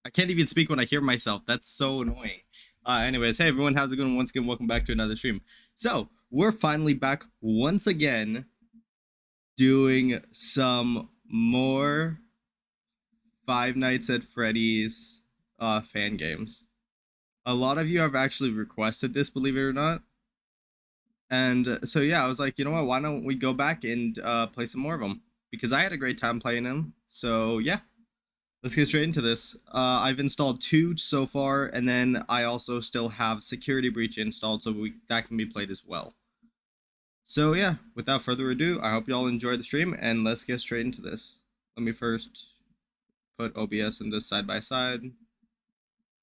I can't even speak when I hear myself. That's so annoying. Anyways, hey everyone, how's it going? Once again, welcome back to another stream. So, we're finally back once again doing some more Five Nights at Freddy's fan games. A lot of you have actually requested this, believe it or not. And so yeah, I was like, you know what, why don't we go back and play some more of them? Because I had a great time playing them. So yeah. Let's get straight into this. I've installed 2 so far, and then I also still have Security Breach installed, so that can be played as well. So yeah, without further ado, I hope y'all enjoy the stream, and let's get straight into this. Let me first put OBS in this side by side,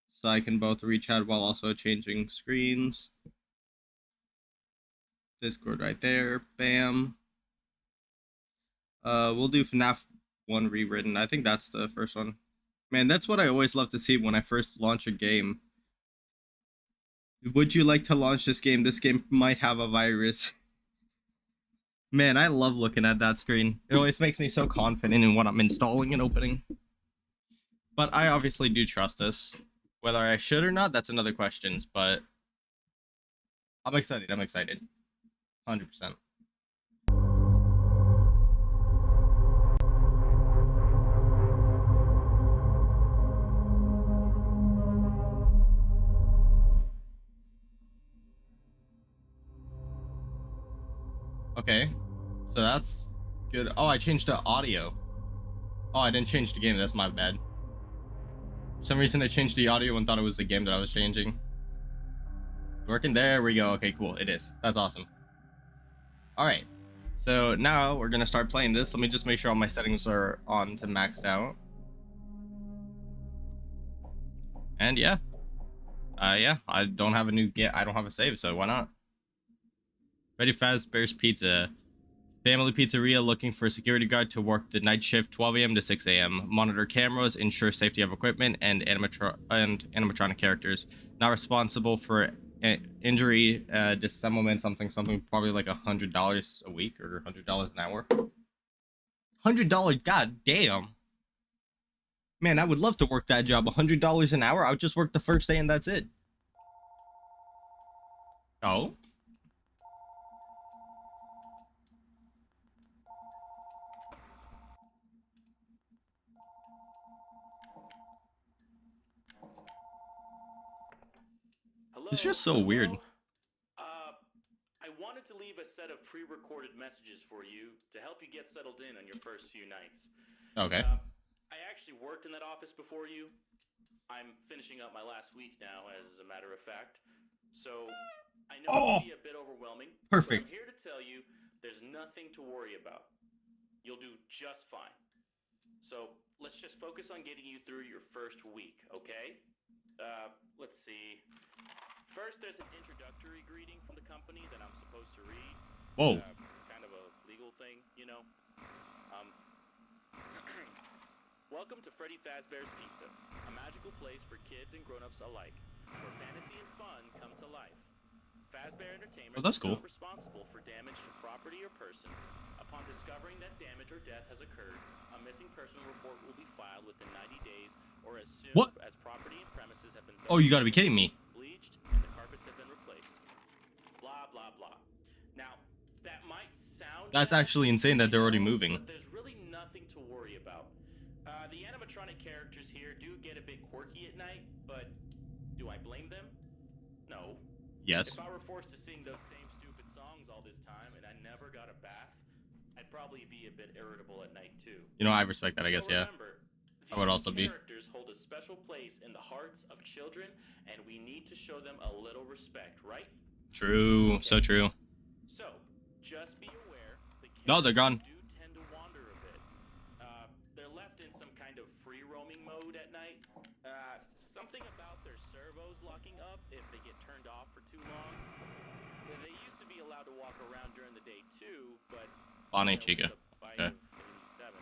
so I can both reach out while also changing screens. Discord right there, bam. We'll do FNAF 1 rewritten. I think that's the first one. Man, that's what I always love to see when I first launch a game. Would you like to launch this game? This game might have a virus. Man, I love looking at that screen. It always makes me so confident in what I'm installing and opening. But I obviously do trust this. Whether I should or not, that's another question. But I'm excited. 100%. Okay, so that's good. Oh, I changed the audio. Oh, I didn't change the game. That's my bad. For some reason, I changed the audio and thought it was the game that I was changing. Working, there we go. Okay, cool. It is. That's awesome. All right. So now we're going to start playing this. Let me just make sure all my settings are on to max out. And yeah. I don't have I don't have a save, so why not? Freddy Fazbear's Pizza. Family pizzeria looking for a security guard to work the night shift 12 a.m. to 6 a.m. Monitor cameras, ensure safety of equipment and animatronic characters. Not responsible for injury, dismemberment, something, probably like $100 a week or $100 an hour. $100, god damn. Man, I would love to work that job. $100 an hour, I would just work the first day and that's it. Oh? It's just so weird. I wanted to leave a set of pre-recorded messages for you to help you get settled in on your first few nights. Okay. I actually worked in that office before you. I'm finishing up my last week now, as a matter of fact. So I know it can be a bit overwhelming. Perfect. But I'm here to tell you there's nothing to worry about. You'll do just fine. So let's just focus on getting you through your first week, okay? Let's see. First, there's an introductory greeting from the company that I'm supposed to read. Whoa. Kind of a legal thing, you know. Welcome to Freddy Fazbear's Pizza, a magical place for kids and grown-ups alike, where fantasy and fun come to life. Fazbear Entertainment that's cool. is not responsible for damage to property or person. Upon discovering that damage or death has occurred, a missing person report will be filed within 90 days or as soon as property and premises have been Oh, you gotta be kidding me. bleached and the carpets have been replaced. Blah, blah, blah. Now, that might sound... That's actually insane that they're already moving. But there's really nothing to worry about. The animatronic characters here do get a bit quirky at night, but do I blame them? No. Yes. If I were forced to sing those same stupid songs all this time and I never got a bath, I'd probably be a bit irritable at night too. You know, I respect that, I guess, yeah. Remember, I would also be. Characters hold a special place in the hearts of children, and we need to show them a little respect, right? True, so true. So, just be aware the No, they're gone. do tend to wander a bit. They're left in some kind of free roaming mode at night. Something about their servos locking up if they get turned off for too long. They used to be allowed to walk around during the day too, but Bonnie Chica. Okay. 87.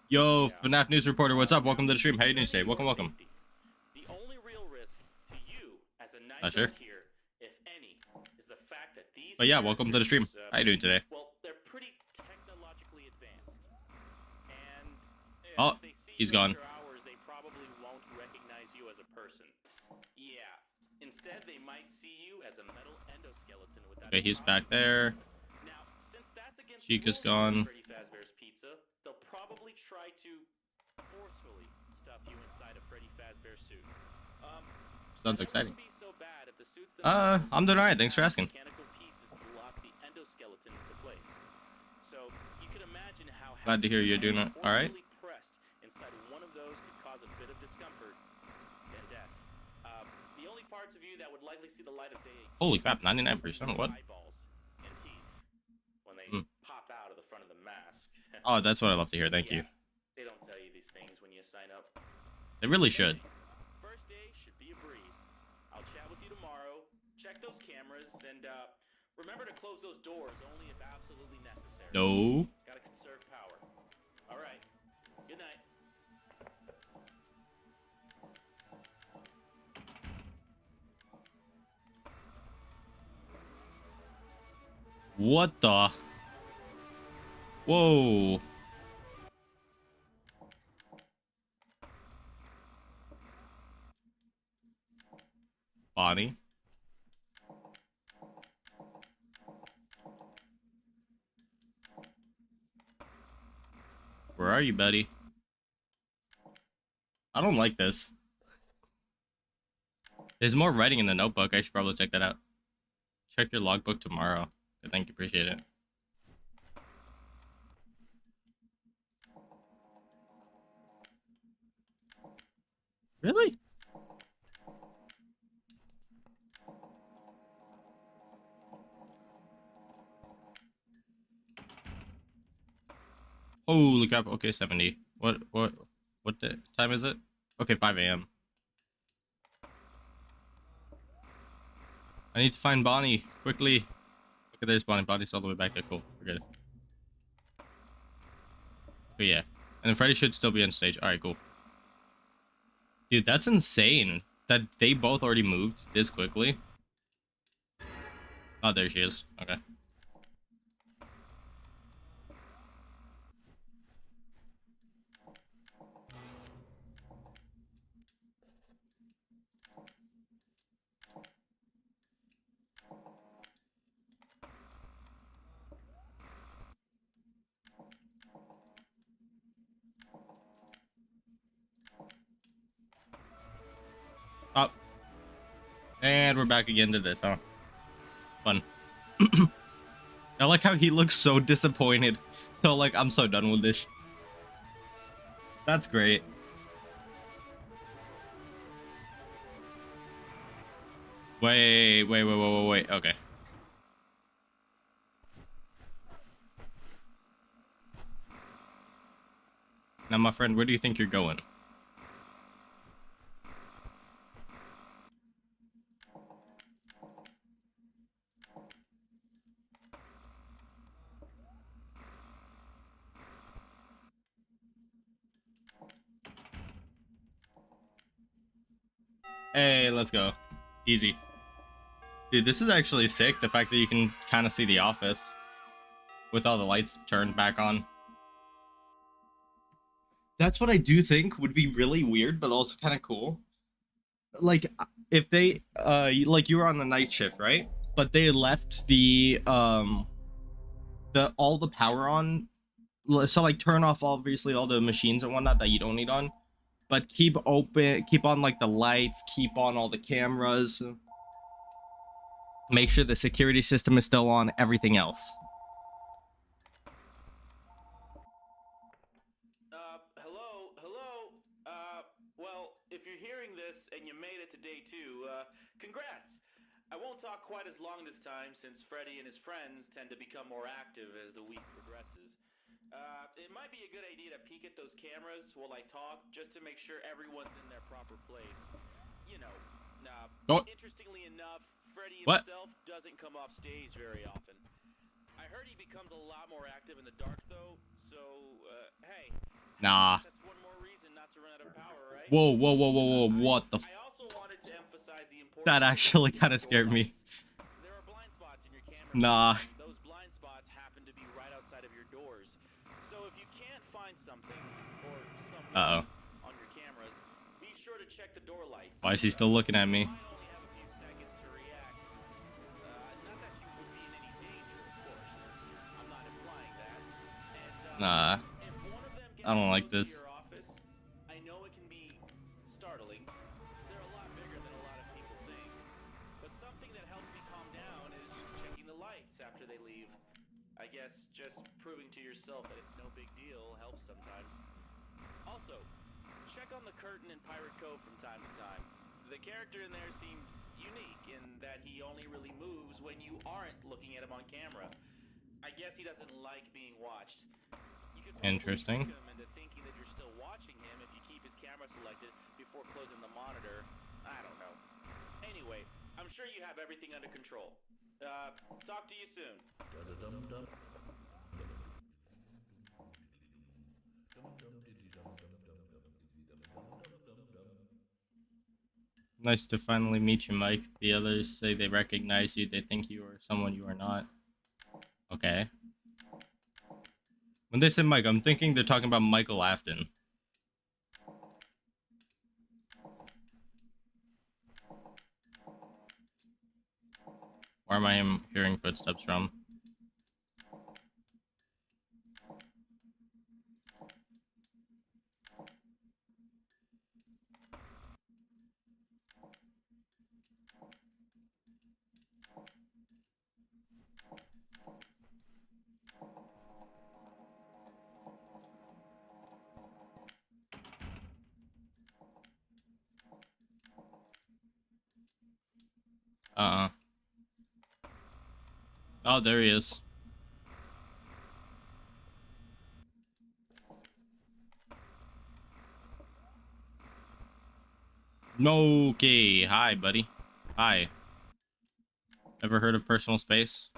Yo, FNAF News Reporter, what's up? Welcome to the stream. How you doing today? Welcome. The only real risk to you as a night Sure. here, if any, is the fact that these... But yeah, welcome to the stream. How you doing today? Well, they're pretty technologically advanced. And Oh, if they see he's you gone. after hours, they probably won't Instead, they might see you as a metal endoskeleton with that. Okay, he's back there. Now, since that's against Chica's the rules gone. of Freddy Fazbear's Pizza, they'll probably try to forcefully stuff you inside a Freddy Fazbear suit. Sounds exciting. Be so bad if the suits themselves I'm doing alright. Thanks for asking. mechanical pieces to lock the endoskeleton into place. So you can imagine how Glad to hear you're doing it. All right. pressed inside one of those could cause a bit of discomfort and death. The only parts of you that would likely see the light of day. Holy crap! 99%. What? Eyeballs and teeth when they pop out of the front of the mask. Oh, that's what I love to hear. Thank you. They don't tell you these things when you sign up. They really should. First day should be a breeze. I'll chat with you tomorrow. Check those cameras and remember to close those doors only if absolutely necessary. No. Gotta conserve power. All right. Good night. What the? Whoa. Bonnie. Where are you, buddy? I don't like this. There's more writing in the notebook. I should probably check that out. Check your logbook tomorrow. Thank you. Appreciate it. Really? Holy crap. Okay, 70. What time is it? Okay, 5 a.m. I need to find Bonnie quickly. Okay, there's Bonnie. Bonnie's all the way back there. Cool. We're good. But yeah. And then Freddy should still be on stage. Alright, cool. Dude, that's insane that they both already moved this quickly. Oh, there she is. Okay. Oh. And we're back again to this, huh? Fun. I like how he looks so disappointed. So, like, I'm so done with this. That's great. Wait. Okay. Now, my friend, where do you think you're going? Hey, let's go. Easy. Dude, this is actually sick. The fact that you can kind of see the office with all the lights turned back on. That's what I do think would be really weird, but also kind of cool. Like, if they, like you were on the night shift, right? But they left the all the power on. So, like, turn off, obviously, all the machines and whatnot that you don't need on. But keep on, like, the lights, keep on all the cameras. Make sure the security system is still on, everything else. Hello. Well, if you're hearing this and you made it to day 2, congrats. I won't talk quite as long this time since Freddy and his friends tend to become more active as the week progresses. It might be a good idea to peek at those cameras while I talk, just to make sure everyone's in their proper place. You know, interestingly enough, Freddy himself doesn't come off stage very often. I heard he becomes a lot more active in the dark, though, so, hey. Nah. That's one more reason not to run out of power, right? Whoa, what the f— I also wanted to emphasize the importance— That actually kind of scared me. There are blind spots in your camera. Nah. Those blind spots happen to be right outside of your doors. So if you can't find something or someone on your cameras, be sure to check the door lights. Why is he still looking at me? I only have a few seconds Nah, If one of them I gets don't like close to this. your office, I know it can be startling. They're a lot bigger than a lot of people think. But something that helps me calm down is checking the lights after they leave. I guess just proving to yourself that it's no big deal helps sometimes. Also, check on the curtain in Pirate Cove from time to time. The character in there seems unique in that he only really moves when you aren't looking at him on camera. I guess he doesn't like being watched. You could probably trick Interesting. him into thinking that you're still watching him if you keep his camera selected before closing the monitor. I don't know. Anyway, I'm sure you have everything under control. Talk to you soon. Nice to finally meet you, Mike. The others say they recognize you. They think you are someone you are not. Okay. When they say Mike, I'm thinking they're talking about Michael Afton. Where am I hearing footsteps from? Uh-uh. Oh, there he is. Okay. Hi, buddy. Hi. Ever heard of personal space?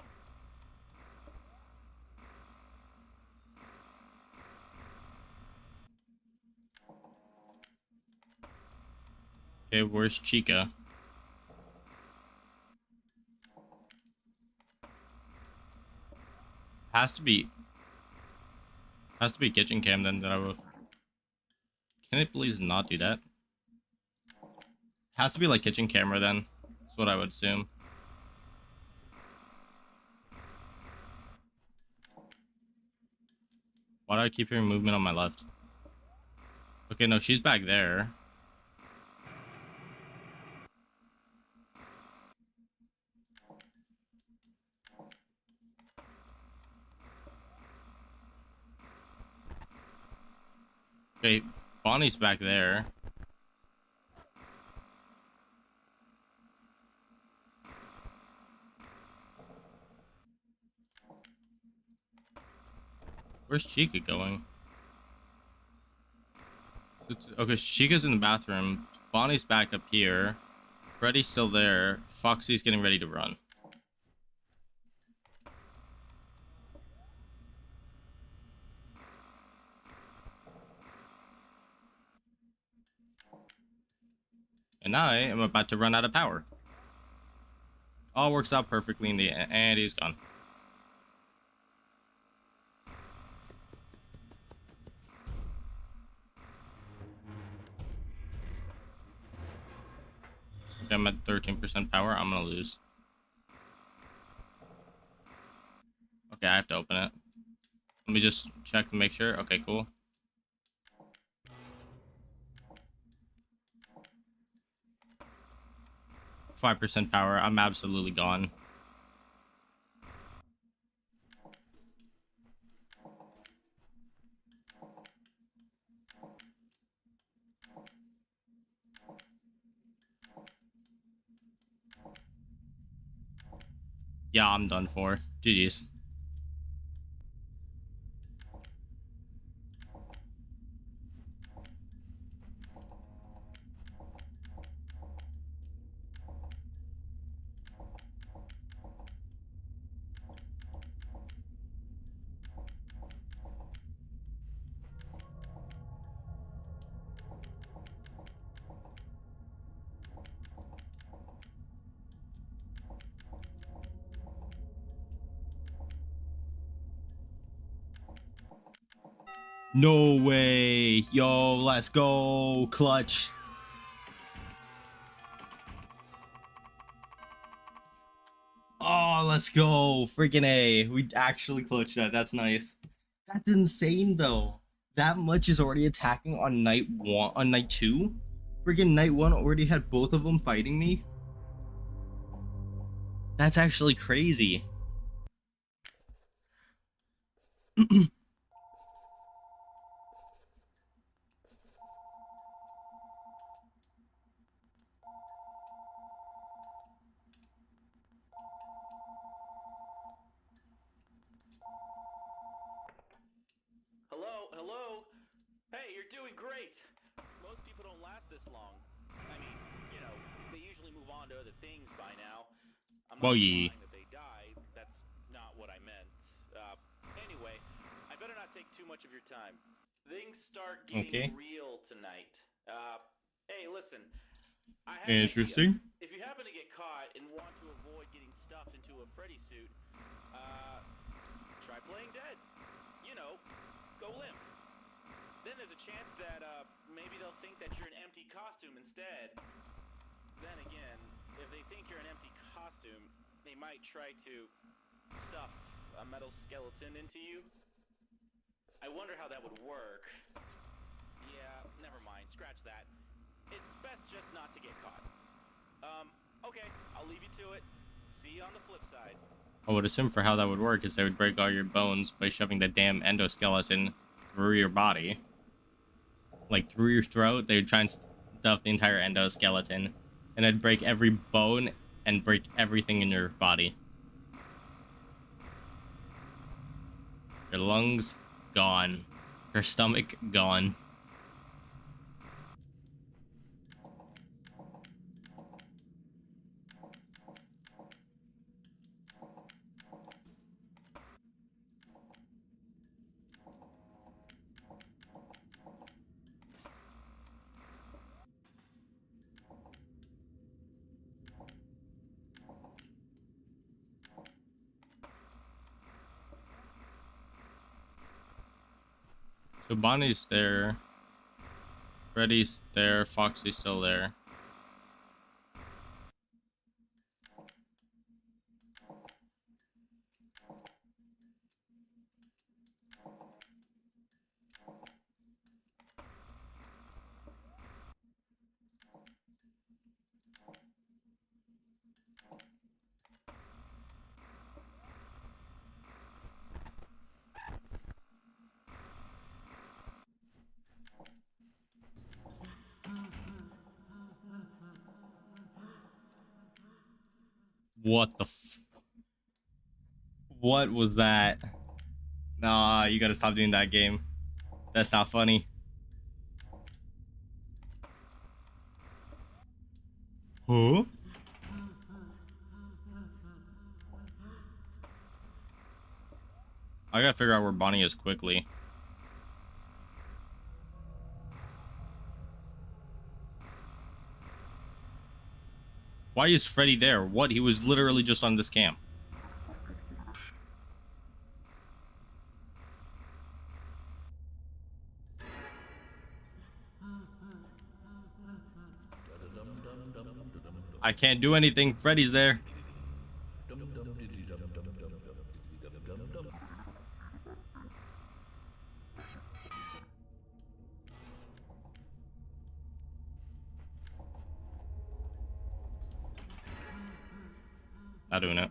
Okay, where's Chica? Has to be kitchen cam then that I will. Can it please not do that? Has to be like kitchen camera then. That's what I would assume. Why do I keep hearing movement on my left? Okay, no, she's back there. Okay, Bonnie's back there. Where's Chica going? Okay, Chica's in the bathroom. Bonnie's back up here. Freddy's still there. Foxy's getting ready to run. And I am about to run out of power. All works out perfectly in the end, and he's gone. Okay, I'm at 13% power. I'm gonna lose. Okay, I have to open it. Let me just check to make sure. Okay, cool. 5% power. I'm absolutely gone. Yeah, I'm done for. GG's. No way. Yo, let's go. Clutch. Oh, let's go. Freaking A. We actually clutched that. That's nice. That's insane though. That much is already attacking on night one, on night two. Freaking night one already had both of them fighting me. That's actually crazy. Hello, hello. Hey, you're doing great. Most people don't last this long. I mean, you know, they usually move on to other things by now. I'm not Well, yeah. implying that they died. That's not what I meant. Anyway, I better not take too much of your time. Things start getting Okay. real tonight. Hey, listen. I have an idea. Interesting. If you happen to get caught and want to avoid getting stuffed into a Freddy suit, try playing dead. You know, go limp. Then there's a chance that maybe they'll think that you're an empty costume instead. Then again, if they think you're an empty costume, they might try to stuff a metal skeleton into you. I wonder how that would work. Yeah, never mind. Scratch that. It's best just not to get caught. Okay, I'll leave you to it. See you on the flip side. I would assume for how that would work is they would break all your bones by shoving the damn endoskeleton through your body. Like through your throat, they would try and stuff the entire endoskeleton. And it'd break every bone and break everything in your body. Your lungs, gone. Your stomach, gone. So Bonnie's there. Freddy's there. Foxy's still there. What the What was that? Nah, you gotta stop doing that game. That's not funny. Huh? I gotta figure out where Bonnie is quickly. Why is Freddy there? What? He was literally just on this cam. I can't do anything. Freddy's there. Not doing it.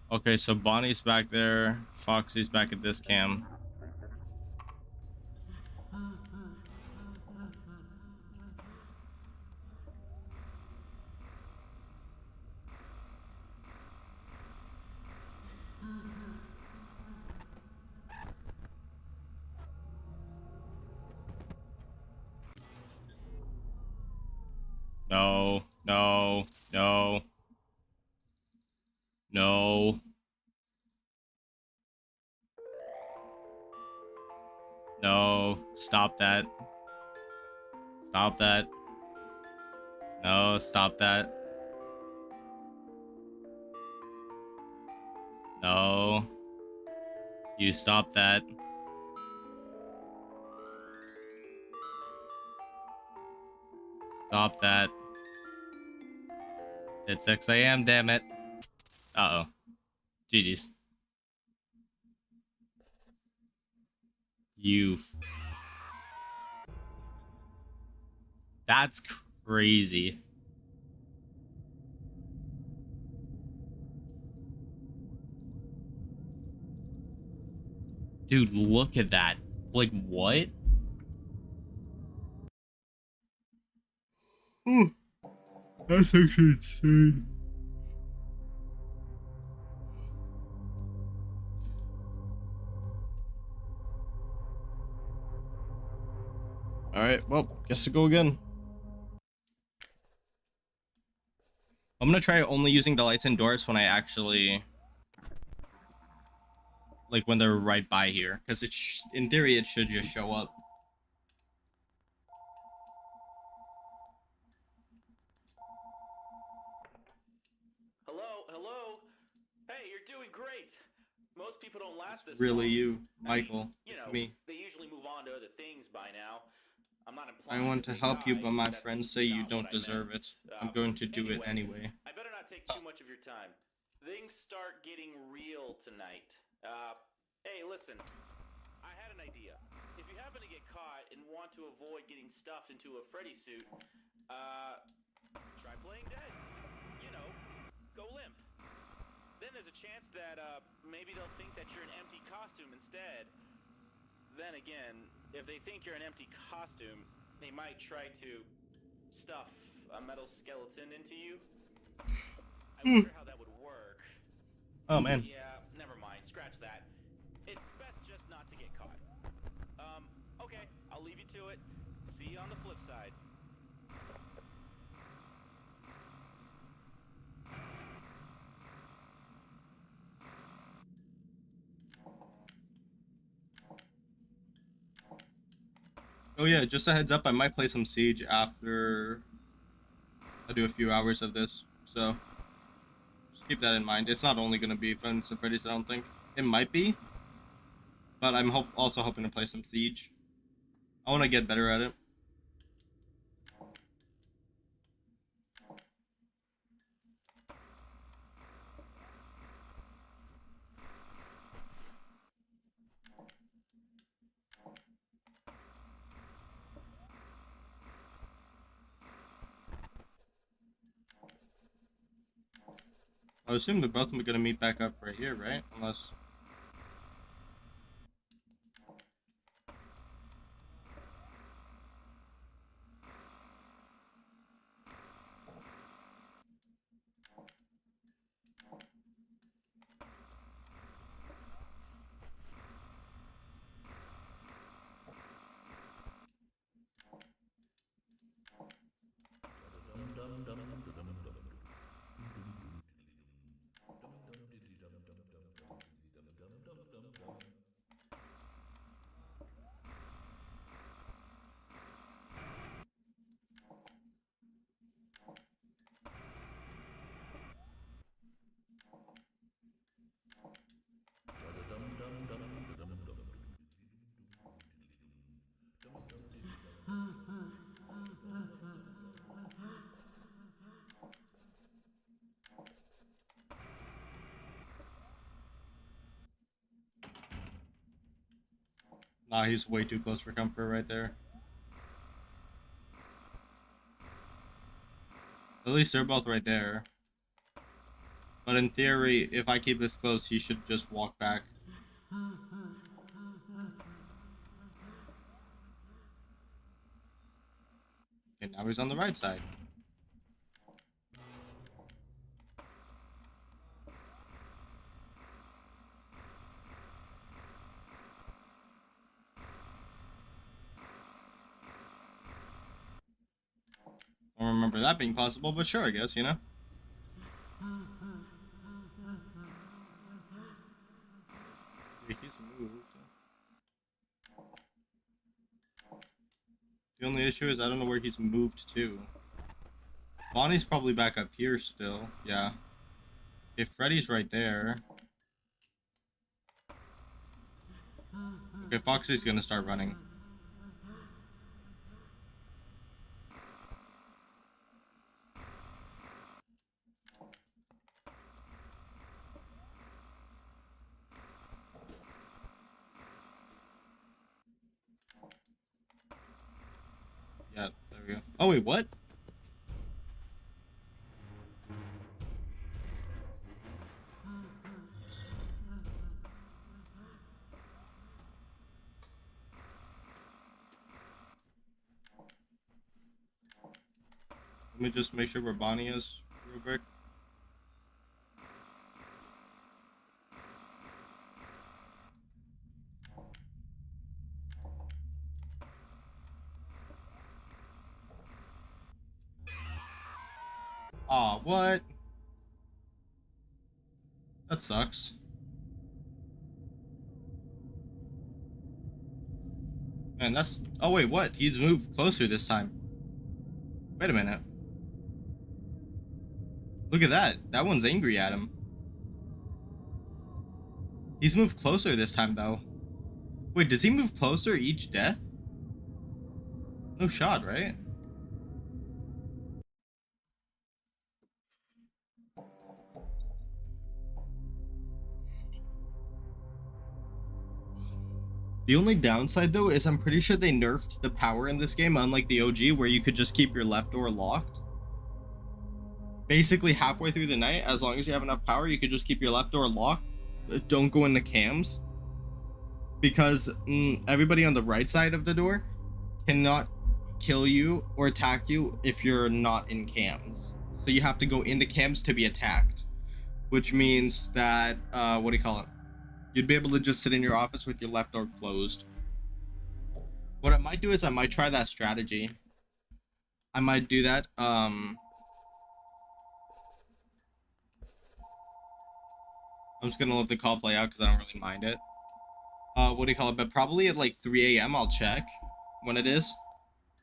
Okay, so Bonnie's back there. Foxy's back at this cam. No, no, no. No. No. Stop that. Stop that. No, stop that. No. You stop that. Stop that. It's 6 a.m., damn it. Uh-oh. GG's. You. That's crazy. Dude, look at that. Like, what? Oh, that's actually insane. Alright, well, guess to go again. I'm gonna try only using the lights indoors when I actually... like, when they're right by here. Because in theory, it should just show up. Hello, hello. Hey, you're doing great. Most people don't last It's this really long. you, I mean, Michael. you It's know, me. they usually move on to other things by now. I'm not I implying want that to they help you, die. but my That's friends say you not what don't I deserve meant. it. I'm going to do it anyway. I better not take too much of your time. Things start getting real tonight. Hey, listen. I had an idea. If you happen to get caught and want to avoid getting stuffed into a Freddy suit, try playing dead. You know, go limp. Then there's a chance that maybe they'll think that you're an empty costume instead. Then again, if they think you're an empty costume, they might try to stuff a metal skeleton into you. I wonder how that would work. Oh, man. Yeah, never mind. Scratch that. It's best just not to get caught. Okay, I'll leave you to it. See you on the flip side. Oh yeah, just a heads up, I might play some Siege after I do a few hours of this, so just keep that in mind. It's not only going to be Five Nights at Freddy's, I don't think. It might be, but I'm also hoping to play some Siege. I want to get better at it. I assume they're both going to meet back up right here, right? Unless... Nah, he's way too close for comfort right there. At least they're both right there. But in theory, if I keep this close, he should just walk back. Okay, now he's on the right side. I don't remember that being possible, but sure, I guess, you know? Yeah, he's moved. The only issue is I don't know where he's moved to. Bonnie's probably back up here still. Yeah. Okay, Freddy's right there. Okay, Foxy's gonna start running. we go. Oh wait, what? Let me just make sure where Bonnie is real quick. Aw, what? That sucks. Man, that's... Oh wait, what? He's moved closer this time. Wait a minute. Look at that. That one's angry at him. He's moved closer this time, though. Wait, does he move closer each death? No shot, right? The only downside, though, is I'm pretty sure they nerfed the power in this game, unlike the OG, where you could just keep your left door locked. Basically, halfway through the night, as long as you have enough power, you could just keep your left door locked. Don't go into cams. Because everybody on the right side of the door cannot kill you or attack you if you're not in cams. So you have to go into cams to be attacked. Which means that, what do you call it? You'd be able to just sit in your office with your left door closed. What I might do is I might try that strategy. I might do that. I'm just gonna let the call play out because I don't really mind it. What do you call it? But probably at like 3 a.m. I'll check when it is.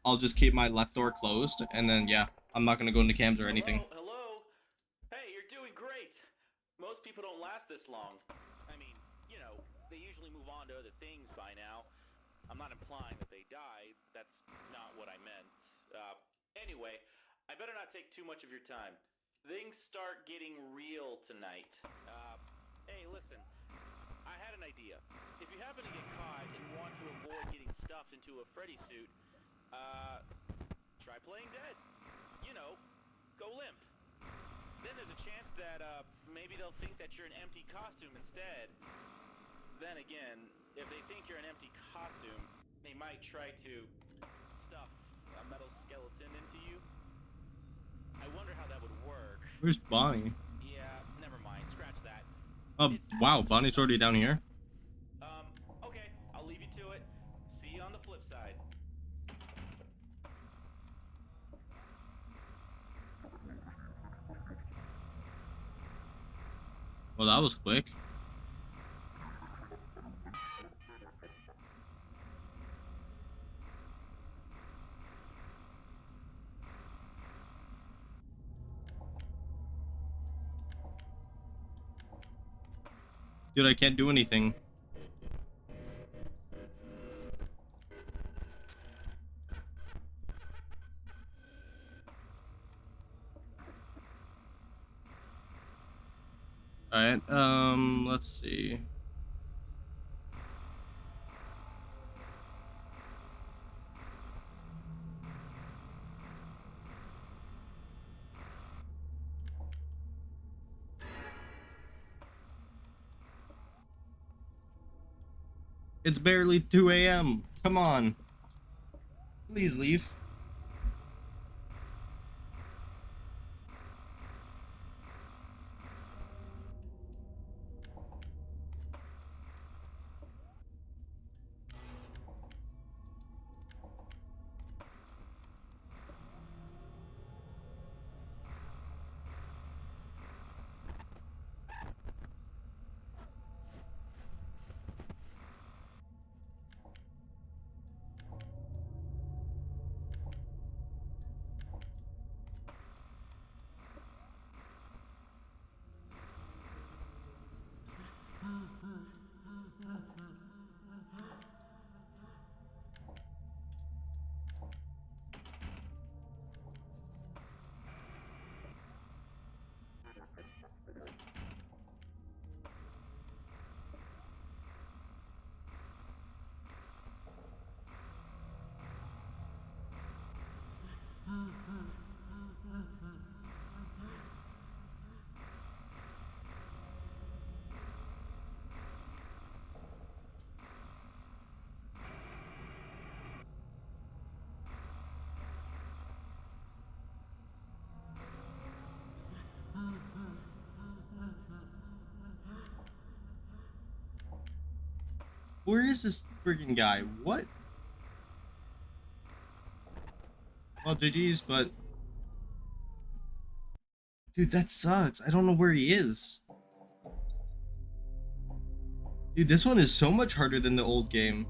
I'll just keep my left door closed, and then yeah, I'm not gonna go into cams or anything. Hello? Hey, you're doing great. Most people don't last this long. I mean, you know, they usually move on to other things by now. I'm not implying that they die. That's not what I meant. Anyway, I better not take too much of your time. Things start getting real tonight. Hey, listen. I had an idea. If you happen to get caught and want to avoid getting stuffed into a Freddy suit, try playing dead. You know, go limp. Then there's a chance that, maybe they'll think that you're an empty costume instead. Then again, if they think you're an empty costume, they might try to stuff a metal skeleton into you. I wonder how that would work. Where's Bonnie? Yeah, never mind. Scratch that. Oh, wow, Bonnie's already down here. Okay, I'll leave you to it. See you on the flip side. Well, that was quick. Dude, I can't do anything. Alright, let's see. It's barely 2 a.m. Come on. Please leave. Where is this freaking guy? What? Well, GG's, but dude, that sucks. I don't know where he is. Dude, this one is so much harder than the old game.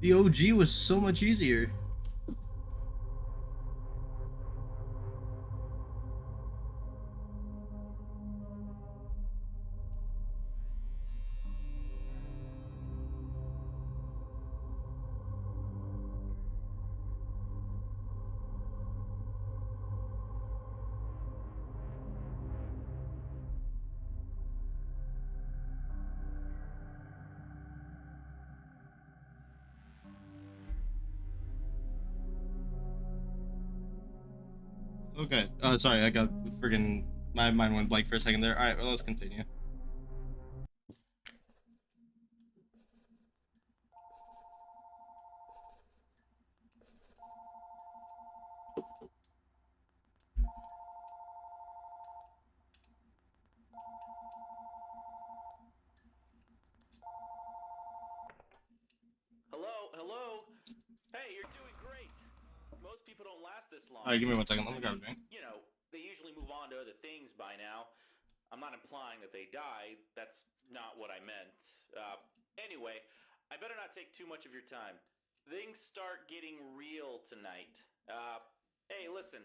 The OG was so much easier. Okay. Sorry, I got friggin' my mind went blank for a second there. All right, well, let's continue. Hello, hello. Hey, you're doing great. Most people don't last this long. All right, give me 1 second. Let me grab a drink. You know, they usually move on to other things by now. I'm not implying that they die. That's not what I meant. Anyway, I better not take too much of your time. Things start getting real tonight. Hey, listen.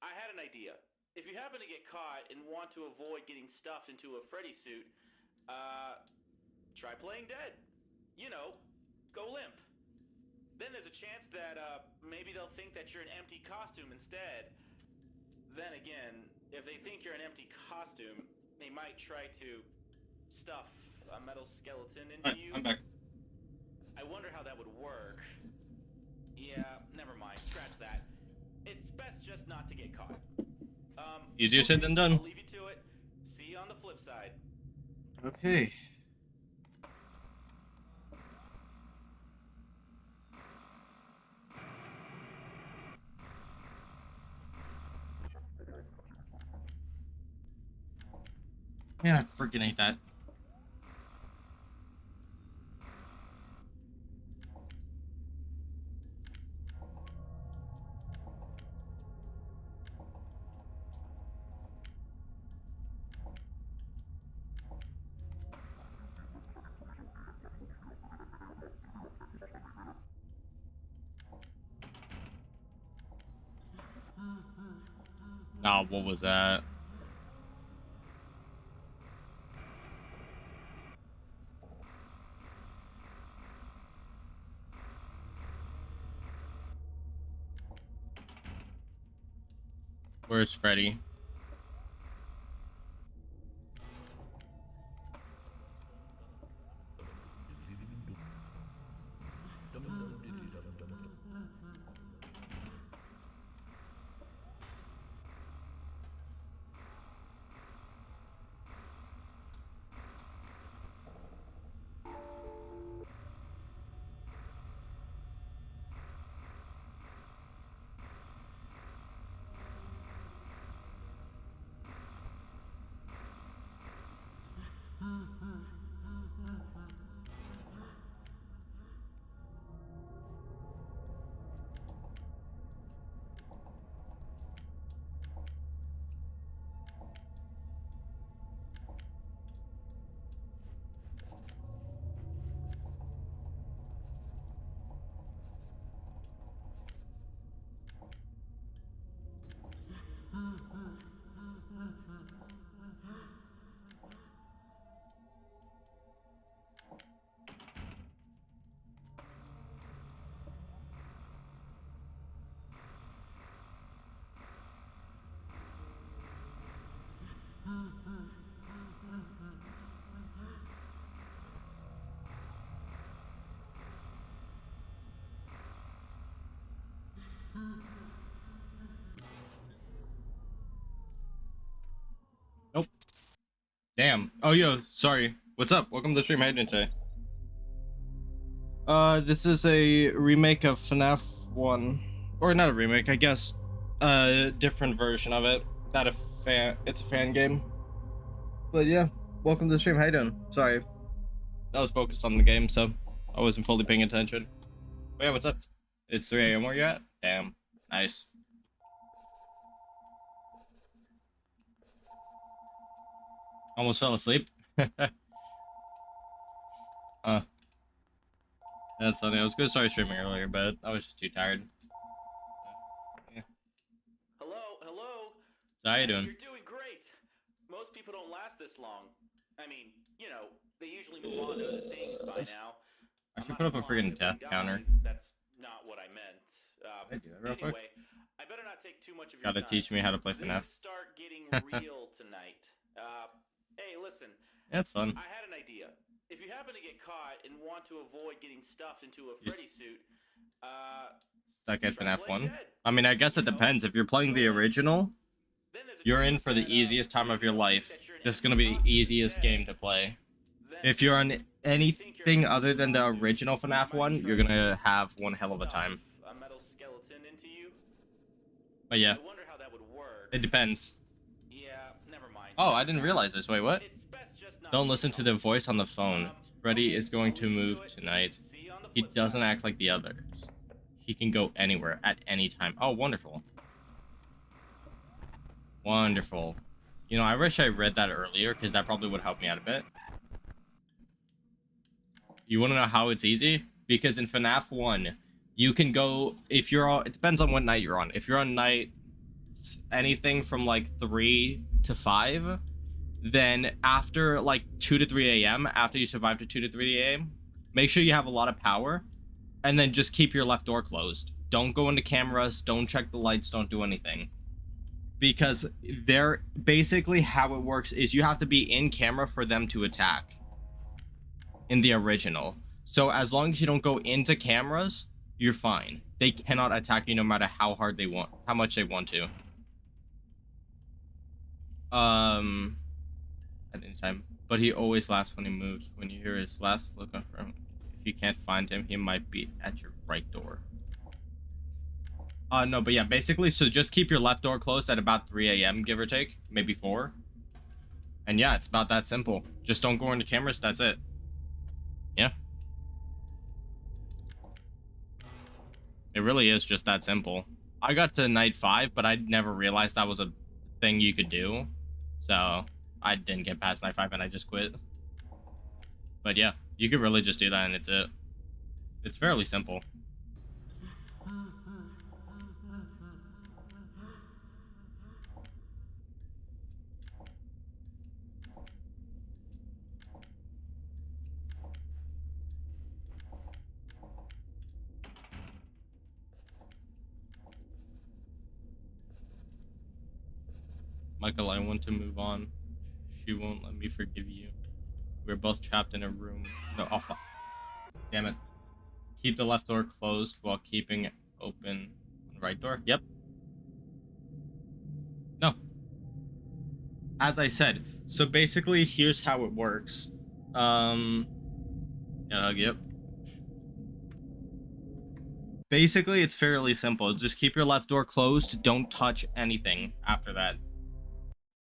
I had an idea. If you happen to get caught and want to avoid getting stuffed into a Freddy suit, try playing dead. You know, go limp. Then there's a chance that maybe they'll think that you're an empty costume instead. Then again, if they think you're an empty costume, they might try to stuff a metal skeleton into All right, you. I'm back. I wonder how that would work. Yeah, never mind. Scratch that. It's best just not to get caught. Easier said than done. I'll leave you to it. See you on the flip side. Okay. Man, I freaking hate that. Nah, what was that? Where's Freddy? Nope. Damn. Oh, yo, sorry. What's up? Welcome to the stream. How you doing today? This is a remake of FNAF 1. Or not a remake, I guess. A different version of it. That a fan? It's a fan game. But yeah, welcome to the stream. How you doing? Sorry, I was focused on the game, so I wasn't fully paying attention. But yeah, what's up? It's 3 a.m. Where you at? Damn, nice. Almost fell asleep. That's funny. I was gonna start streaming earlier, but I was just too tired. Yeah. Hello. So how you doing? You're doing great. Most people don't last this long. I mean, they usually move on to other things by now. I I'm should not put up a implying freaking that they death counter. die. That's not what I meant. Can I do that real quick? Anyway, I better not take too much of your Gotta time. teach me how to play FNAF. Things start getting real tonight. Hey, listen. That's fun. I had an idea. If you happen to get caught and want to avoid getting stuffed into a Freddy suit, Stuck at try FNAF playing 1? dead. I mean, I guess it depends. If you're playing the original, Then there's a you're in chance for the that, easiest time of your maybe they'll life. think that you're an This is empty gonna be the costume easiest instead. game to play. Then If you're on if they think you're anything an other empty than the costume, original they FNAF might one, try you're to gonna have one hell of a time. stuff a metal skeleton into you. But yeah, I wonder how that would work. it depends. Yeah, never mind. Oh, I didn't realize this. Wait, what? It's best just not Don't to listen to know. the voice on the phone. Freddy Okay, is going I'll to leave you move to it. tonight. See you on the He flip doesn't side. act like the others. He can go anywhere at any time. Oh, wonderful. Wonderful. You know, I wish I read that earlier, because that probably would help me out a bit. You want to know how it's easy? Because in FNAF 1, you can go, if you're on, it depends on what night you're on. If you're on night anything from like 3 to 5, then after like 2 to 3 a.m., after you survive to 2 to 3 a.m., make sure you have a lot of power, and then just keep your left door closed. Don't go into cameras, don't check the lights, don't do anything. Because they're basically how it works is you have to be in camera for them to attack in the original. So as long as you don't go into cameras, you're fine. They cannot attack you no matter how hard they want, how much they want to. At any time. But he always laughs when he moves. When you hear his laughs, look up for him. If you can't find him, he might be at your right door. No, but yeah, basically, so just keep your left door closed at about 3 a.m., give or take. Maybe 4. And yeah, it's about that simple. Just don't go into cameras, that's it. Yeah. It really is just that simple. I got to night 5, but I never realized that was a thing you could do. So, I didn't get past night 5 and I just quit. But yeah, you could really just do that and it's it. It's fairly simple. Michael, I want to move on. She won't let me forgive you. We're both trapped in a room. No, oh fuck. Damn it. Keep the left door closed while keeping it open on the right door. Yep. No. As I said, so basically here's how it works. Yep. Basically, it's fairly simple. Just keep your left door closed. Don't touch anything after that.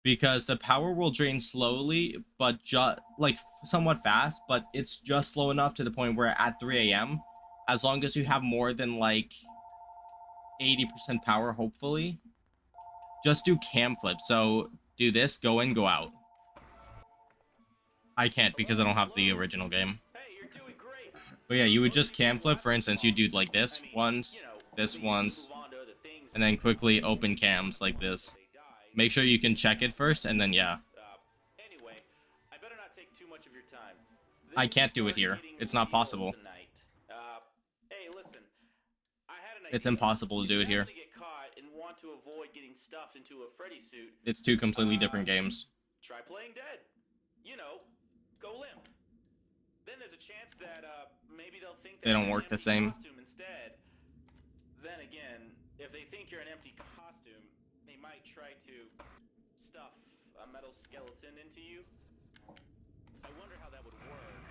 Because the power will drain slowly, but just like somewhat fast, but it's just slow enough to the point where at 3 a.m., as long as you have more than like 80% power, hopefully, just do cam flip. So do this, go in, go out. I can't because I don't have the original game. Hey, you're doing great. But yeah, you would just cam flip. For instance, you do like this once, this once, and then quickly open cams like this. Make sure you can check it first, and then yeah. Anyway, I better not take too much of your time. I can't do it here. It's not possible. Hey, listen. I had an idea. It's impossible to do it here. If you happen to get caught and want to avoid getting stuffed into a Freddy suit, It's two completely different games. try playing dead. Go limp. Then there's a chance that maybe they'll think that They don't you're work an the empty same. costume instead. Then again, if they think you're an empty costume, they might try to stuff a metal skeleton into you. I wonder how that would work.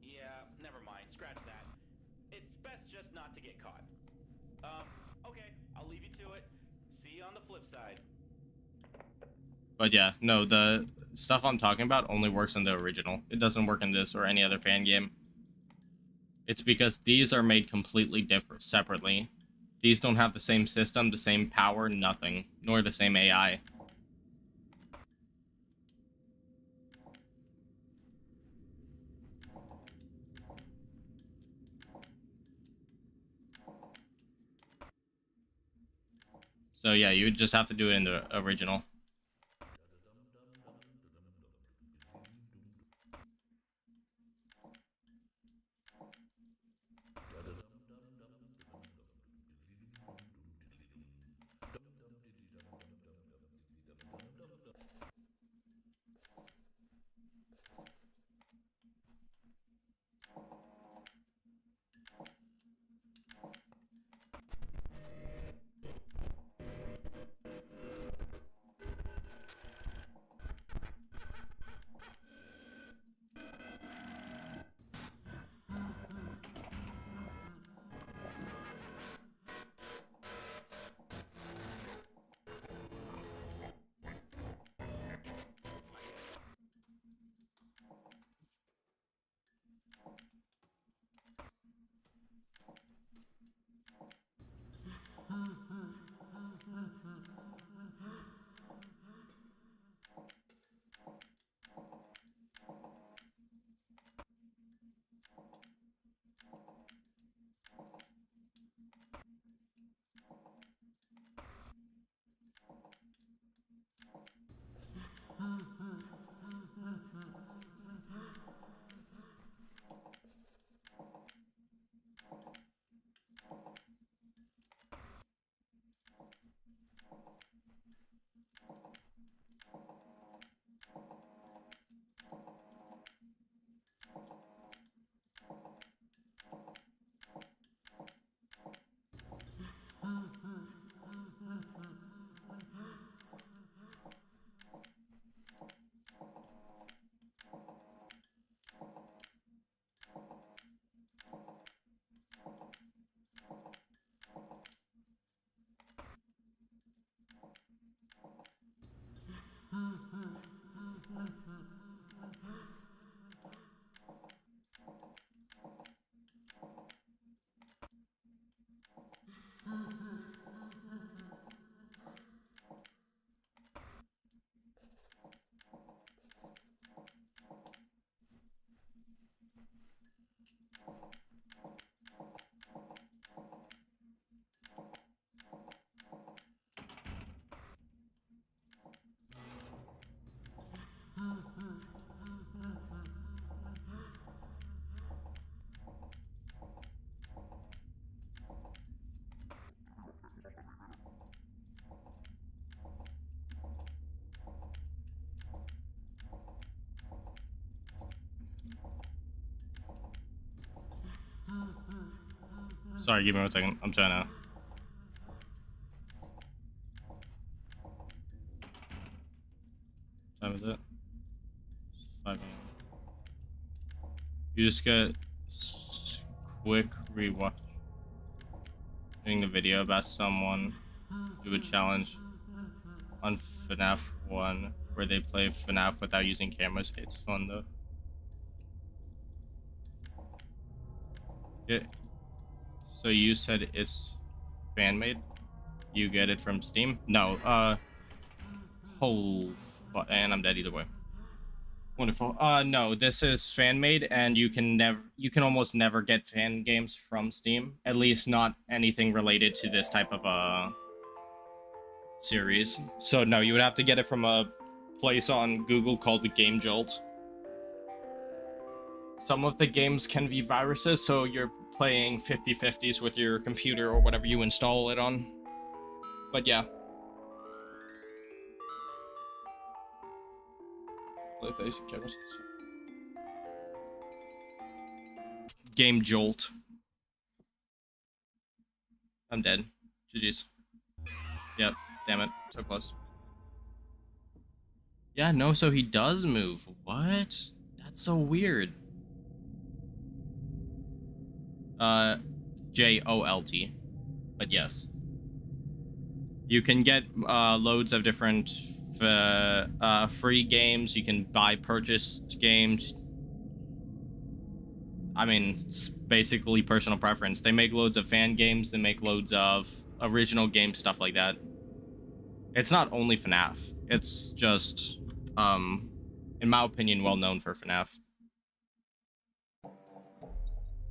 Yeah, never mind. Scratch that. It's best just not to get caught. Okay, I'll leave you to it. See you on the flip side. But yeah, no, the stuff I'm talking about only works in the original. It doesn't work in this or any other fan game. It's because these are made completely different, separately. These don't have the same system, the same power, nothing, nor the same AI. So yeah, you would just have to do it in the original. Sorry, give me 1 second. I'm trying to. What time is it? It's 5 a.m. You just get quick rewatch. Doing the video about someone do a challenge on FNAF 1 where they play FNAF without using cameras. It's fun though. Okay. So you said it's fan made? You get it from Steam? No, and I'm dead either way. Wonderful. No, this is fan made, and you can almost never get fan games from Steam. At least not anything related to this type of series. So no, you would have to get it from a place on Google called the Game Jolt. Some of the games can be viruses, so you're playing 50-50s with your computer or whatever you install it on. But yeah. Game Jolt. I'm dead. GG's. Yep. Damn it. So close. Yeah, no, so he does move. What? That's so weird. Jolt. But yes. You can get loads of different free games. You can buy purchased games. I mean, it's basically personal preference. They make loads of fan games. They make loads of original games, stuff like that. It's not only FNAF. It's just, in my opinion, well known for FNAF.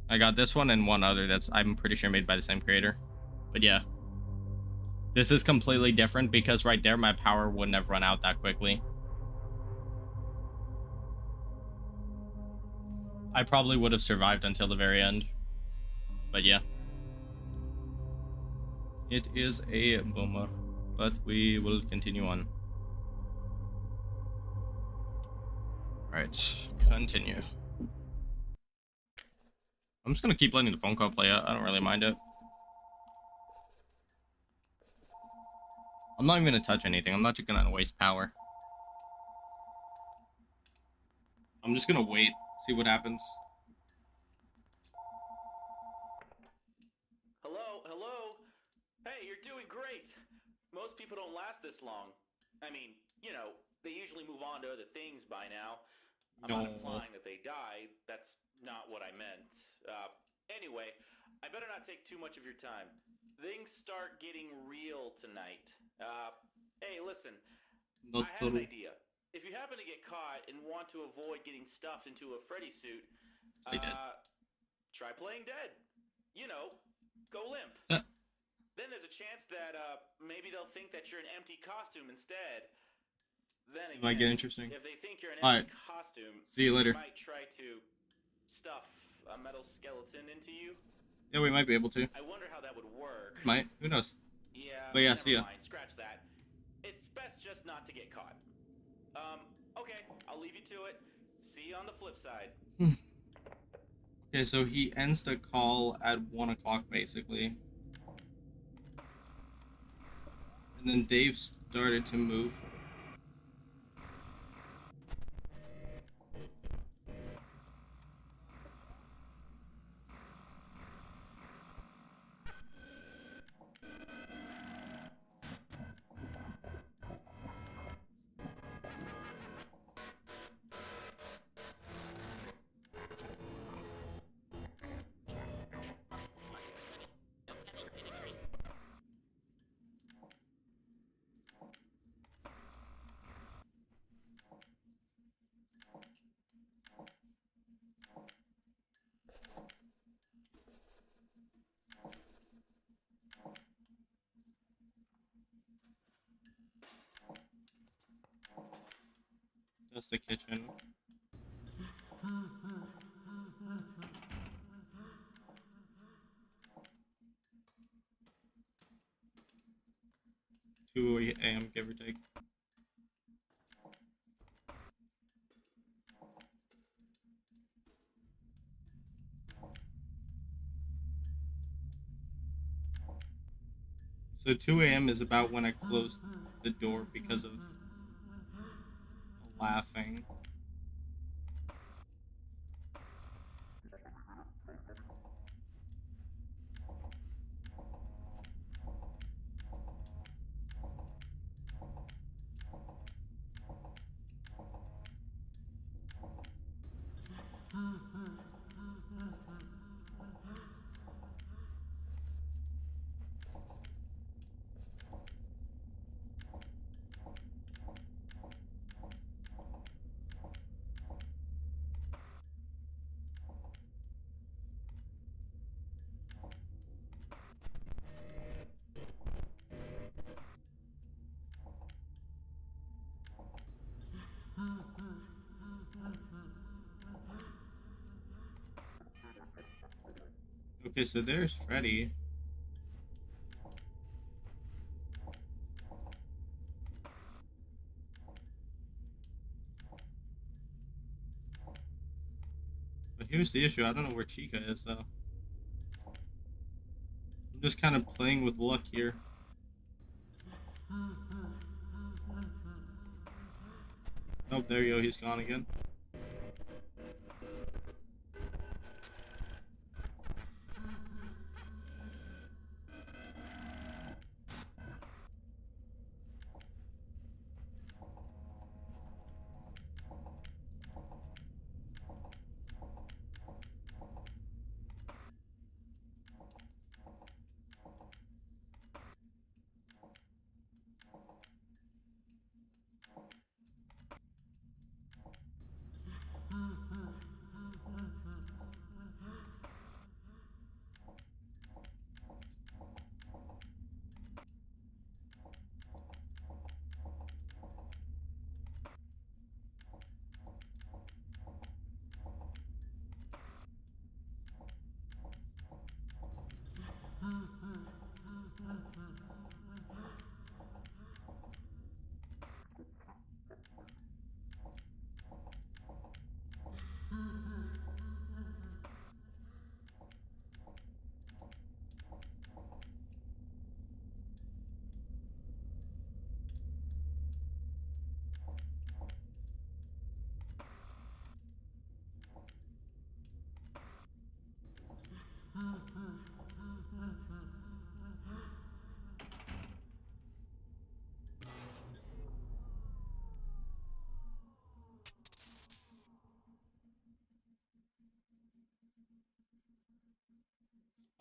I got this one and one other that's, I'm pretty sure, made by the same creator. But yeah. This is completely different because right there, my power wouldn't have run out that quickly. I probably would have survived until the very end. But yeah. It is a bummer. But we will continue on. Alright, continue. I'm just gonna keep letting the phone call play out. I don't really mind it. I'm not even gonna touch anything. I'm not just gonna waste power. I'm just gonna wait, see what happens. Hello? Hey, you're doing great. Most people don't last this long. I mean, you know, they usually move on to other things by now. I'm not implying that they died. That's not what I meant. Anyway, I better not take too much of your time. Things start getting real tonight. Hey, listen. I have an idea. If you happen to get caught and want to avoid getting stuffed into a Freddy suit, try playing dead. You know, go limp. Then there's a chance that maybe they'll think that you're an empty costume instead. Then again, might get interesting. If they think you're an empty costume, see you later. They might try to stuff a metal skeleton into you. Yeah, we might be able to. I wonder how that would work. Might. Who knows? Yeah. But yeah, see ya. Mind. Scratch that. It's best just not to get caught. Okay. I'll leave you to it. See you on the flip side. Okay, so he ends the call at 1 o'clock, basically. And then Dave started to move. That's the kitchen. Two a.m. give or take. So 2 a.m. is about when I closed the door because of laughing. Okay, so there's Freddy. But here's the issue, I don't know where Chica is, though. I'm just kind of playing with luck here. Oh, there you go, he's gone again.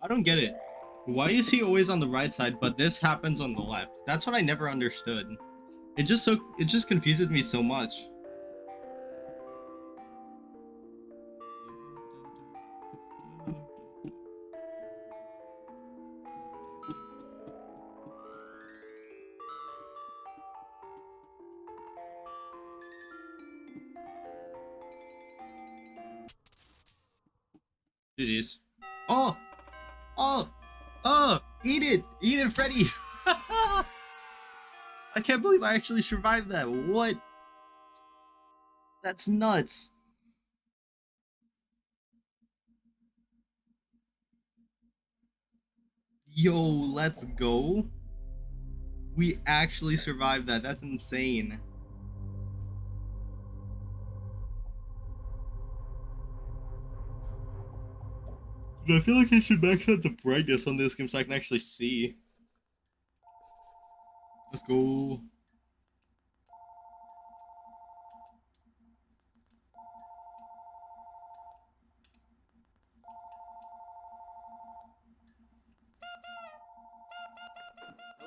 I don't get it. Why is he always on the right side, but this happens on the left? That's what I never understood. It just confuses me so much. GG's. Oh! Oh! Oh! Eat it! Eat it, Freddy! I can't believe I actually survived that. What? That's nuts. Yo, let's go. We actually survived that. That's insane. I feel like I should max out the brightness on this game so I can actually see. Let's go.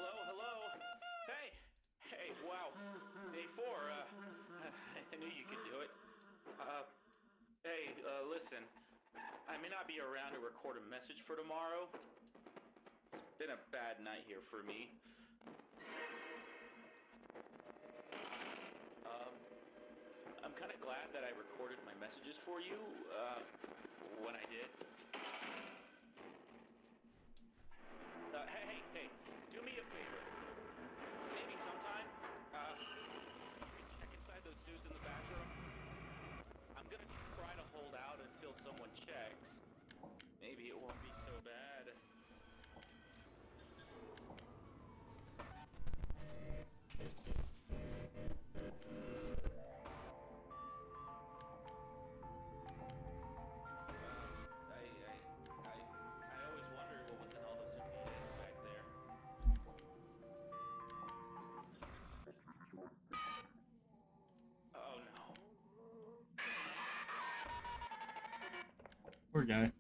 Hello? Hey, wow. Day 4, I knew you could do it. Listen. I may not be around to record a message for tomorrow. It's been a bad night here for me. I'm kind of glad that I recorded my messages for you, when I did. Hey, do me a favor. Maybe sometime, check inside those dudes in the bathroom. I'm gonna try to hold out until someone checks. Maybe it won't be so bad. I always wondered what was in all those empty discs back there. Oh no. Poor guy.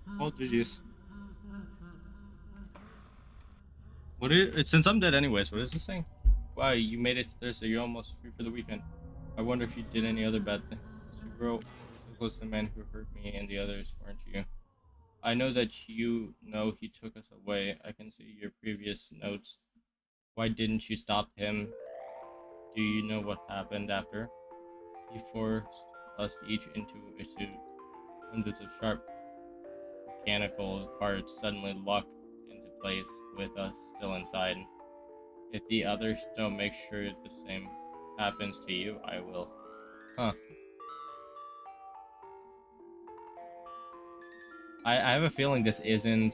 Oh, GG's. What is, since I'm dead anyways, what is this thing? Wow, you made it to Thursday. You're almost free for the weekend. I wonder if you did any other bad things. You wrote, "We're so close to the man who hurt me and the others, weren't you? I know that you know he took us away. I can see your previous notes. Why didn't you stop him? Do you know what happened after? He forced us each into a suit. Hundreds of sharp mechanical parts suddenly locked into place with us still inside. If the others don't make sure the same happens to you, I will." Huh. I have a feeling this isn't,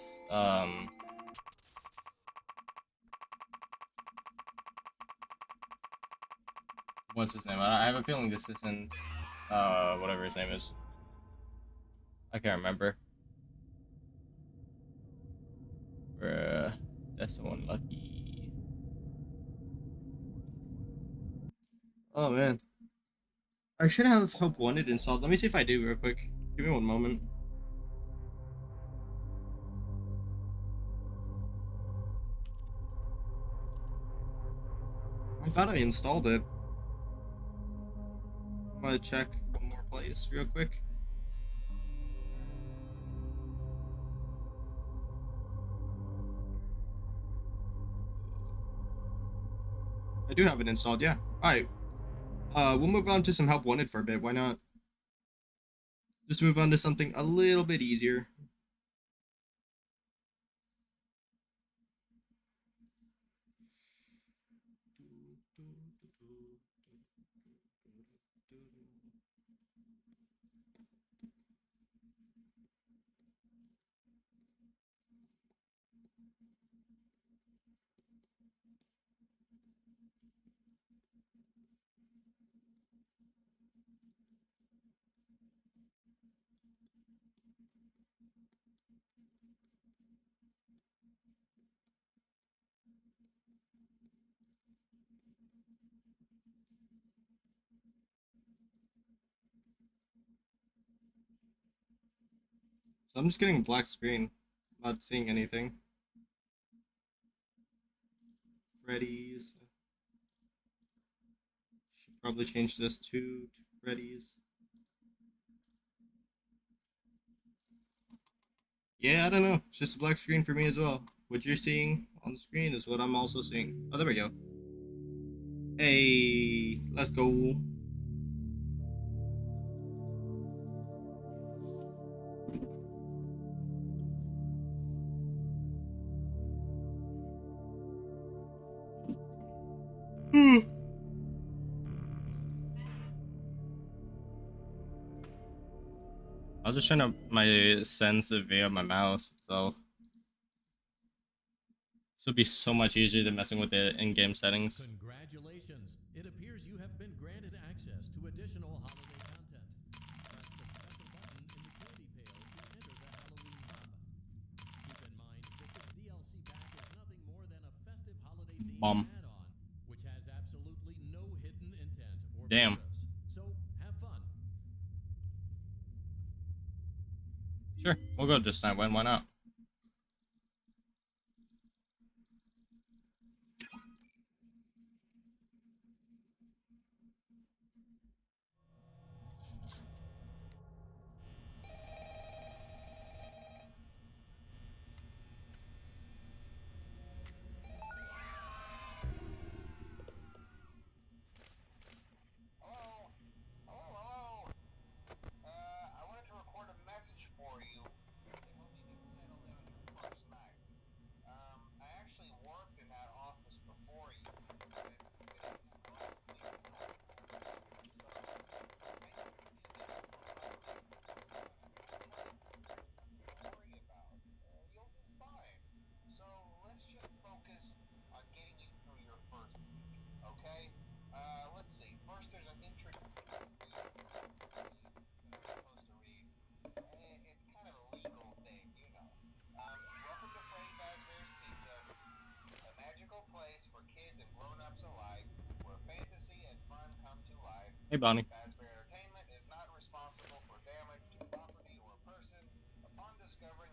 what's his name? I have a feeling this isn't, whatever his name is. I can't remember. Bruh, that's so unlucky. Oh man. I should have Help Wanted installed. Let me see if I do real quick. Give me one moment. I thought I installed it. I'm gonna check one more place real quick. I do have it installed, yeah. Alright. We'll move on to some Help Wanted for a bit. Why not? Just move on to something a little bit easier. So I'm just getting a black screen. I'm not seeing anything. Freddy's. Should probably change this to Freddy's. Yeah, I don't know. It's just a black screen for me as well. What you're seeing on the screen is what I'm also seeing. Oh, there we go. Hey, let's go. Hmm. I'll just turn up my sense via my mouse itself. This would be so much easier than messing with the in-game settings. Congratulations! It appears you have been granted access to additional holiday content. Press the special button in the candy pail to enter the Halloween hub. Keep in mind that this DLC pack is nothing more than a festive holiday-themed Bomb. add-on, which has absolutely no hidden intent or Damn. purpose. So, have fun. Sure, we'll go this time. Why not? I wanted to record a message for you to help you get settled in on your first night. I actually worked in that office before you. You'll be fine. So let's just focus on getting you through your first week, okay? Let's see. First, there's an intro. Supposed to read. It's kind of a legal thing, you know. Welcome to Freddy Fazbear's Pizza, a magical place for kids and grown-ups alike, where fantasy and fun come to life. Hey, Bonnie. Fazbear Entertainment is not responsible for damage to property or person. Upon discovering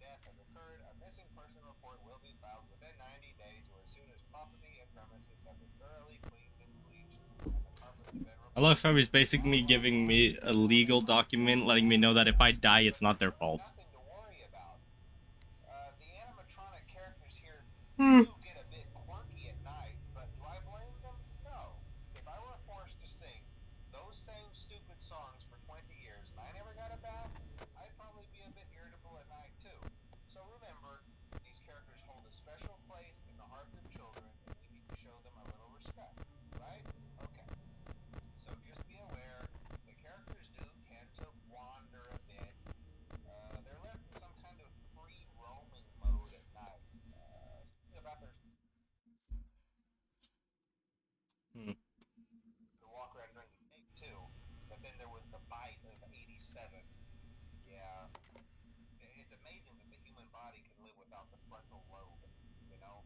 death has occurred, a missing person report will be filed within 90 days or as soon as property and premises have been thoroughly cleaned and bleached and the carpets have been I love how he's basically giving me a legal document letting me know that if I die, it's not their fault. Nothing to worry about. The animatronic characters here Hmm. do get a bit quirky at night, but do I blame them? No. If I were forced to sing those same stupid songs for 20 years and I never got a bath, I'd probably be a bit irritable at night too. So remember, these characters hold a special place in the hearts of children and we need to show them a little respect, right? Okay. So just be aware, the characters do tend to wander a bit. They're left in some kind of free roaming mode at night. Something about their to walk around during the day too. But then there was the bite of '87. Yeah, it's amazing that the human body can live without the frontal lobe. You know.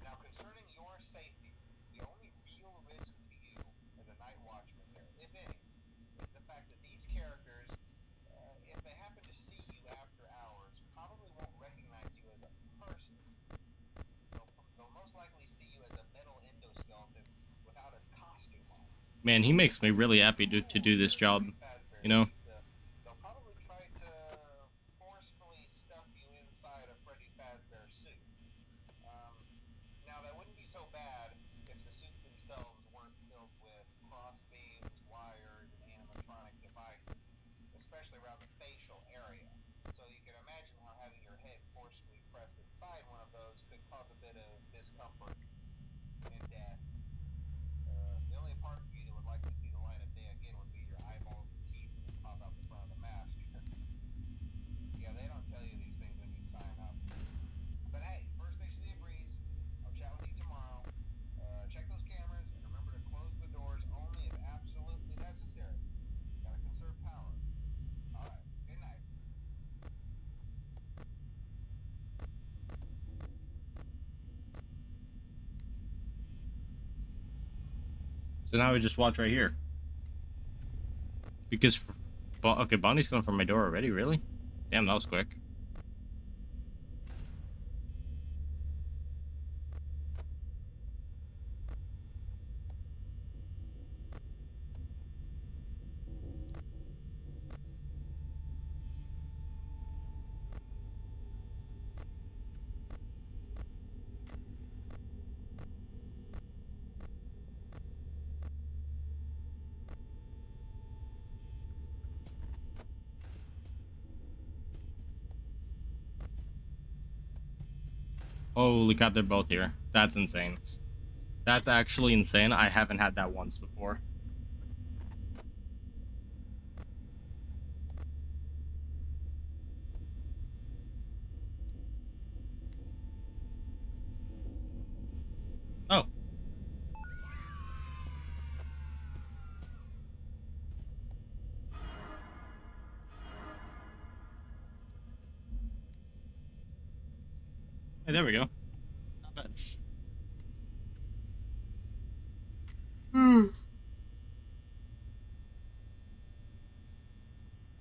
Now concerning your safety, the only real risk to you as a night watchman here, if any, is the fact that these characters, if they happen to see you after hours, probably won't recognize you as a person. They'll most likely see you as a metal endoskeleton without its costume on. Man, he makes me really happy to do this job, you know? They'll probably try to forcefully stuff you inside a Freddy Fazbear suit. Now, that wouldn't be so bad if the suits themselves weren't filled with cross beams, wires, and animatronic devices, especially around the facial area. So you can imagine how having your head forcefully pressed inside one of those could cause a bit of discomfort and death. The only parts of you that would likely see the light of day again would be your eyeballs and teeth when they pop out the front of the mask. Yeah, they don't tell you these things when you sign up. But hey, first station of the breeze. I'll chat with you tomorrow. Check those cameras and remember to close the doors only if absolutely necessary. Gotta conserve power. Alright, good night. So now we just watch right here. Because, okay, Bonnie's going for my door already, really? Damn, that was quick. Holy crap, they're both here. That's insane. That's actually insane. I haven't had that once before. Oh. Hey, there we go. Not bad.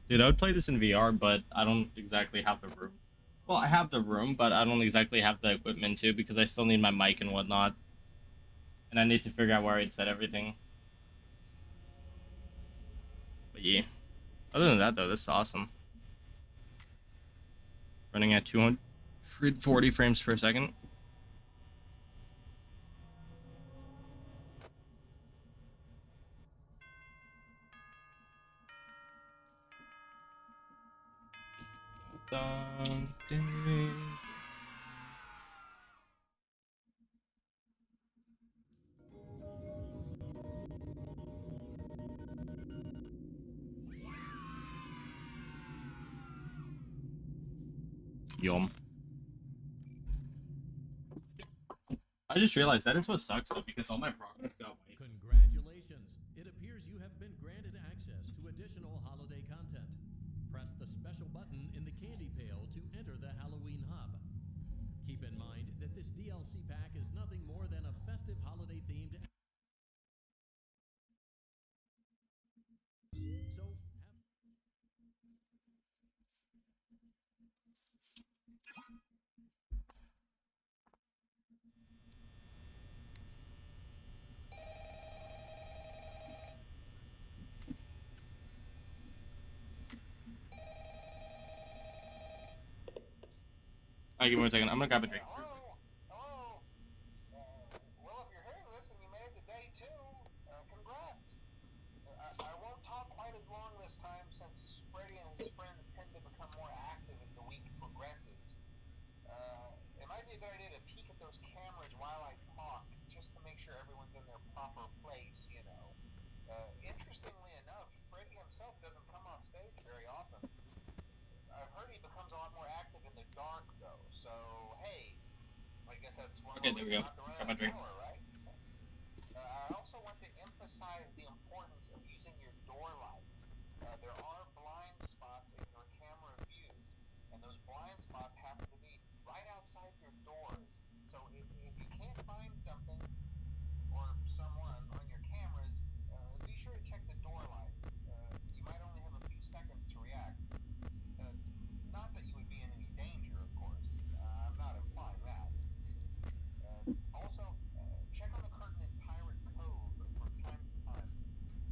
Dude, I would play this in VR, but I don't exactly have the room. Well, I have the room, but I don't exactly have the equipment too, because I still need my mic and whatnot. And I need to figure out where I'd set everything. But yeah. Other than that, though, this is awesome. Running at 240 frames per second. Yum. I just realized that is what sucks though, because all my progress got wiped. Congratulations! It appears you have been granted access to additional holiday content. Press the special button in the candy pail to enter the Halloween hub. Keep in mind that this DLC pack is nothing more than a festive holiday-themed. So, Alright, give me 1 second. I'm gonna grab a drink. Hello? Hello? Well, if you're hearing this and you made it to day 2, congrats. I won't talk quite as long this time since Freddy and his friends tend to become more active as the week progresses. It might be a good idea to peek at those cameras while I talk, just to make sure everyone's in their proper place, you know. Interestingly enough, Freddy himself doesn't come off stage very often. I've heard he becomes a lot more active in the dark, though, so hey, I guess that's one Okay, more there we go. reason not to run Got out my of drink. power, right? I also want to emphasize the importance of using your door lights. There are blind spots in your camera views, and those blind spots happen to be right outside your doors. So if you can't find something or someone on your cameras, be sure to check the door light. You might only have a few seconds to react. Not that you would be in any danger, of course. I'm not implying that. Also, check on the curtain in Pirate Cove from time to time.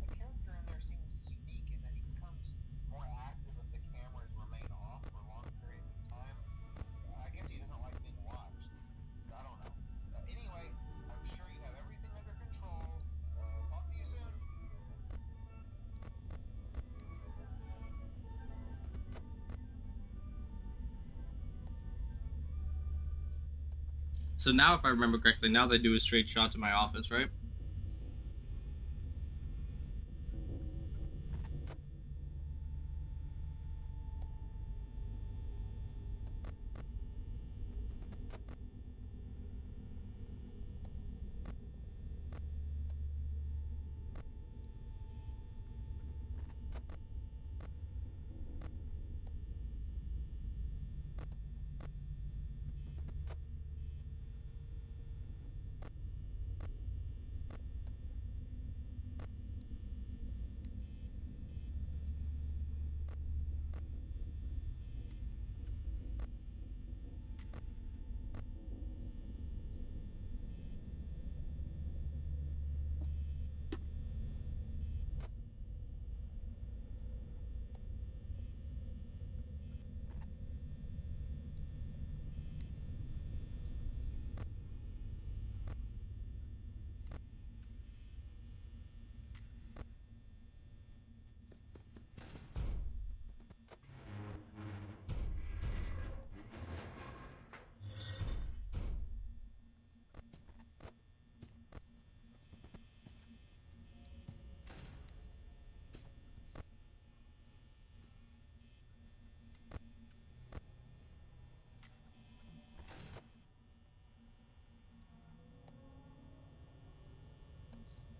The character in there seems unique in that he becomes more active if the cameras remain off for long periods of time. I guess he doesn't like being watched. I don't know. Anyway, I'm sure you have everything under control. Talk to you soon. So now, if I remember correctly, now they do a straight shot to my office, right?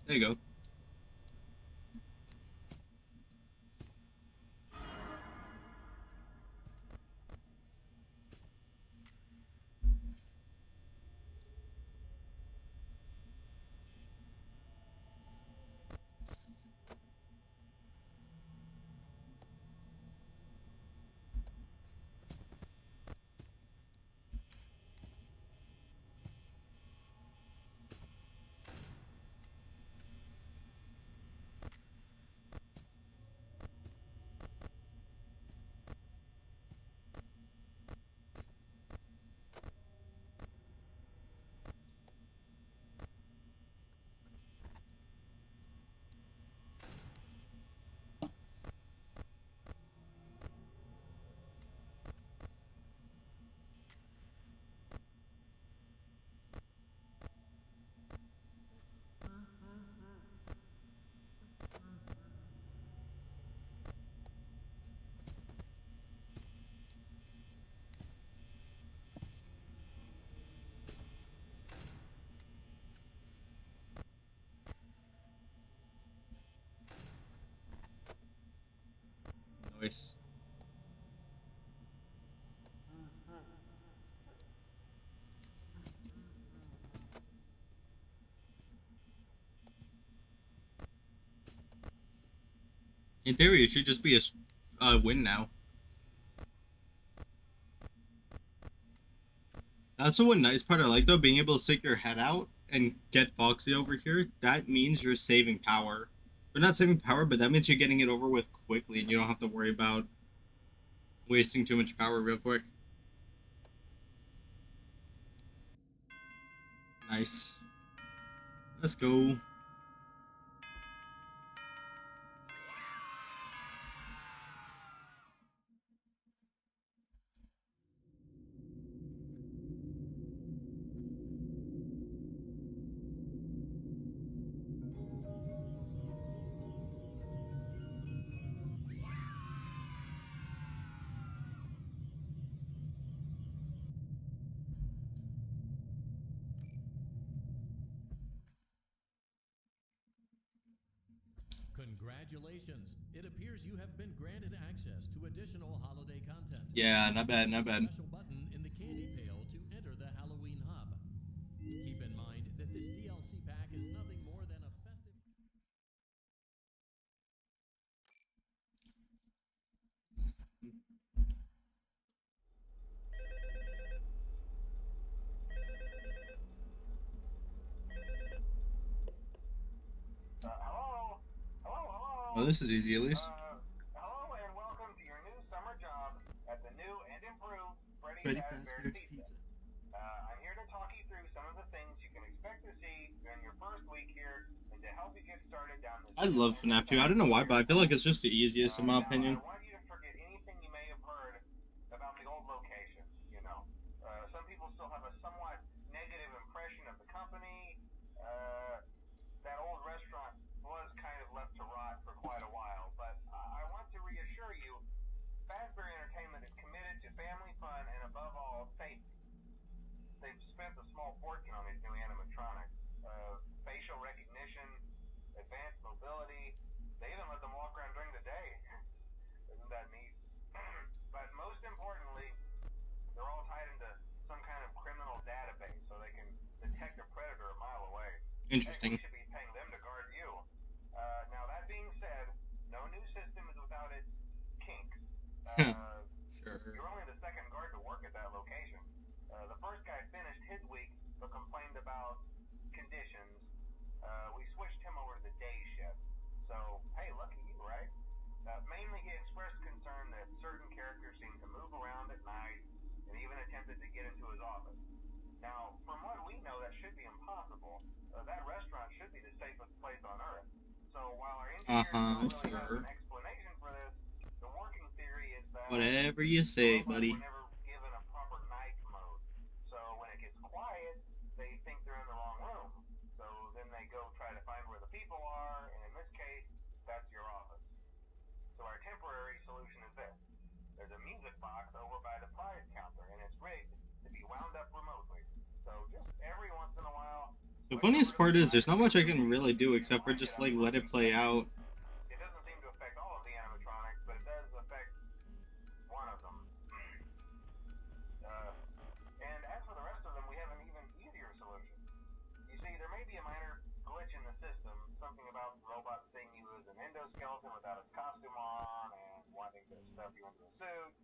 There you go. Nice. In theory, it should just be a win now. That's the one nice part I like, though, being able to stick your head out and get Foxy over here. That means you're saving power. Or not saving power, but that means you're getting it over with quickly, and you don't have to worry about wasting too much power real quick. Nice. Let's go. Congratulations! It appears you have been granted access to additional holiday content. Yeah, not bad, not Press bad. the special button in the candy pail to enter the Halloween hub. Keep in mind that this DLC pack is nothing more than a festive... Hello? Hello, hello? Oh, this is easy at least. Hello and welcome to your new summer job at the new and improved Freddy Freddy Fazbear's Fazbear's Pizza. Pizza. I'm here to talk you through some of the things you can expect to see during your first week here and to help you get started down this I love FNAF 2. I don't know why, but I feel like it's just the easiest in my opinion. I want you to forget anything you may have heard about the old location, you know. Some people still have a somewhat negative impression of the company. That old restaurant was kind of left to rot for quite a while, but I want to reassure you, Fazbear Entertainment is committed to family fun and above all, safety. They've spent a small fortune on these new animatronics. Facial recognition, advanced mobility. They even let them walk around during the day. Isn't that neat? But most importantly, they're all tied into some kind of criminal database so they can detect a predator a mile away. Interesting. Heck, we should be paying them to guard you. Now that being said, no new system is without its kinks. Sure. You're only the second guard to work at that location. The first guy finished his week but complained about conditions. We switched him over to the day shift. So, hey, lucky you, right? Mainly he expressed concern that certain characters seem to move around at night and even attempted to get into his office. Now, from what we know, that should be impossible. That restaurant should be the safest place on Earth. So while our engineers don't really have Sure. an explanation for this, the working theory is that Whatever you say, robots buddy. were never given a proper night mode. So when it gets quiet, they think they're in the wrong room. So then they go try to find where the people are, and in this case, that's your office. So our temporary solution is this. There's a music box over by the prize counter, and it's rigged to be wound up remotely. So just every once in a while... The funniest part is there's not much I can really do except for just like let it play out. It doesn't seem to affect all of the animatronics, but it does affect one of them. And as for the rest of them, we have an even easier solution. You see, there may be a minor glitch in the system, something about robots seeing you as an endoskeleton without a costume on and wanting to stuff you into a suit.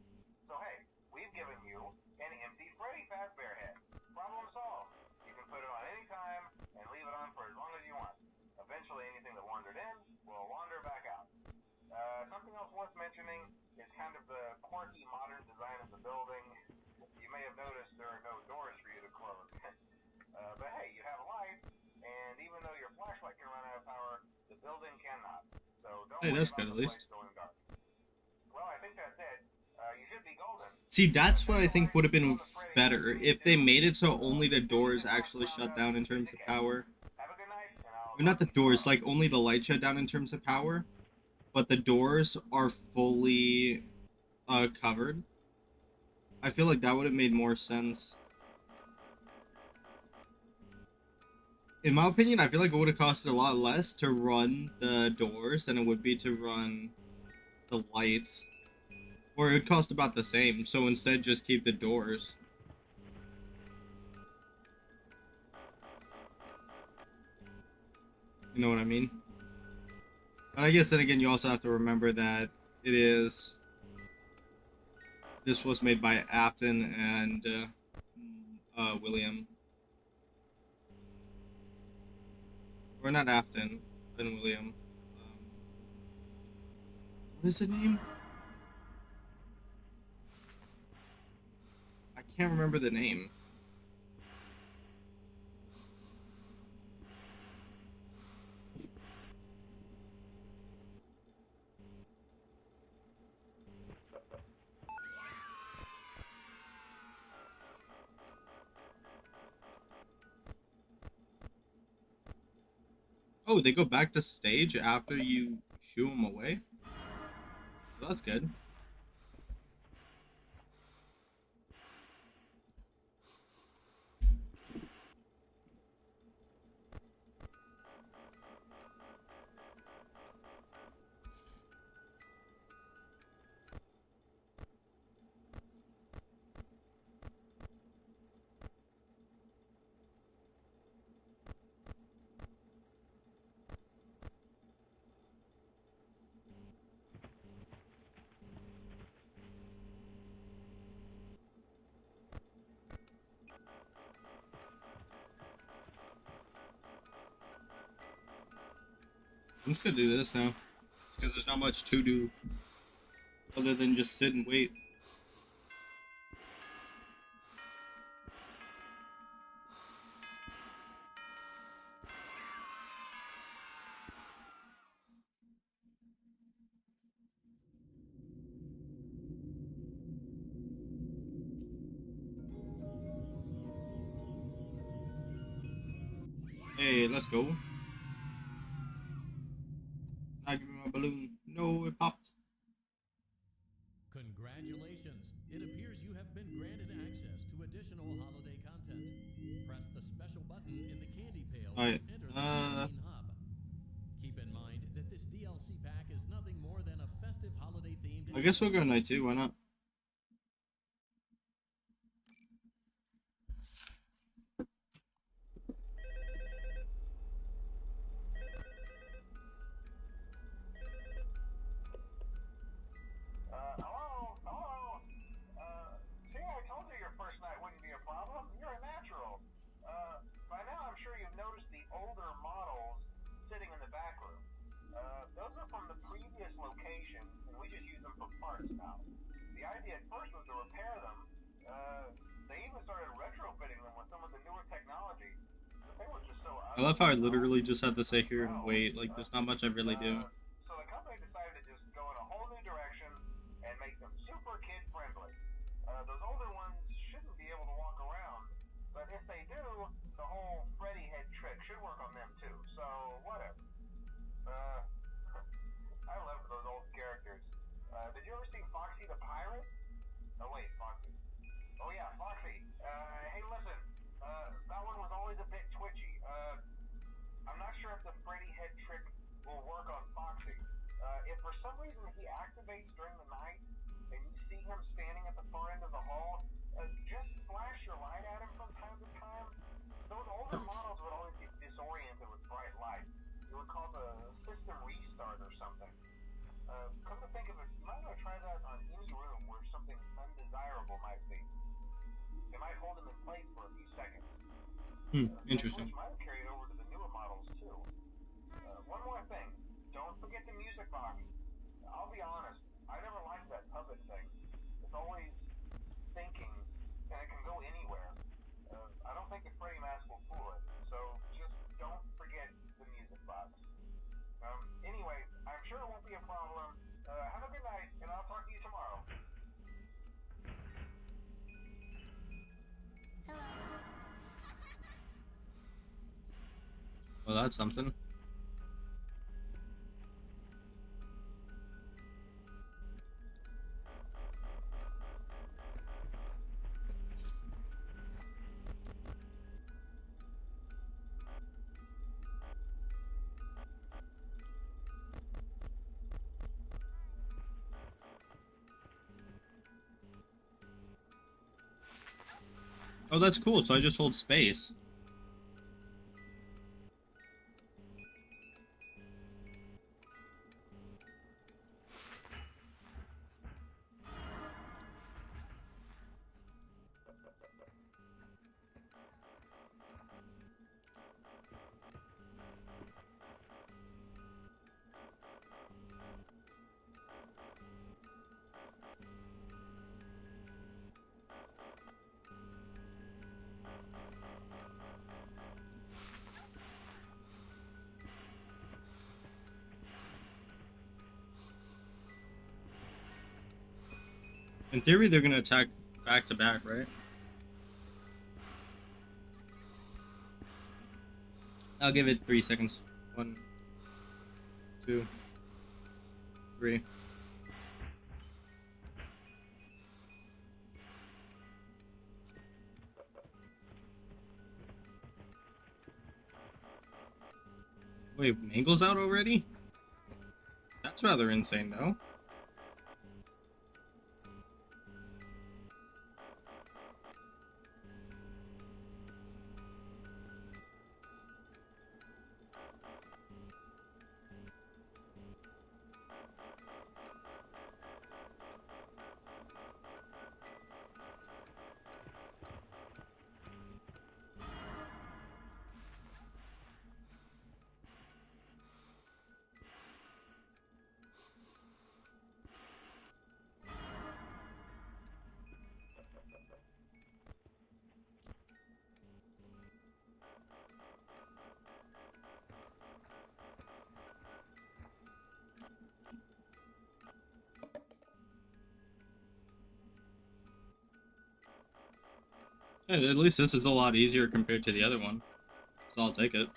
So hey, we've given you an empty Freddy Fazbear head. Problem solved. You can put it on any time and leave it on for as long as you want. Eventually anything that wandered in will wander back out. Something else worth mentioning is kind of the quirky modern design of the building. You may have noticed there are no doors for you to close. But hey, you have a light, and even though your flashlight can run out of power, the building cannot. So don't Hey, worry that's about good at the least. place going dark. Well, I think that's it. You should be golden. See, that's what I think would have been better if they made it so only the doors actually shut down in terms of power. Have a good night, and I'll I mean, not the doors, like only the light shut down in terms of power, but the doors are fully covered. I feel like that would have made more sense. In my opinion, I feel like it would have costed a lot less to run the doors than it would be to run the lights. Or it would cost about the same, so instead just keep the doors. You know what I mean? But I guess then again, you also have to remember that it is... This was made by Afton and William. Or not Afton, and William. What is the name? I can't remember the name. Oh, they go back to stage after you shoo them away? Well, that's good. I'm just gonna do this now. Because there's not much to do other than just sit and wait. Hey, let's go. Now give me my balloon. No, it popped. Congratulations! It appears you have been granted access to additional holiday content. Press the special button in the candy pail Alright, to enter the Halloween hub. Keep in mind that this DLC pack is nothing more than a festive holiday themed. I guess we'll go night 2, why not? Hello? Hello? See, I told you your first night wouldn't be a problem. You're a natural. By now I'm sure you've noticed the older models sitting in the back room. Those are from the previous location, and we just use them for parts now. The idea at first was to repair them. They even started retrofitting them with some of the newer technology. But they were just so I love how I literally just have to sit here and wait. Like, there's not much I really do. So the company decided to just go in a whole new direction and make them super kid friendly. Those older ones shouldn't be able to walk around, but if they do, the whole Freddy head trick should work on them too. So whatever. I love those old characters. Did you ever see Foxy the Pirate? Oh wait, Foxy. Oh yeah, Foxy. Hey listen, that one was always a bit twitchy. I'm not sure if the Freddy head trick will work on Foxy. If for some reason he activates during the night, and you see him standing at the far end of the hall, just flash your light at him from time to time. Those older models would always get disoriented with bright light. It would cause a system restart or something. Come to think of it, you might want to try that on any room where something undesirable might be. It might hold him in place for a few seconds. Interesting. Which might have carried over to the newer models too. One more thing, don't forget the music box. I'll be honest, I never liked that puppet thing. It's always thinking, and it can go anywhere. I don't think the Freddy mask will fool it, so just don't forget the music box. Anyway, I'm sure it won't be a problem. Have a good night, and I'll talk to you tomorrow. Well, that's something. Oh, that's cool. So I just hold space. In theory, they're gonna attack back to back, right? I'll give it 3 seconds. 1, 2, 3. Wait, Mangle's out already? That's rather insane, no? Yeah, at least this is a lot easier compared to the other one. So I'll take it.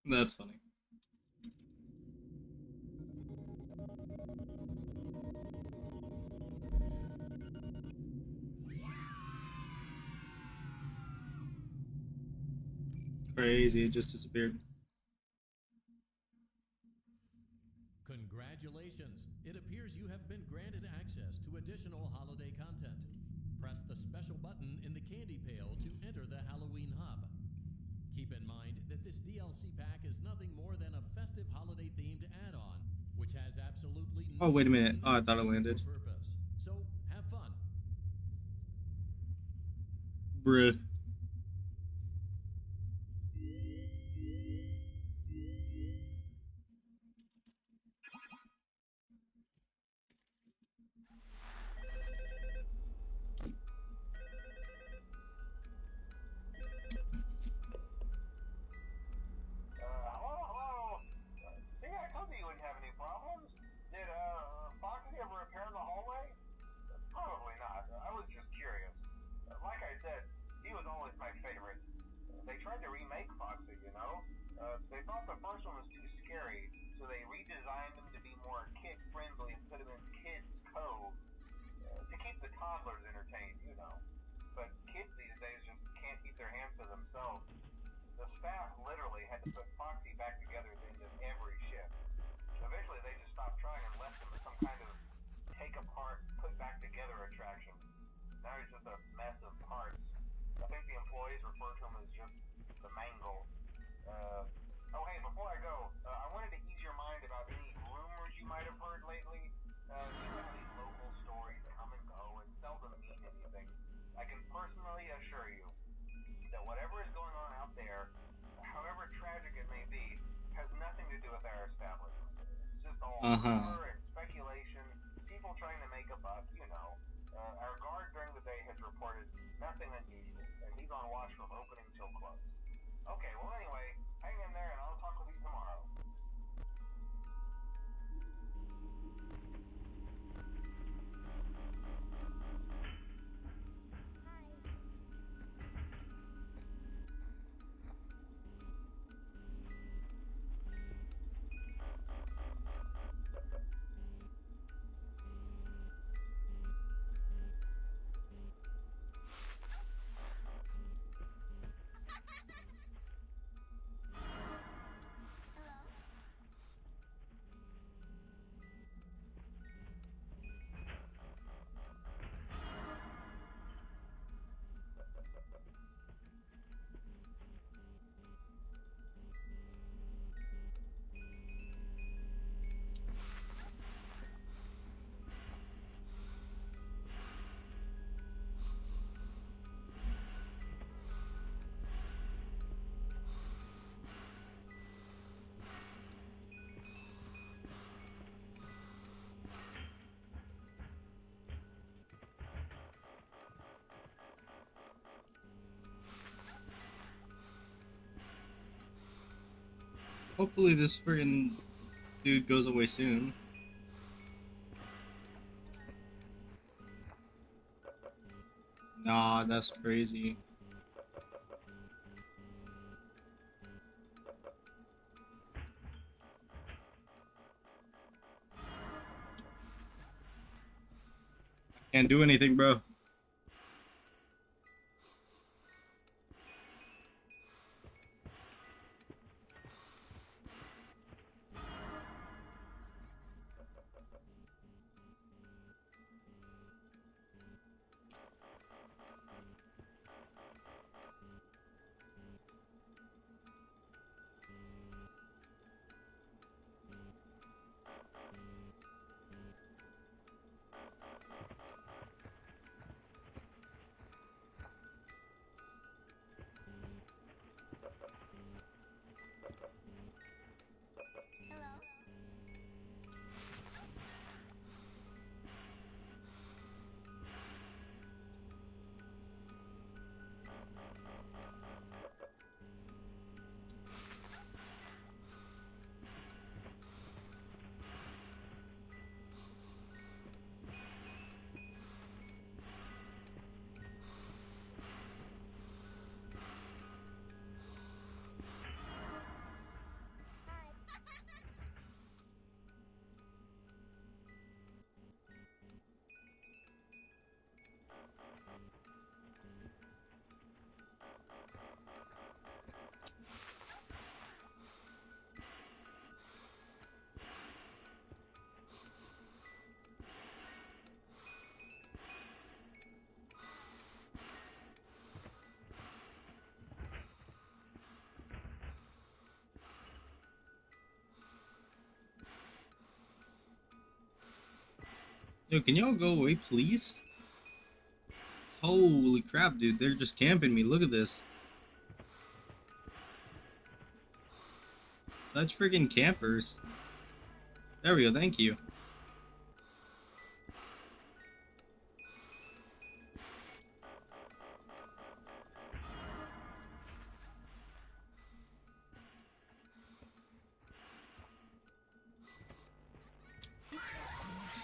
That's funny. Crazy, it just disappeared. Congratulations! It appears you have been granted access to additional holiday content. Press the special button in the candy pail to enter the Halloween hub. Keep in mind that this DLC pack is nothing more than a festive holiday-themed add-on, which has absolutely no Oh, wait a minute. Oh, I thought it intent or landed. purpose. So, have fun. Bruh. Hello? See, I told you wouldn't have any problems. Did, Foxy ever repair the hallway? Probably not. I was just curious. Like I said, he was always my favorite. They tried to remake Foxy, you know? They thought the first one was too scary, so they redesigned him to be more kid-friendly and put him in Kids Cove. To keep the toddlers entertained, you know. But kids these days just can't keep their hands to themselves. The staff literally had to put Foxy back together at the end of every shift. Eventually they just stopped trying and left him as some kind of take apart, put back together attraction. Now he's just a mess of parts. I think the employees refer to him as just the Mangle. Oh hey, before I go, I wanted to ease your mind about any rumors you might have heard lately. You know how these local stories come and go and seldom mean anything. I can personally assure you that whatever is going on out there, however tragic it may be, has nothing to do with our establishment. It's just all rumor and speculation, people trying to make a buck, you know. Our guard during the day has reported nothing unusual, and he's on watch from opening till close. Okay, well anyway, hang in there and I'll talk with you tomorrow. Hopefully this friggin' dude goes away soon. Nah, that's crazy. Can't do anything, bro. Dude, can y'all go away, please? Holy crap, dude. They're just camping me. Look at this. Such freaking campers. There we go. Thank you.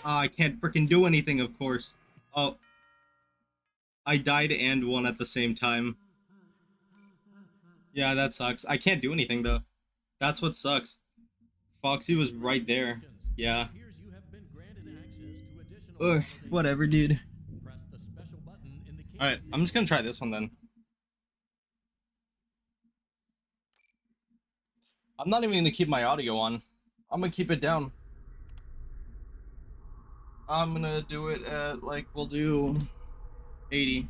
Ah, I can't freaking do anything, of course. Oh, I died and won at the same time. Yeah, that sucks. I can't do anything, though. That's what sucks. Foxy was right there. Yeah. It appears you have been granted access to additional Ugh, holiday whatever, content. dude. Press the special button in the Alright, I'm just gonna try this one then. I'm not even gonna keep my audio on. I'm gonna keep it down. I'm gonna do it at, like, we'll do 80.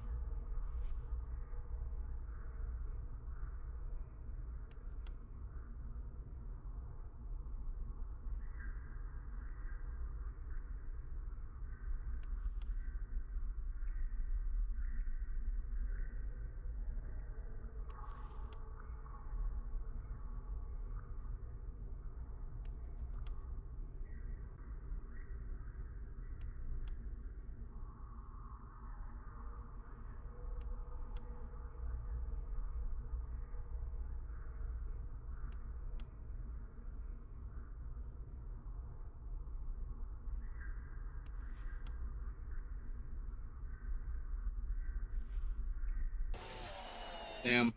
Damn.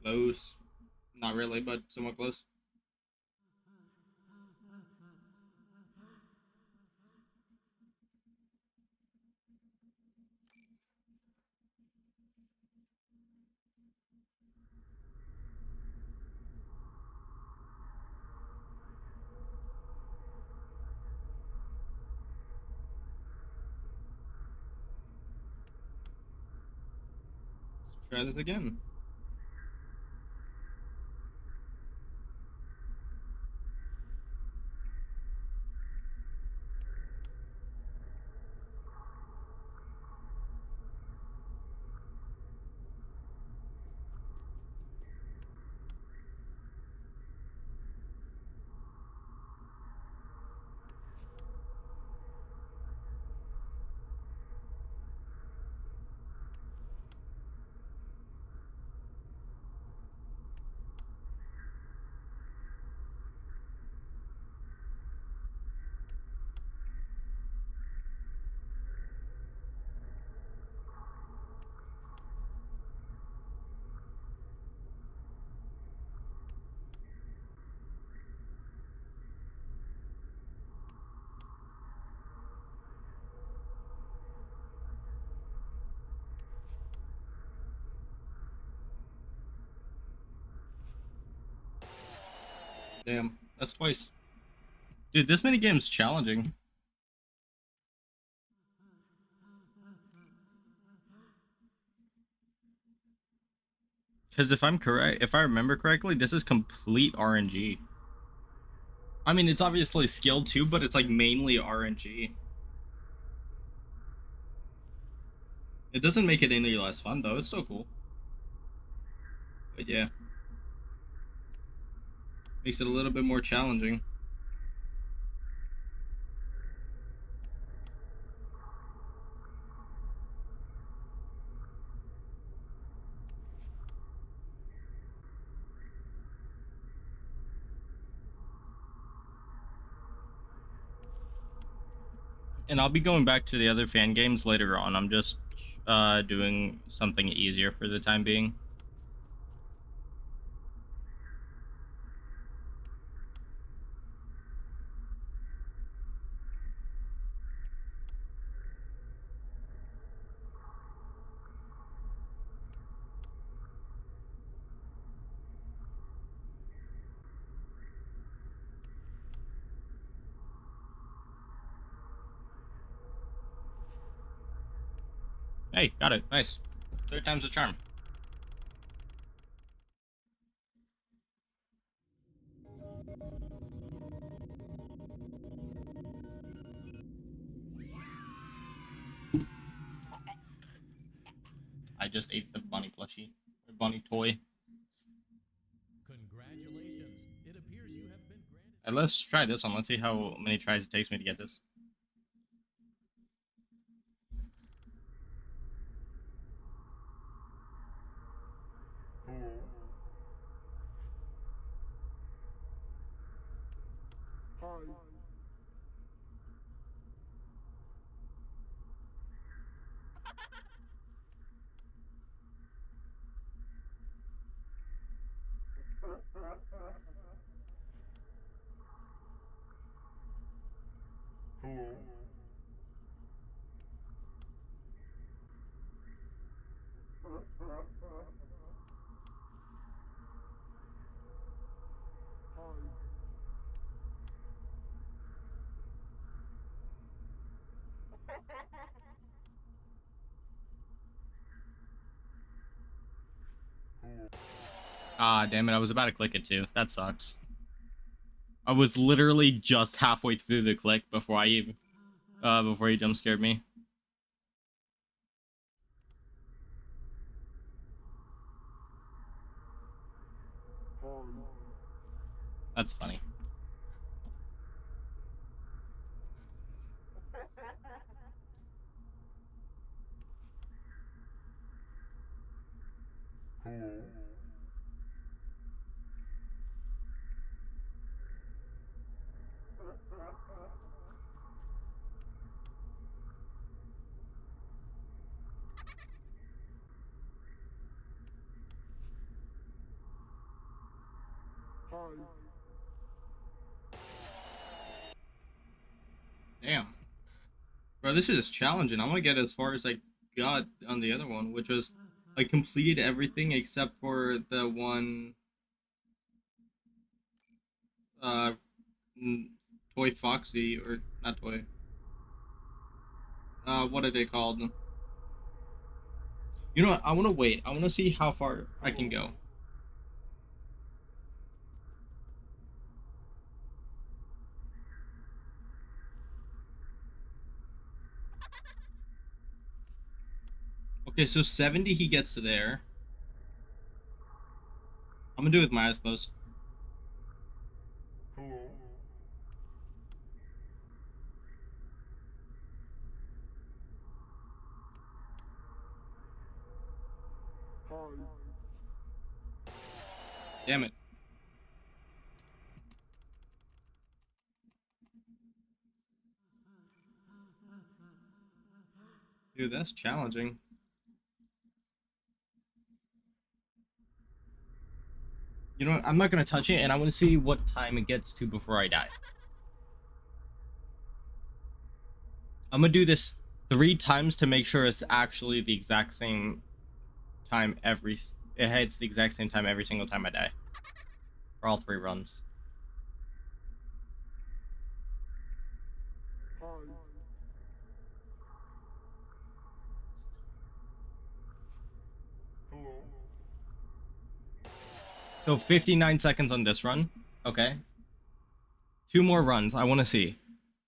Close. Not really, but somewhat close. Let's try this again. Damn, that's twice. Dude, this mini game's challenging. Because if I remember correctly, this is complete RNG. I mean, it's obviously skill too, but it's like mainly RNG. It doesn't make it any less fun though. It's still cool. But yeah. Makes it a little bit more challenging. And I'll be going back to the other fan games later on. I'm just doing something easier for the time being. Hey, got it. Nice. Third time's a charm. I just ate the bunny plushie. Or bunny toy. Congratulations. It appears you have been granted. And let's try this one. Let's see how many tries it takes me to get this. Ah, damn it. I was about to click it too. That sucks. I was literally just halfway through the click before he jump scared me. That's funny. Damn. Bro, this is just challenging. I want to get as far as I got on the other one, which was I completed everything except for the one uh Toy Foxy, or not Toy. What are they called? You know what? I want to wait. I want to see how far I can go. Okay, so 70 he gets to there. I'm gonna do it with my eyes closed. Damn it. Dude, that's challenging. You know what? I'm not gonna touch it, and I want to see what time it gets to before I die. I'm gonna do this 3 times to make sure it's actually the exact same time it hits the exact same time every single time I die. For all 3 runs. So 59 seconds on this run. Okay. 2 more runs. I want to see.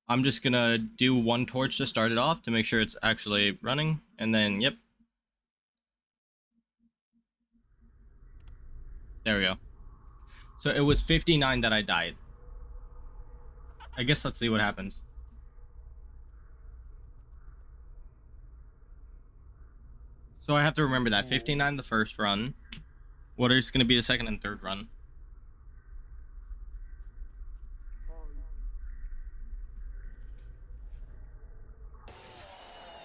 I'm just gonna do 1 torch to start it off to make sure it's actually running. And then, yep. There we go. So it was 59 that I died. I guess let's see what happens. So I have to remember that 59 the first run. What is going to be the second and third run?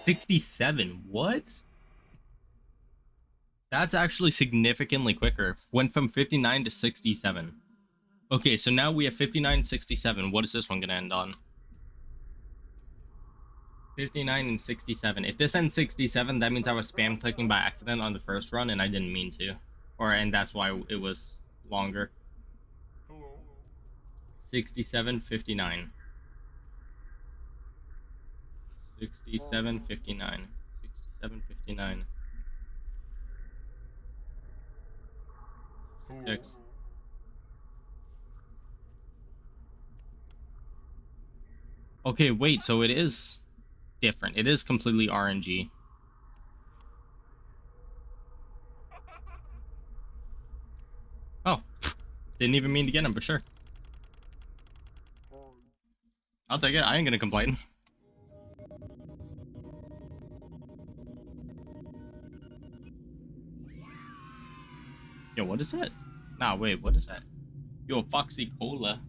$67. What? That's actually significantly quicker. Went from 59 to 67. Okay, so now we have 59, 67. What is this one going to end on? 59 and 67. If this ends 67, that means I was spam clicking by accident on the first run and I didn't mean to. And that's why it was longer. 67, 59. 67, 59. 67, 59. 66. Okay, wait, so it is different. It is completely RNG. Oh, didn't even mean to get him, but sure. I'll take it. I ain't gonna complain. Yo, what is that? Nah, wait, what is that? Yo, Foxy Cola.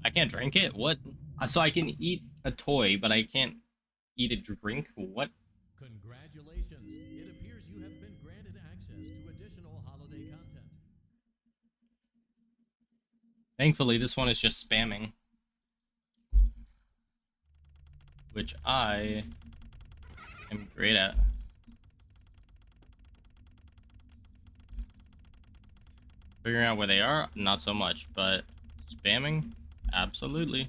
I can't drink it? What? So I can eat a toy, but I can't eat a drink? What? Congratulations. It appears you have been granted access to additional holiday content. Thankfully, this one is just spamming. Which I am great at. Figuring out where they are, not so much, but spamming, absolutely.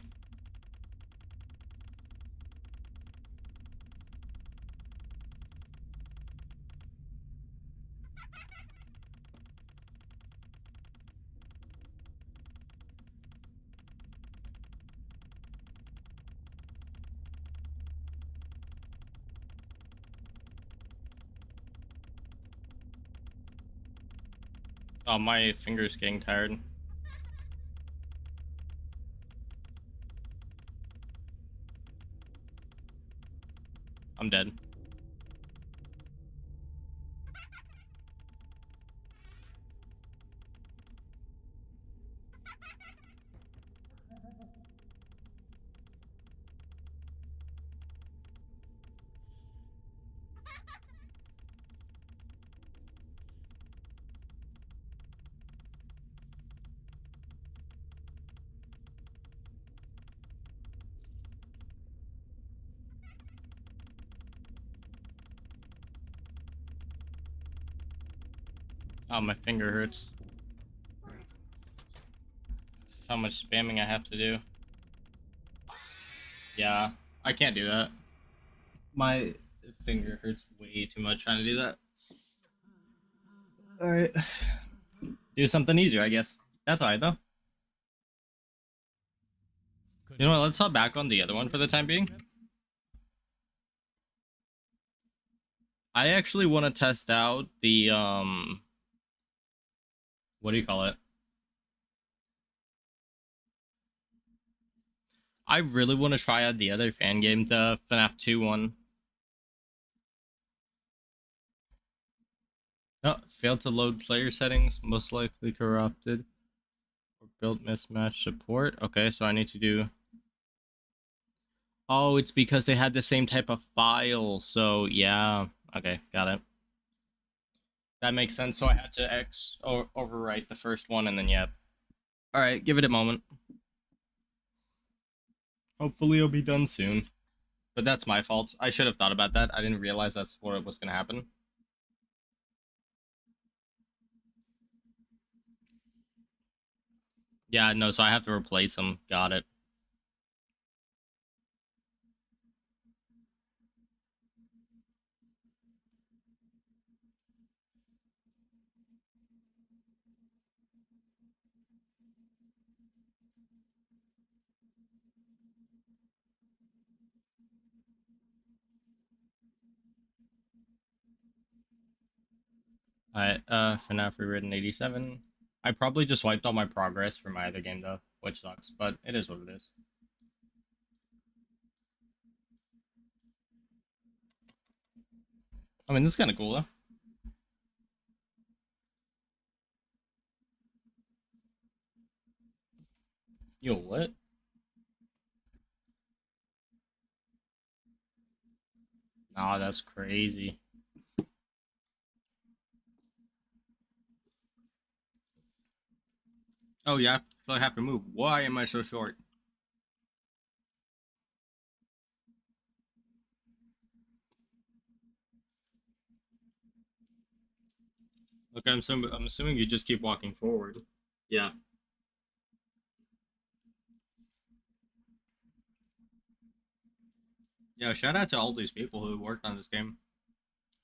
Oh, my finger's getting tired. I'm dead. Oh, my finger hurts. Just how much spamming I have to do. Yeah, I can't do that. My finger hurts way too much trying to do that. Alright. Do something easier, I guess. That's alright, though. You know what, let's hop back on the other one for the time being. I actually want to test out the, what do you call it? I really want to try out the other fan game, the FNAF 2 one. Oh, failed to load player settings, most likely corrupted. Or built mismatch support. Okay, so I need to do... Oh, it's because they had the same type of file, so yeah. Okay, got it. That makes sense, so I had to overwrite the first one, and then yeah. Alright, give it a moment. Hopefully it'll be done soon. But that's my fault. I should have thought about that. I didn't realize that's what was going to happen. Yeah, no, so I have to replace them. Got it. Alright, FNAF rewritten 87. I probably just wiped all my progress from my other game though, which sucks, but it is what it is. I mean, this is kind of cool though. Yo, what? Nah, that's crazy. Oh yeah, so I have to move. Why am I so short? Look, I'm assuming you just keep walking forward. Yeah. Yeah, shout out to all these people who worked on this game.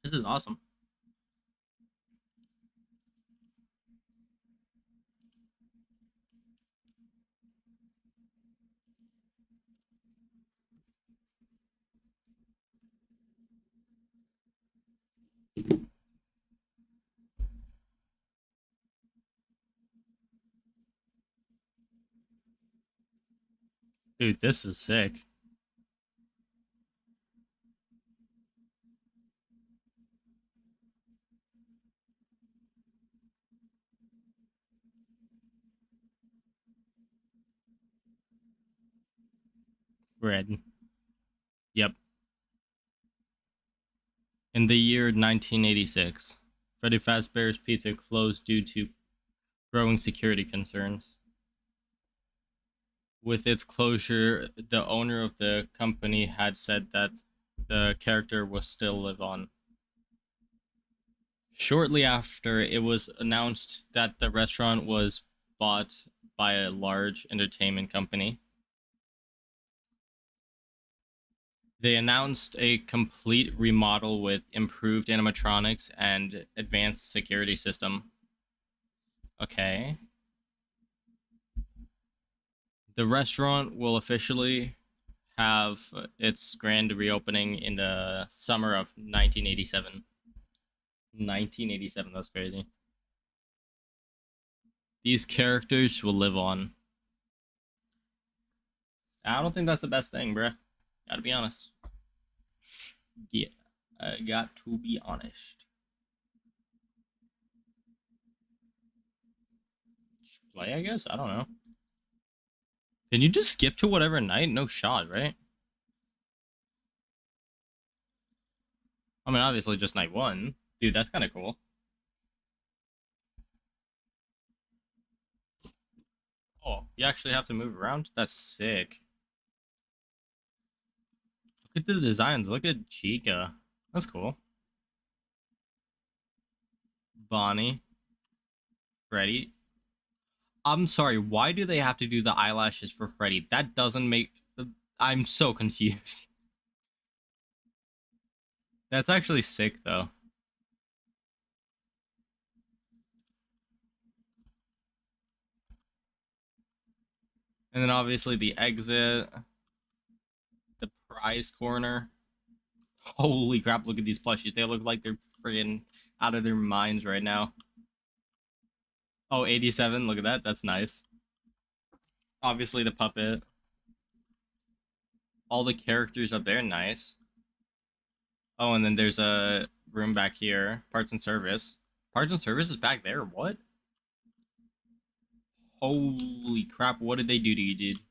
This is awesome. Dude, this is sick. Red. Yep. In the year 1986, Freddy Fazbear's Pizza closed due to growing security concerns. With its closure, the owner of the company had said that the character will still live on. Shortly after, it was announced that the restaurant was bought by a large entertainment company. They announced a complete remodel with improved animatronics and advanced security system. Okay. The restaurant will officially have its grand reopening in the summer of 1987. 1987, that's crazy. These characters will live on. I don't think that's the best thing, bruh. Gotta be honest. Yeah, I got to be honest. Play, I guess? I don't know. Can you just skip to whatever night? No shot, right? I mean, obviously just night one. Dude, that's kind of cool. Oh, you actually have to move around? That's sick. Look at the designs. Look at Chica. That's cool. Bonnie. Freddy. I'm sorry, why do they have to do the eyelashes for Freddy? That doesn't make... I'm so confused. That's actually sick, though. And then obviously the exit. The prize corner. Holy crap, look at these plushies. They look like they're friggin' out of their minds right now. Oh, 87, look at that. That's nice. Obviously the puppet. All the characters up there, nice. Oh, and then there's a room back here. Parts and service. Parts and service is back there? What? Holy crap, what did they do to you, dude?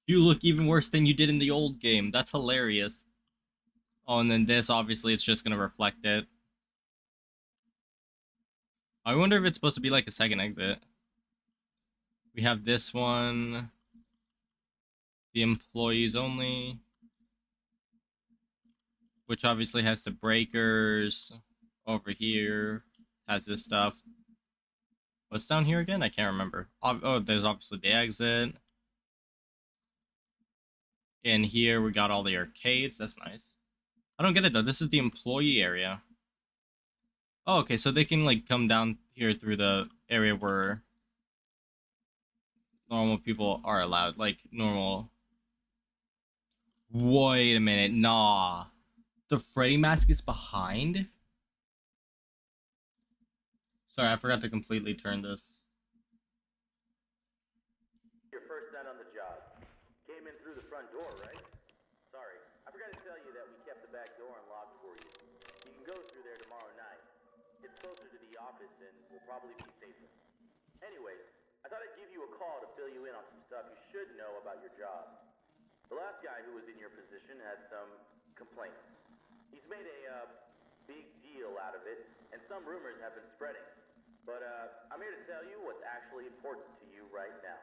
You look even worse than you did in the old game. That's hilarious. Oh, and then this, obviously, it's just gonna reflect it. I wonder if it's supposed to be like a second exit. We have this one. The employees only. Which obviously has the breakers. Over here. Has this stuff. What's down here again? I can't remember. Oh, there's obviously the exit. In here, we got all the arcades. That's nice. I don't get it, though. This is the employee area. Oh, okay, so they can, like, come down here through the area where normal people are allowed. Like, normal... Wait a minute. Nah. The Freddy mask is behind? Sorry, I forgot to completely turn this. Your first night on the job. Came in through the front door, right? Sorry, I forgot to tell you that we kept the back door unlocked for you. You can go through there tomorrow night. It's closer to the office and will probably be safer. Anyways, I thought I'd give you a call to fill you in on some stuff you should know about your job. The last guy who was in your position had some complaints. He's made a big deal out of it, and some rumors have been spreading. But I'm here to tell you what's actually important to you right now.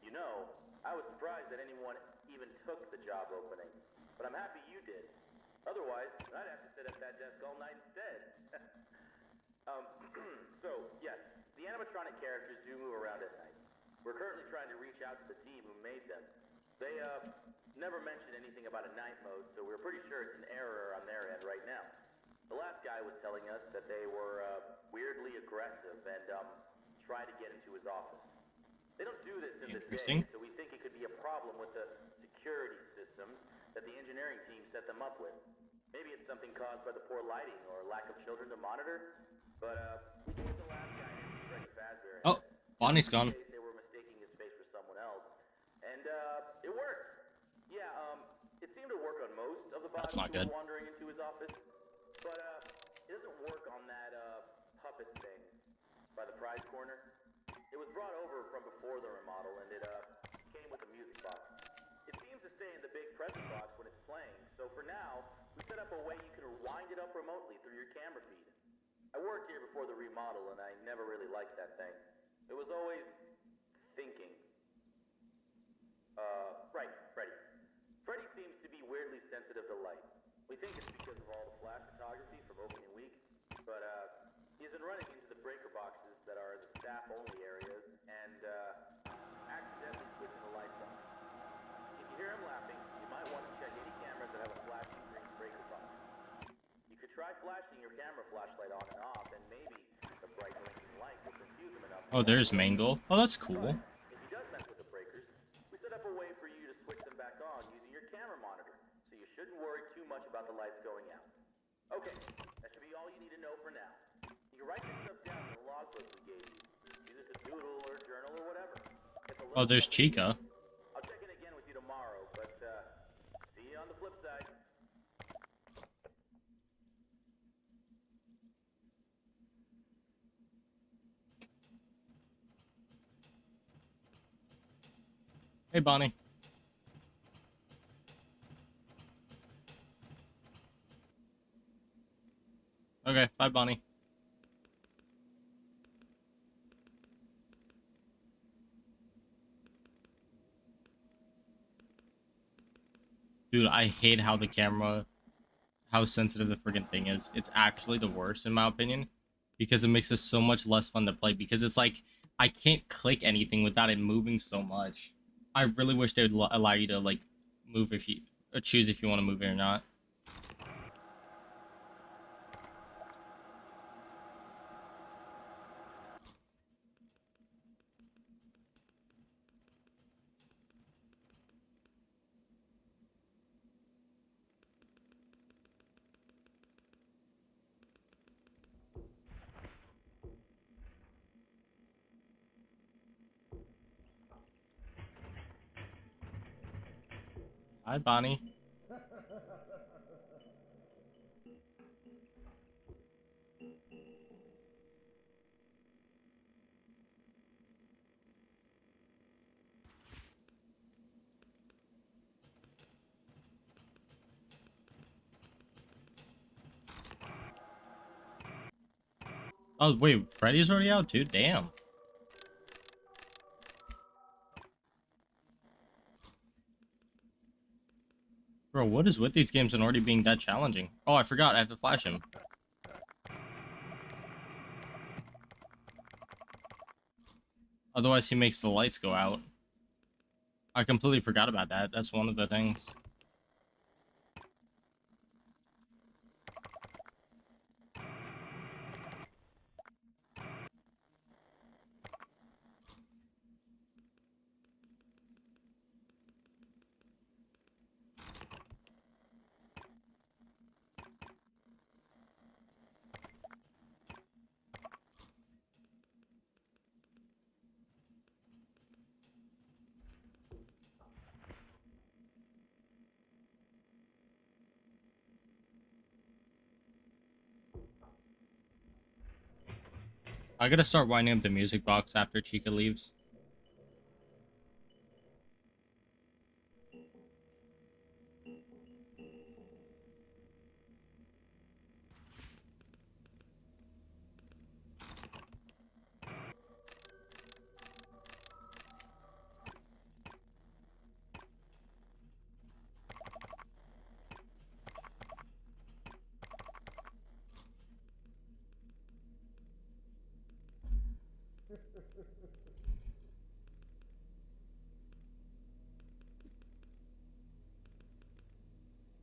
You know, I was surprised that anyone even took the job opening, but I'm happy you did. Otherwise, I'd have to sit at that desk all night instead. So, yes, the animatronic characters do move around at night. We're currently trying to reach out to the team who made them. They, never mentioned anything about a night mode, so we're pretty sure it's an error on their end right now. The last guy was telling us that they were, weirdly aggressive and, tried to get into his office. They don't do this in the day, so we think it could be a problem with the security systems that the engineering team set them up with. Maybe it's something caused by the poor lighting or lack of children to monitor, but, we think the last guy named Freddy Fazbear. Oh, Bonnie's gone. They were mistaking his face for someone else, and, it worked. Yeah, it seemed to work on most of the bodies That's not good. who were wandering into his office, but, it doesn't work on that, puppet thing by the prize corner. It was brought over from before the remodel, and it, came with a music box. It seems to stay in the big present box when it's playing, so for now, we set up a way you can wind it up remotely through your camera feed. I worked here before the remodel, and I never really liked that thing. It was always thinking. Right, Freddy. Freddy seems to be weirdly sensitive to light. We think it's because of all the flash photography from opening week, but, he's been running into the breaker boxes that are in the staff-only areas and, accidentally switching the lights on. If you hear him laughing, you might want to check any cameras that have a flashing green breaker box. You could try flashing your camera flashlight on and off, and maybe the bright blinking light will confuse him enough. Oh, there's Mangle. Oh, that's cool. If he does mess with the breakers, we set up a way for you to switch them back on using your camera monitor, so you shouldn't worry too much about the lights going out. Okay, that should be all you need to know for now. You can write this stuff down in the logbook we gave you. Use it to doodle or journal or whatever. Oh, there's Chica. I'll check in again with you tomorrow, but, see you on the flip side. Hey, Bonnie. Okay, bye, Bonnie. Dude, I hate how how sensitive the friggin' thing is. It's actually the worst, in my opinion, because it makes it so much less fun to play, because it's like, I can't click anything without it moving so much. I really wish they would allow you to, like, move if you, or choose if you want to move it or not. Hi, Bonnie. Oh, wait, Freddy's already out too? Damn. Bro, what is with these games and already being that challenging? Oh, I forgot, I have to flash him. Otherwise, he makes the lights go out. I completely forgot about that. That's one of the things. I gotta start winding up the music box after Chica leaves.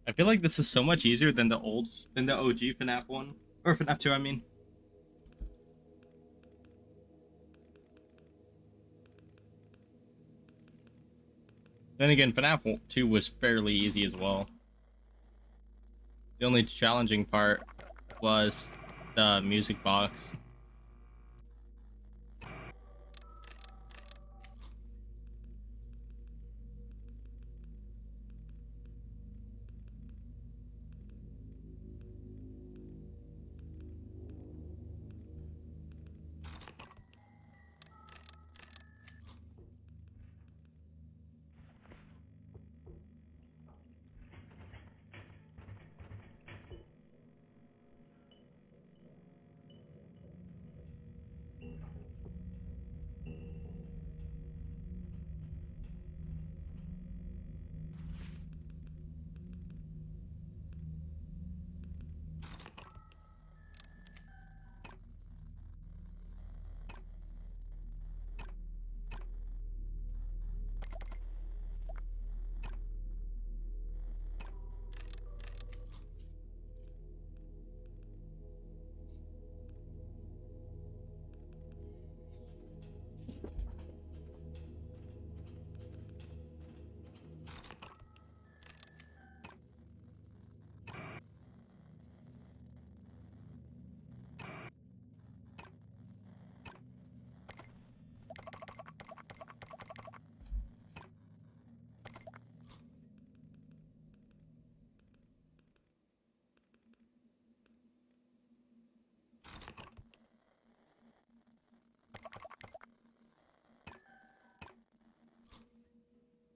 I feel like this is so much easier than the OG FNAF 1. Or FNAF 2, I mean. Then again, FNAF 2 was fairly easy as well. The only challenging part was the music box.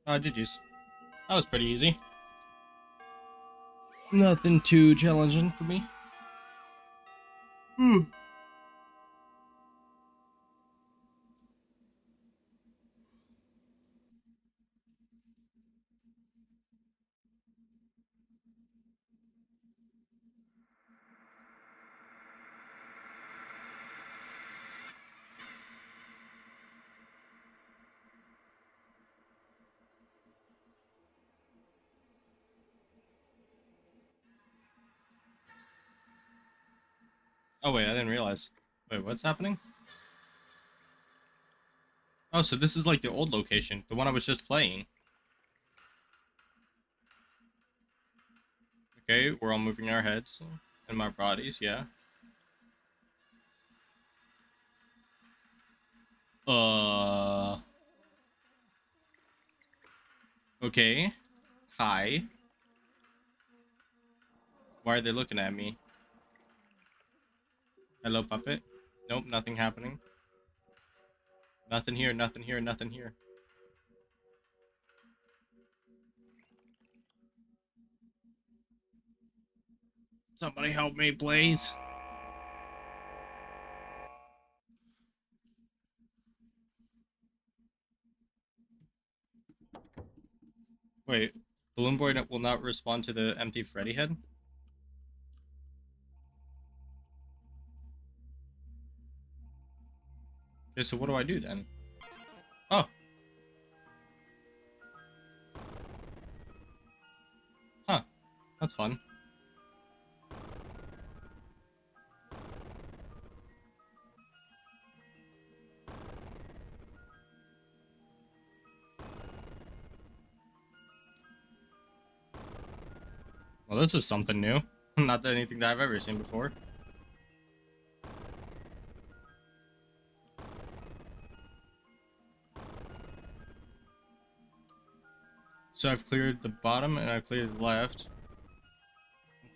GG's. That was pretty easy. Nothing too challenging for me. Oh wait, I didn't realize. Wait, what's happening? Oh, so this is like the old location, the one I was just playing. Okay, we're all moving our heads and our bodies, yeah. Okay. Hi. Why are they looking at me? Hello, puppet? Nope, nothing happening. Nothing here, nothing here, nothing here. Somebody help me, please. Wait, Balloon Boy will not respond to the empty Freddy head? Okay, so what do I do then? Oh. Huh. That's fun. Well, this is something new. Not that anything that I've ever seen before. So I've cleared the bottom and I've cleared the left.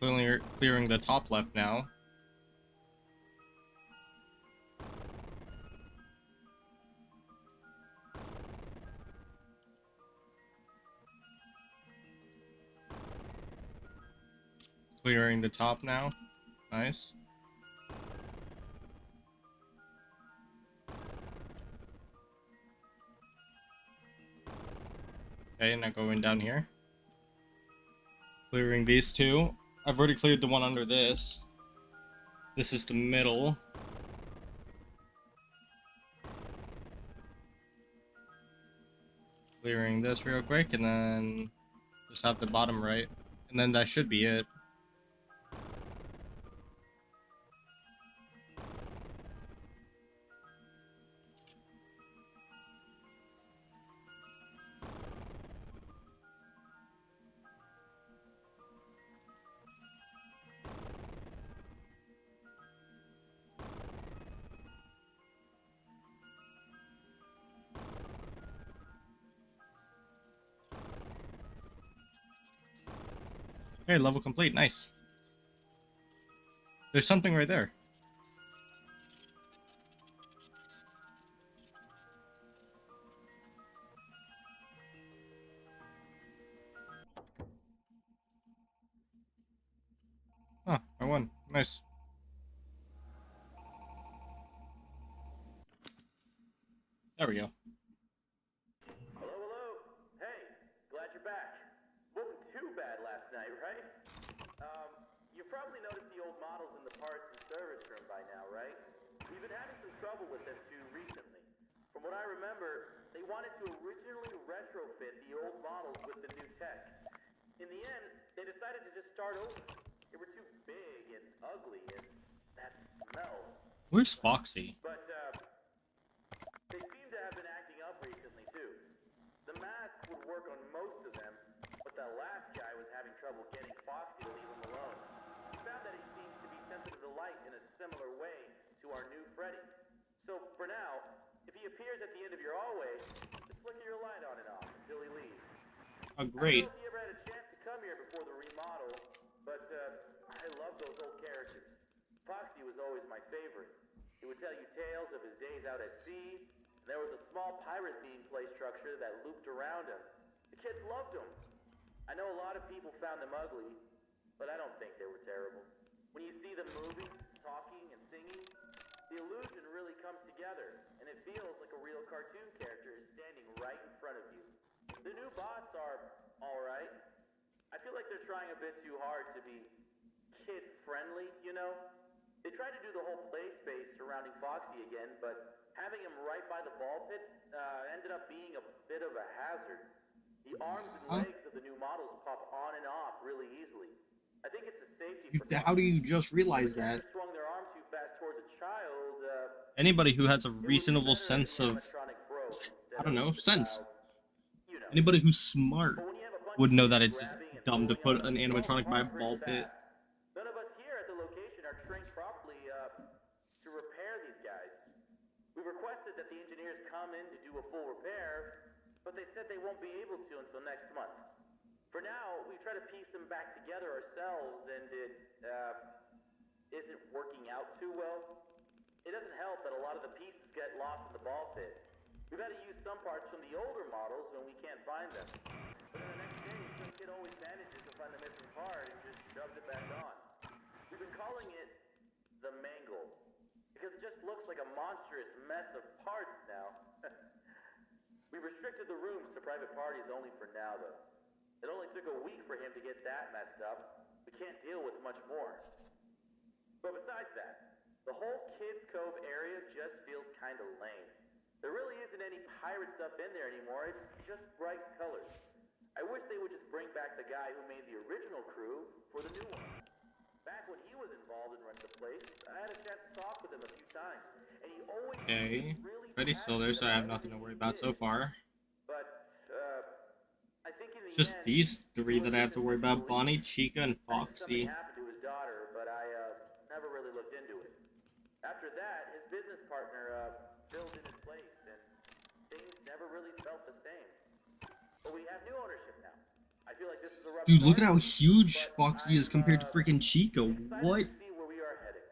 I'm clearing the top left now. Clearing the top now. Nice. Okay, now going down here. Clearing these two. I've already cleared the one under this. This is the middle. Clearing this real quick, and then just have the bottom right. And then that should be it. Okay, level complete. Nice. There's something right there. Ah, I won. Nice. There we go. Hello, hello. Hey, glad you're back. Wasn't too bad last night, right? You probably noticed the old models in the parts and service room by now, right? We've been having some trouble with them too recently. From what I remember, they wanted to originally retrofit the old models with the new tech. In the end, they decided to just start over. They were too big and ugly and that smell. Where's Foxy? But, they seem to have been acting up recently, too. The mask would work on most of them, but the last guy was having trouble getting Foxy to leave him alone. He found that he seems to be sensitive to light in a similar way to our new Freddy. So, for now, if he appears at the end of your hallway, just flicker your light on and off until he leaves. Oh, I great. don't know if you ever had a chance to come here before the remodel, but, I love those old characters. Foxy was always my favorite. He would tell you tales of his days out at sea. There was a small pirate-themed play structure that looped around him. The kids loved him. I know a lot of people found them ugly, but I don't think they were terrible. When you see them moving, talking, and singing, the illusion really comes together, and it feels like a real cartoon character is standing right in front of you. The new bots are alright. I feel like they're trying a bit too hard to be kid-friendly, you know? They tried to do the whole play space surrounding Foxy again, but having him right by the ball pit ended up being a bit of a hazard. The arms and legs of the new models pop on and off really easily. I think it's a safety precaution. How do you just realize If that? they swung their arm too fast towards a child, Anybody who has a it would be reasonable better if sense the of, animatronic broke instead I don't of know, the sense. child, you know. Anybody who's smart But when you have a bunch would of know kids that it's grabbing and dumb to pulling put on an it, it falls animatronic by a apart pretty ball pit. fast. None of us here at the location are trained properly to repair these guys. We requested that the engineers come in to do a full repair, but they said they won't be able to until next month. For now, we try to piece them back together ourselves, and it isn't working out too well. It doesn't help that a lot of the pieces get lost in the ball pit. We've had to use some parts from the older models when we can't find them. But then the next day, some kid always manages to find the missing part and just shoves it back on. We've been calling it the Mangle, because it just looks like a monstrous mess of parts now. We restricted the rooms to private parties only for now, though. It only took a week for him to get that messed up. We can't deal with much more. But besides that, the whole Kids Cove area just feels kind of lame. There really isn't any pirate stuff in there anymore. It's just bright colors. I wish they would just bring back the guy who made the original crew for the new one. Back when he was involved in running the place, I had a chance to talk with him a few times, and he always Okay. really Freddy's still there, so I have nothing to worry about so far. But I think in the Just end, these three that I have to worry about: believe Bonnie, Chica, and something Foxy. happened to his daughter, but I never really looked into it. After that, his business partner filled in his place, and things never really felt the same. But we have new ownership now. I feel like this is a rough Dude, look at start, how huge but Foxy is compared to freaking Chica. excited What? to see where we are headed.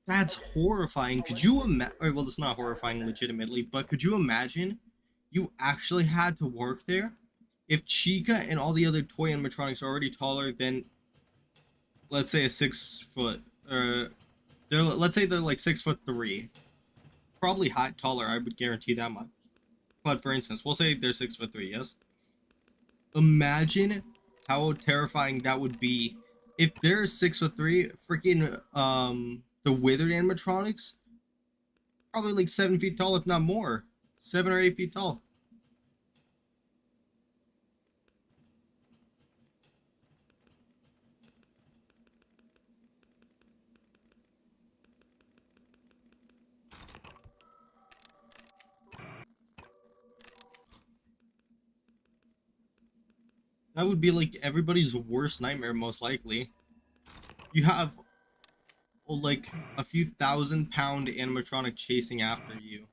That's horrifying. Could you imagine? Well, it's not horrifying legitimately, but could you imagine you actually had to work there? If Chica and all the other toy animatronics are already taller than, let's say a 6 foot, let's say they're like 6'3", probably taller. I would guarantee that much. But for instance, we'll say they're 6'3", yes. Imagine how terrifying that would be if they're 6'3". Freaking the withered animatronics, probably like 7 feet tall, if not more, 7 or 8 feet tall. That would be like everybody's worst nightmare, most likely. You have like a few 1,000-pound animatronic chasing after you.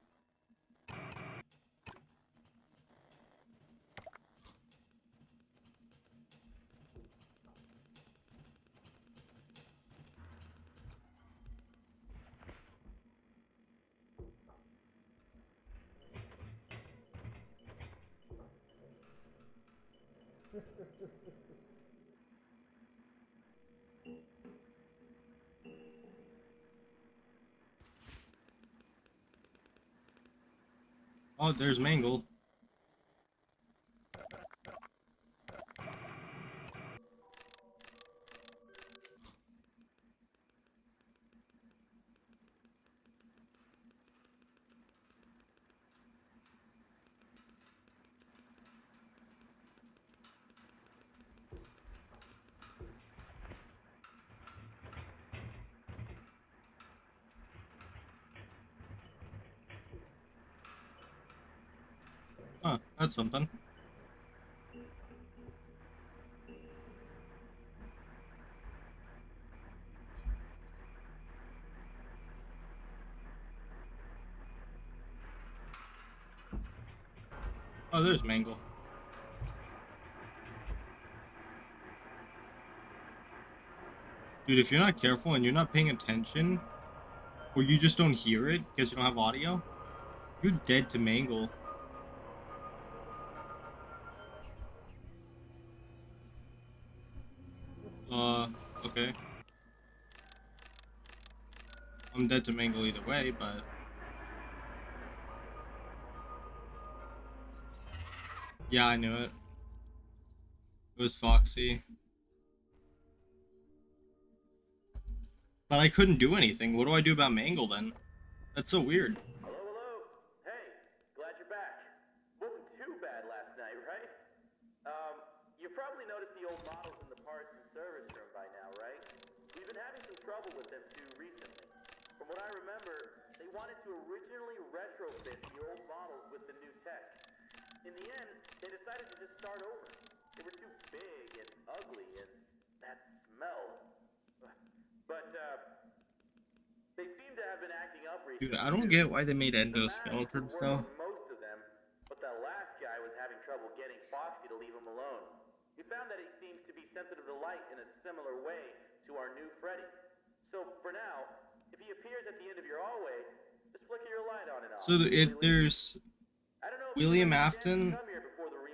Oh, there's Mangle. Huh, that's something. Oh, there's Mangle. Dude, if you're not careful and you're not paying attention, or you just don't hear it because you don't have audio, you're dead to Mangle. Okay. I'm dead to Mangle either way, but... Yeah, I knew it. It was Foxy. But I couldn't do anything. What do I do about Mangle then? That's so weird. Hello, hello. Hey, glad you're back. Wasn't too bad last night, right? You probably noticed the old models in the parts and service room by now, right? We've been having some trouble with them too recently. From what I remember, they wanted to originally retrofit the old models with the new tech. In the end, they decided to just start over. They were too big and ugly and that smell. But, they seem to have been acting up recently. Dude, I don't get why they made The masks endoskeletons would though. work for most of them, but that last guy was having trouble getting Foxy to leave him alone. We found that he seems to be sensitive to light in a similar way to our new Freddy. So for now, if he appears at the end of your hallway, just flicker your light on and off. So there's William Afton,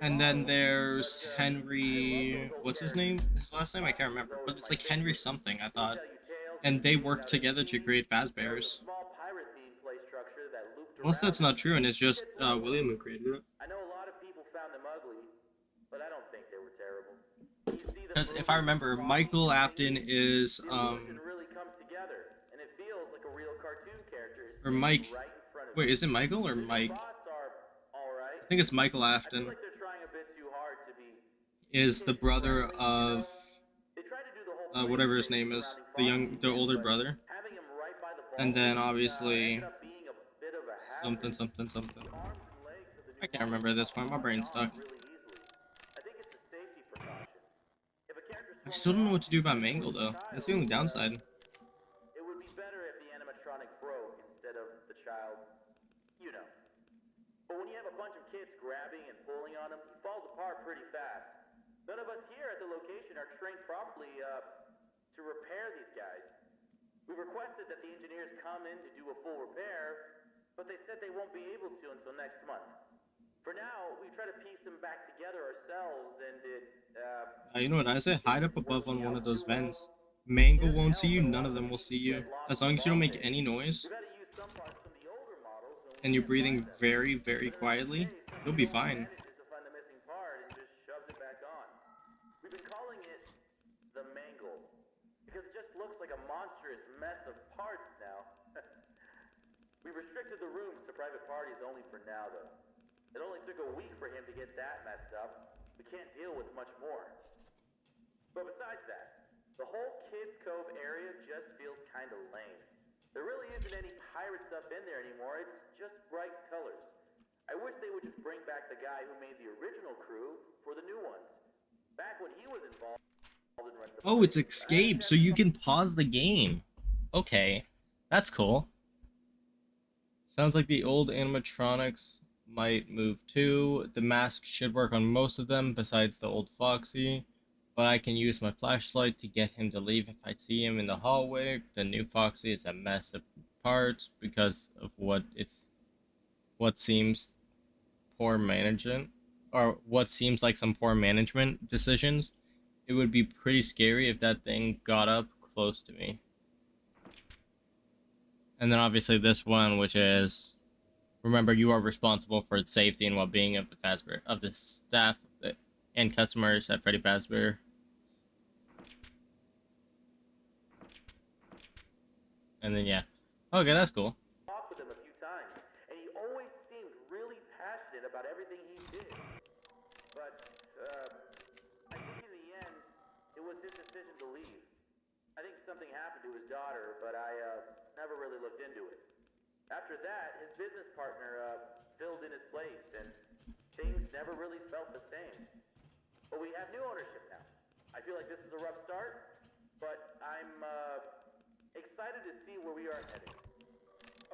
and then there's Henry... What's his name? His last name? I can't remember. But it's like Henry something, I thought. And they work together to create Fazbear's. Unless that's not true and it's just William who created it. I know a lot of people found them ugly, but I don't think they were terrible. Because if I remember, Michael Afton is really comes together, and it feels like a real cartoon character. or Mike. Wait, is it Michael or Mike? I think it's Michael Afton. Like they're trying a bit too hard to be is the brother of whatever his name is, the older brother, and then obviously something. I can't remember at this point. My brain's stuck. I still don't know what to do about Mangle though. That's the only downside. It would be better if the animatronic broke instead of the child, you know. But when you have a bunch of kids grabbing and pulling on him, he falls apart pretty fast. None of us here at the location are trained properly to repair these guys. We requested that the engineers come in to do a full repair, but they said they won't be able to until next month. For now, we try to piece them back together ourselves, and You know what I say? Hide up above on one of those vents. Mango won't see you. None of them will see you. As long as you don't make any noise We've had to use some parts from the older models, and you're breathing very, very quietly, you'll be fine. manages to find the missing part and just shoves it back on. We've been calling it the Mangle because it just looks like a monstrous mess of parts now. We restricted the rooms to private parties only for now, though. It only took a week for him to get that messed up. We can't deal with much more. But besides that, the whole Kids Cove area just feels kind of lame. There really isn't any pirate stuff in there anymore. It's just bright colors. I wish they would just bring back the guy who made the original crew for the new ones. Back when he was involved in Rent the Oh, it's Place, escape, so you can pause the game. Okay, that's cool. Sounds like the old animatronics might move too. The mask should work on most of them besides the old Foxy. But I can use my flashlight to get him to leave if I see him in the hallway. The new Foxy is a mess of parts because of what seems poor management, or what seems like some poor management decisions. It would be pretty scary if that thing got up close to me. And then obviously this one, which is, remember, you are responsible for the safety and well-being of the staff and customers at Freddy Fazbear. And then yeah, okay, that's cool. Talked with him a few times, and he always seemed really passionate about everything he did. But I think in the end, it was his decision to leave. I think something happened to his daughter, but I never really looked into it. After that, his business partner filled in his place, and things never really felt the same. But we have new ownership now. I feel like this is a rough start, but I'm excited to see where we are headed.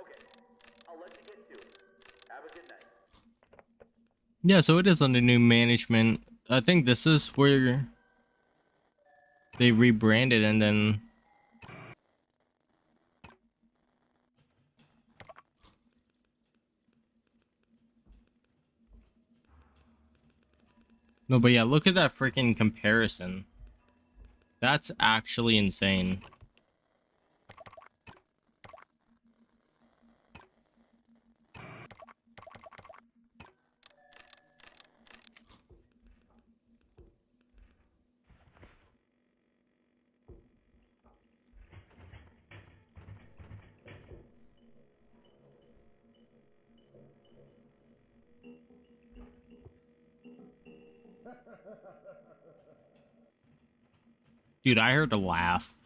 Okay, I'll let you get to it. Have a good night. Yeah, so it is under new management. I think this is where they rebranded and then no, but yeah, look at that freaking comparison. That's actually insane. Dude, I heard a laugh.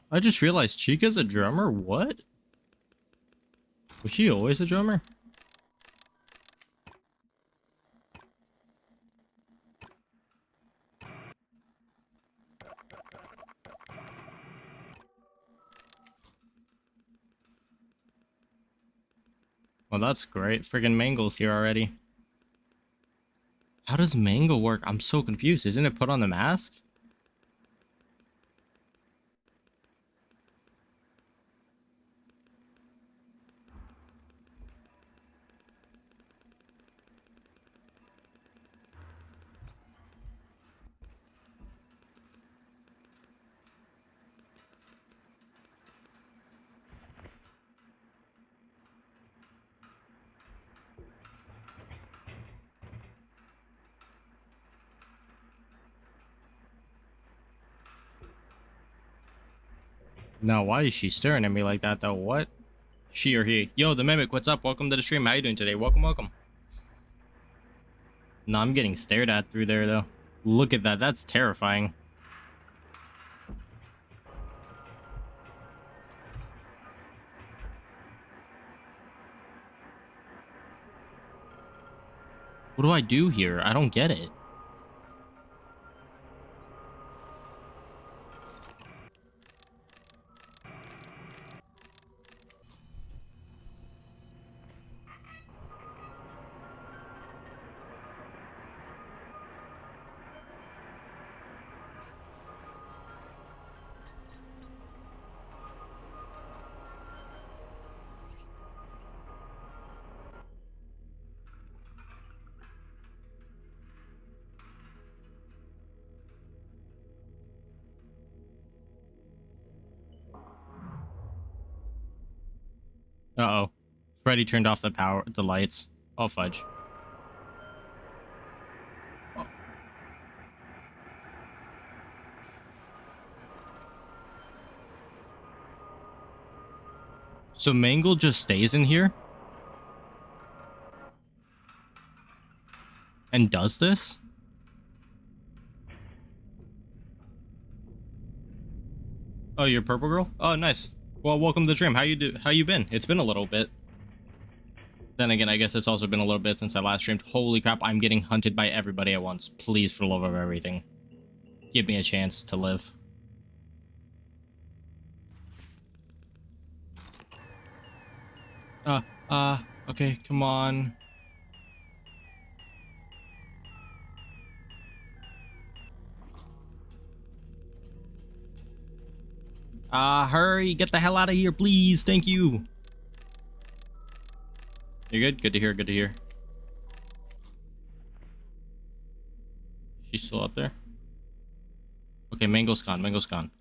I just realized Chica's a drummer? What? Was she always a drummer? Well, that's great. Friggin' Mangle's here already. How does Mangle work? I'm so confused. Isn't it put on the mask? Now, why is she staring at me like that, though? What? She or he? Yo, the Mimic, what's up? Welcome to the stream. How you doing today? Welcome, welcome. No, I'm getting stared at through there, though. Look at that. That's terrifying. What do I do here? I don't get it. Uh-oh. Freddy turned off the lights. Oh, fudge. Oh. So Mangle just stays in here? And does this? Oh, you're Purple Girl? Oh, nice. Well, welcome to the stream. How you been? It's been a little bit. Then again, I guess it's also been a little bit since I last streamed. Holy crap, I'm getting hunted by everybody at once. Please, for the love of everything, give me a chance to live. Okay, come on. Hurry, get the hell out of here, please. Thank you. You're good? Good to hear, good to hear. She's still up there? Okay, Mango's gone, Mango's gone.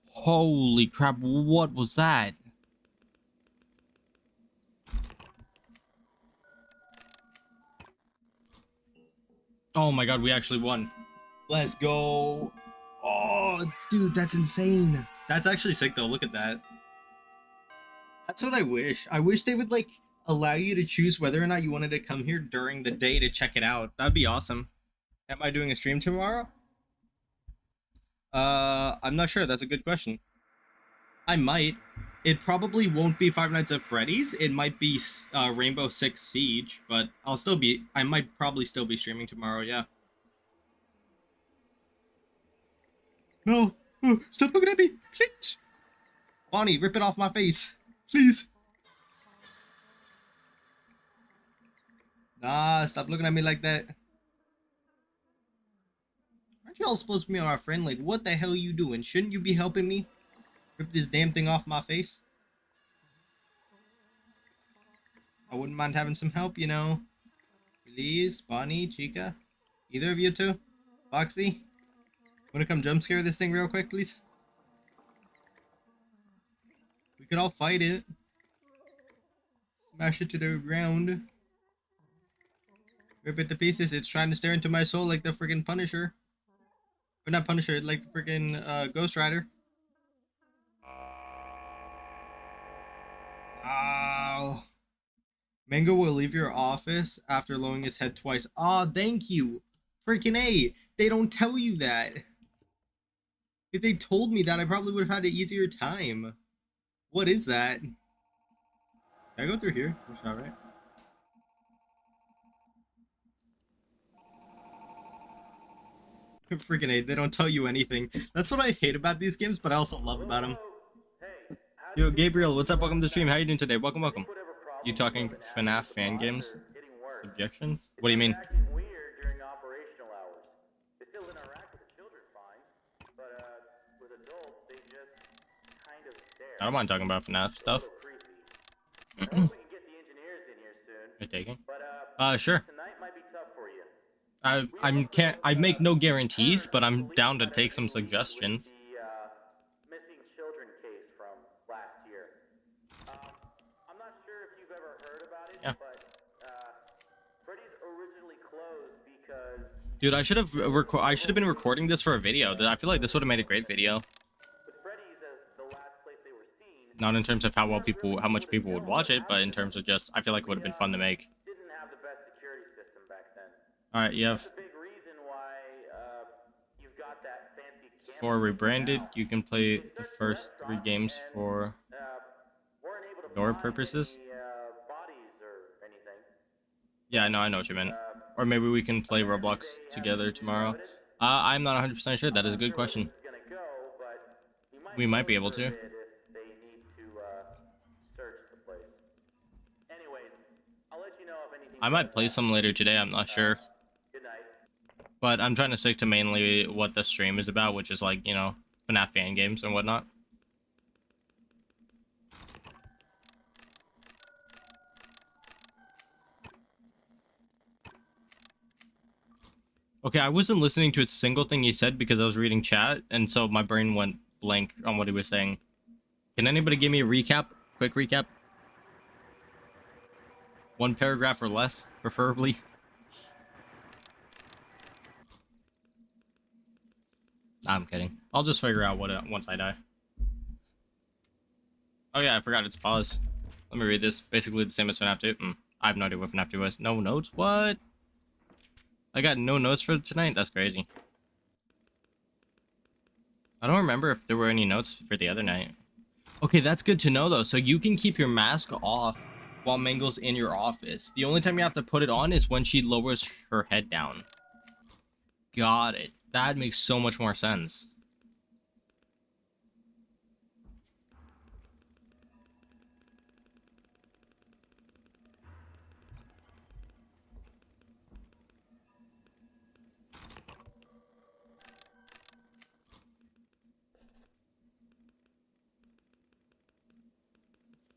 Holy crap, what was that? Oh my god, we actually won. Let's go. Oh, dude, that's insane. That's actually sick, though. Look at that. That's what I wish. I wish they would, like, allow you to choose whether or not you wanted to come here during the day to check it out. That'd be awesome. Am I doing a stream tomorrow? I'm not sure. That's a good question. I might. It probably won't be Five Nights at Freddy's. It might be Rainbow Six Siege, but I might probably still be streaming tomorrow, yeah. No! Oh, stop looking at me! Please! Bonnie, rip it off my face! Please! Nah, stop looking at me like that. Aren't y'all supposed to be my friend? Like, what the hell are you doing? Shouldn't you be helping me? Rip this damn thing off my face? I wouldn't mind having some help, you know. Please, Bonnie, Chica. Either of you two? Foxy? Wanna come jump scare this thing real quick, please? We could all fight it. Smash it to the ground. Rip it to pieces. It's trying to stare into my soul like the friggin' Punisher. Or not Punisher, like the friggin' Ghost Rider. Ow. Mango will leave your office after lowering his head twice. Aw, thank you. Freaking A. They don't tell you that. If they told me that, I probably would have had an easier time. What is that? Can I go through here? That's not right. Freaking A, they don't tell you anything. That's what I hate about these games, but I also love about them. Yo, Gabriel, what's up? Welcome to the stream. How you doing today? Welcome, welcome. You talking FNAF fan games? Subjections? What do you mean? I don't mind talking about FNAF stuff. You're taking? Sure. I make no guarantees, but I'm down to take some suggestions. Missing children case from last year. I'm not sure if you've ever heard about it, yeah. But Freddy's originally closed because dude, I should have been recording this for a video. I feel like this would have made a great video. With Freddy's as the last place they were seen, not in terms of how much people would watch it, but in terms of just I feel like it would have been fun to make. Didn't have the best security system back then. All right, you have. That's a big reason why you've got that fancy. For rebranded, you can play the first 3 games for your purposes. Yeah, no, I know what you meant. Or maybe we can play Roblox together tomorrow. I'm not 100% sure. That is a good question. We might be able to. I might play some later today. I'm not sure. But I'm trying to stick to mainly what the stream is about, which is like, you know, FNAF fan games and whatnot. Okay, I wasn't listening to a single thing he said because I was reading chat, and so my brain went blank on what he was saying. Can anybody give me a recap quick recap? One paragraph or less, preferably. I'm kidding. I'll just figure out what once I die. Oh yeah, I forgot it's paused. Let me read this. Basically the same as FNAF 2. I have no idea what FNAF 2 was. No notes? What? I got no notes for tonight? That's crazy. I don't remember if there were any notes for the other night. Okay, that's good to know though. So you can keep your mask off while Mangle's in your office. The only time you have to put it on is when she lowers her head down. Got it. That makes so much more sense.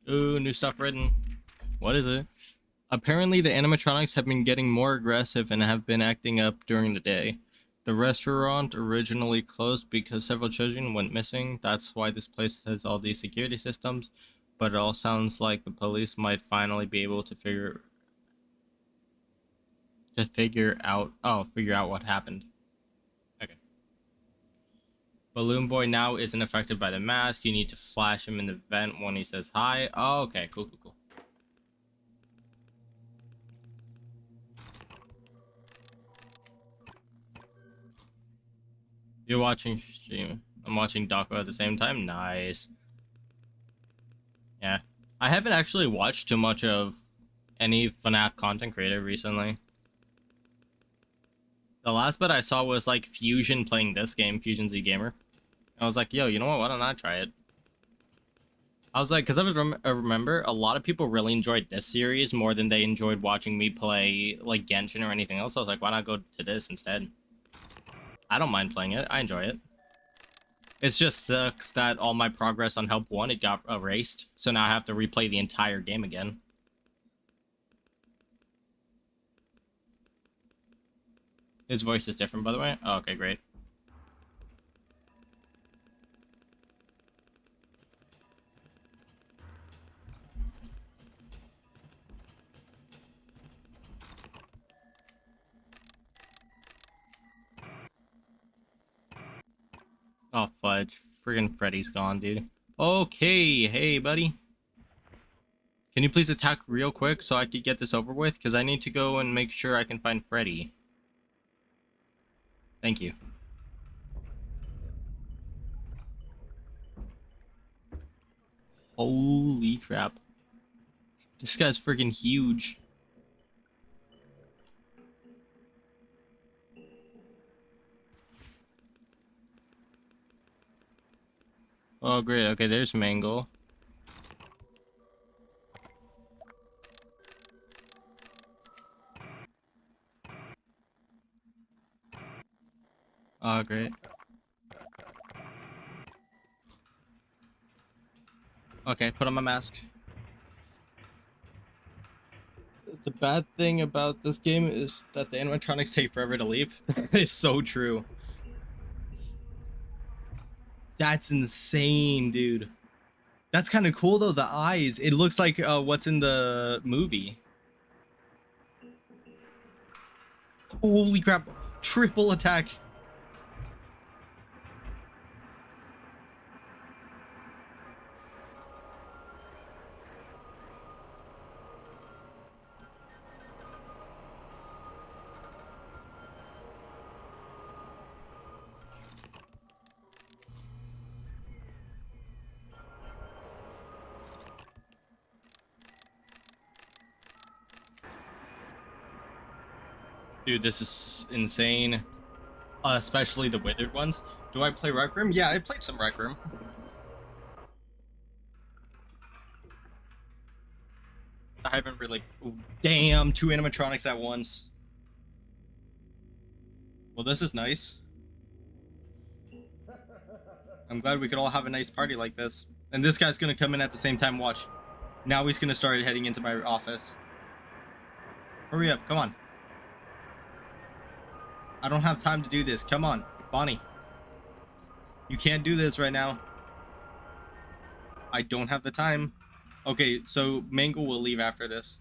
Ooh, new stuff written. What is it? Apparently, the animatronics have been getting more aggressive and have been acting up during the day. The restaurant originally closed because several children went missing. That's why this place has all these security systems. But it all sounds like the police might finally be able to figure out what happened. Okay. Balloon Boy now isn't affected by the mask. You need to flash him in the vent when he says hi. Oh, okay, cool. You're watching stream. I'm watching Doco at the same time. Nice. Yeah. I haven't actually watched too much of any FNAF content creator recently. The last bit I saw was like Fusion playing this game, Fusion Z Gamer. I was like, yo, you know what? Why don't I try it? I was like, because I remember a lot of people really enjoyed this series more than they enjoyed watching me play like Genshin or anything else. I was like, why not go to this instead? I don't mind playing it. I enjoy it. It just sucks that all my progress on Help 1, it got erased. So now I have to replay the entire game again. His voice is different, by the way. Oh, okay, great. Oh, fudge. Friggin' Freddy's gone, dude. Okay, hey, buddy. Can you please attack real quick so I could get this over with? Because I need to go and make sure I can find Freddy. Thank you. Holy crap. This guy's friggin' huge. Oh, great. Okay, there's Mangle. Oh, great. Okay, put on my mask. The bad thing about this game is that the animatronics take forever to leave. It's so true. That's insane, dude. That's kind of cool though, the eyes. It looks like what's in the movie. Holy crap. Triple attack. Dude, this is insane. Especially the withered ones. Do I play Rec Room? Yeah, I played some Rec Room. I haven't really... Ooh, damn, 2 animatronics at once. Well, this is nice. I'm glad we could all have a nice party like this. And this guy's gonna come in at the same time, watch. Now he's gonna start heading into my office. Hurry up, come on. I don't have time to do this. Come on, Bonnie. You can't do this right now. I don't have the time. Okay, so Mango will leave after this.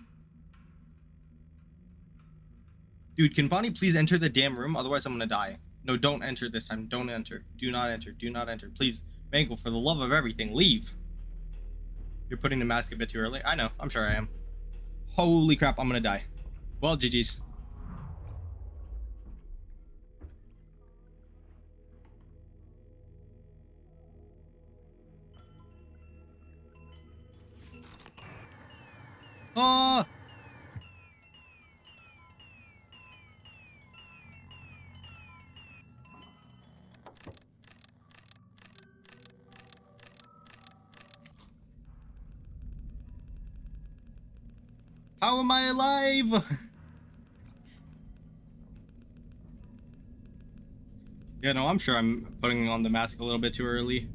Dude, can Bonnie please enter the damn room? Otherwise, I'm gonna die. No, don't enter this time. Don't enter. Do not enter. Do not enter. Please, Mango, for the love of everything, leave. You're putting the mask a bit too early. I know. I'm sure I am. Holy crap, I'm gonna die. Well, GG's. Oh! How am I alive? Yeah, no, I'm sure I'm putting on the mask a little bit too early.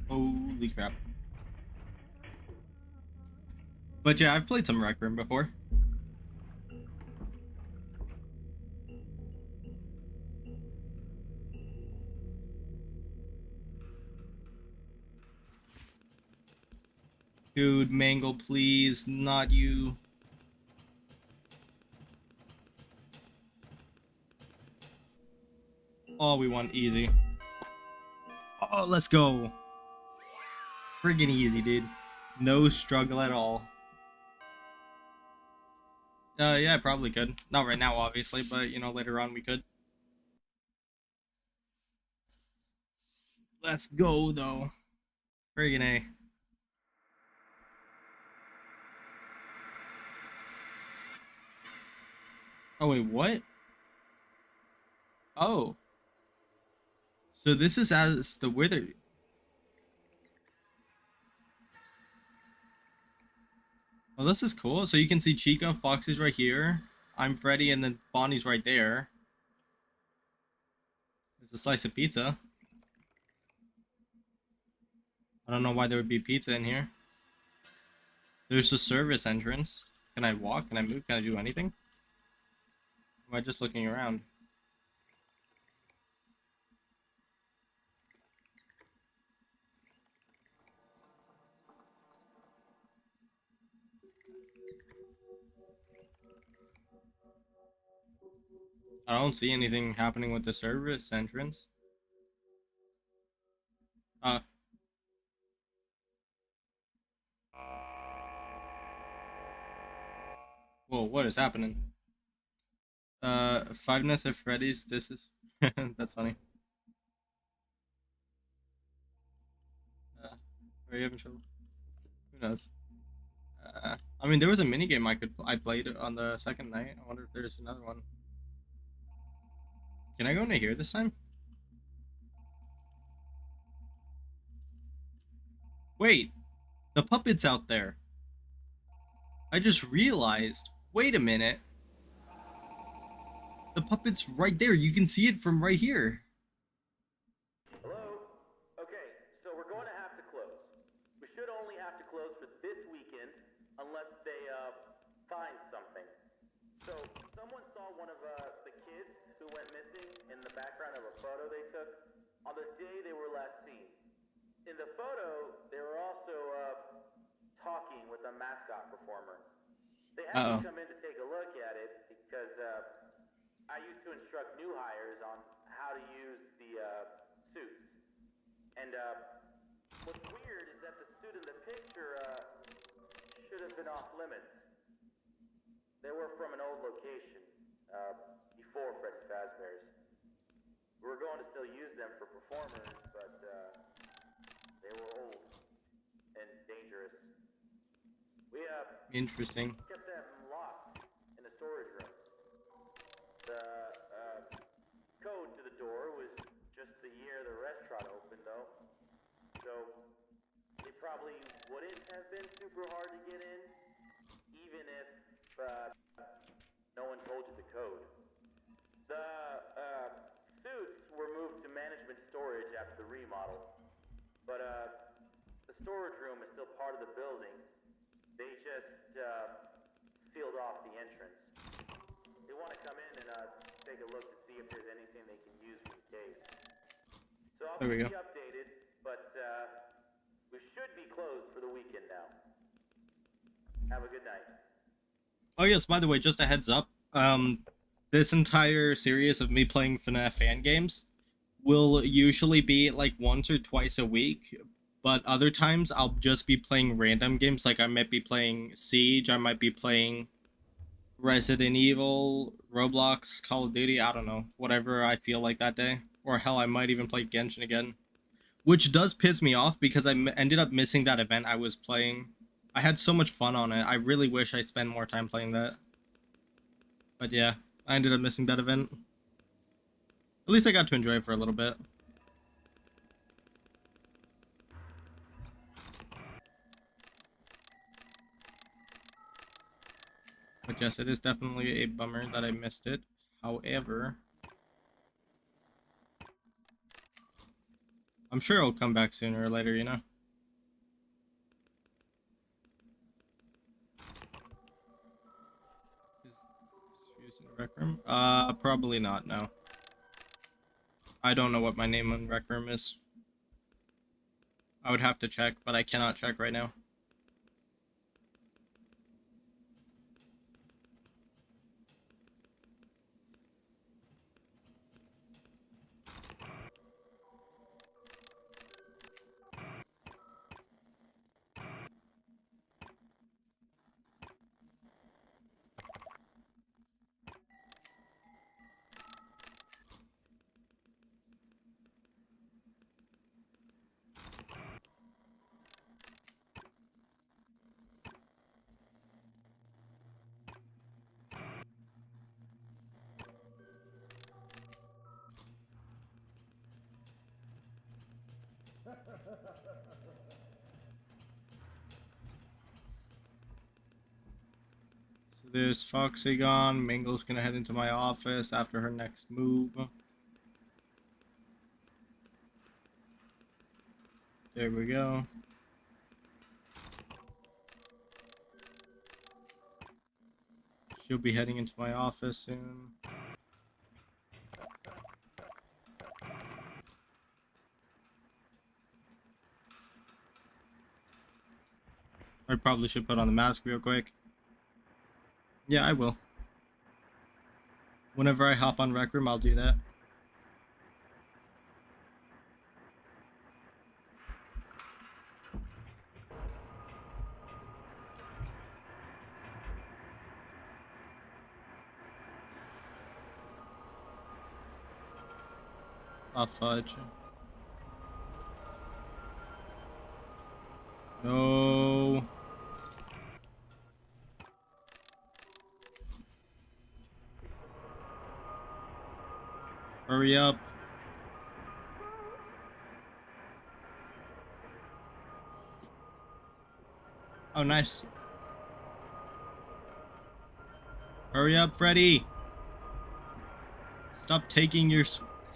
Holy crap. But yeah, I've played some Rec Room before. Dude, Mango, please, not you. Oh, we won easy. Oh, let's go. Friggin' easy, dude. No struggle at all. Yeah, I probably could. Not right now, obviously, but, you know, later on we could. Let's go, though. Friggin' A. Oh, wait, what? Oh. So this is as the Wither... Oh, this is cool. So you can see Chica, Foxy's right here. I'm Freddy, and then Bonnie's right there. There's a slice of pizza. I don't know why there would be pizza in here. There's a service entrance. Can I walk? Can I move? Can I do anything? Or am I just looking around? I don't see anything happening with the service entrance. Uh. Whoa, what is happening? Five Nights at Freddy's. This is... That's funny. Are you having trouble? Who knows? I mean, there was a minigame I played on the second night. I wonder if there's another one. Can I go into here this time? Wait, the puppet's out there. I just realized. Wait a minute. The puppet's right there. You can see it from right here. Hello? Okay, so we're going to have to close. We should only have to close for this weekend unless they, find something. So, someone saw one of, the kids who went missing in the background of a photo they took on the day they were last seen. In the photo, they were also, talking with a mascot performer. They had me come in to take a look at it because, I used to instruct new hires on how to use the, suits. And, what's weird is that the suit in the picture, should have been off limits. They were from an old location, before Freddy Fazbear's. We were going to still use them for performers, but, they were old and dangerous. We, Interesting. kept them locked in a storage room. The, code to the door was just the year the restaurant opened, though. So, it probably wouldn't have been super hard to get in, even if, no one told you the code. The, suits were moved to management storage after the remodel. But, the storage room is still part of the building, They just sealed off the entrance. They want to come in and take a look to see if there's anything they can use for the case. So I'll There we keep go. you updated, but we should be closed for the weekend now. Have a good night. Oh yes, by the way, just a heads up. This entire series of me playing FNAF fan games will usually be like once or twice a week, but other times I'll just be playing random games. Like I might be playing Siege, I might be playing Resident Evil, Roblox, Call of Duty, I don't know, whatever I feel like that day. Or hell, I might even play Genshin again. Which does piss me off because I ended up missing that event I was playing. I had so much fun on it. I really wish I spent more time playing that. But yeah, I ended up missing that event. At least I got to enjoy it for a little bit. But yes, it is definitely a bummer that I missed it. However, I'm sure it'll come back sooner or later, you know? Is used in Rec Room? Probably not, no. I don't know what my name on Rec Room is. I would have to check, but I cannot check right now. So there's Foxy gone. Mingle's gonna head into my office after her next move. There we go. She'll be heading into my office soon. I probably should put on the mask real quick. Yeah, I will. Whenever I hop on Rec Room, I'll do that. Oh, fudge. No. Hurry up. Oh, nice. Hurry up, Freddy. Stop taking your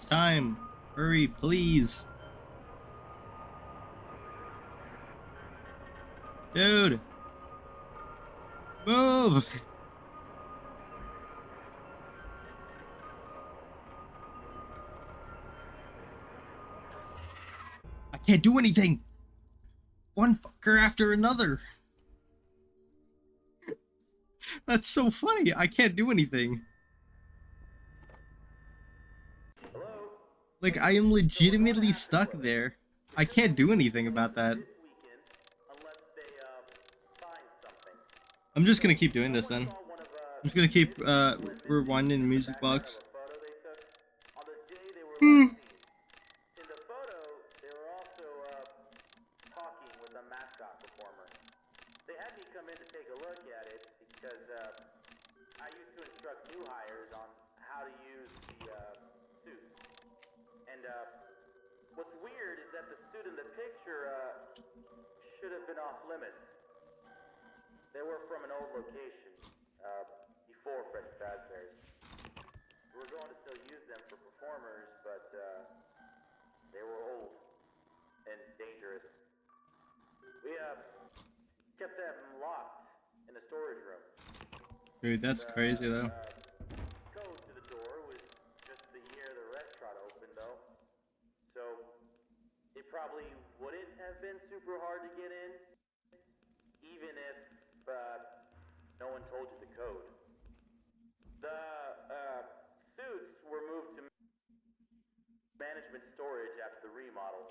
time. Hurry, please. Dude. Move. I can't do anything. One fucker after another. That's so funny. I can't do anything. Hello? Like, I am legitimately stuck there. I can't do anything about that. This weekend, unless they find something. I'm just gonna keep doing this then. Saw one of I'm just gonna keep rewinding the music box. a photo they took on the day they were Hmm. last seen. In the photo, they were also talking with a mascot performer. They had me come in to take a look at it because I used to instruct new hires on how to use the suit. And what's weird is that the suit in the picture should have been off limits. They were from an old location before Freddy Fazbear's. We were going to still use them for performers, but they were old and dangerous. We kept them locked in the storage room. Dude, that's crazy though. Code to the door was just the year the restaurant opened, though. So it probably wouldn't have been super hard to get in, even if no one told you the code. The suits were moved to management storage after the remodel,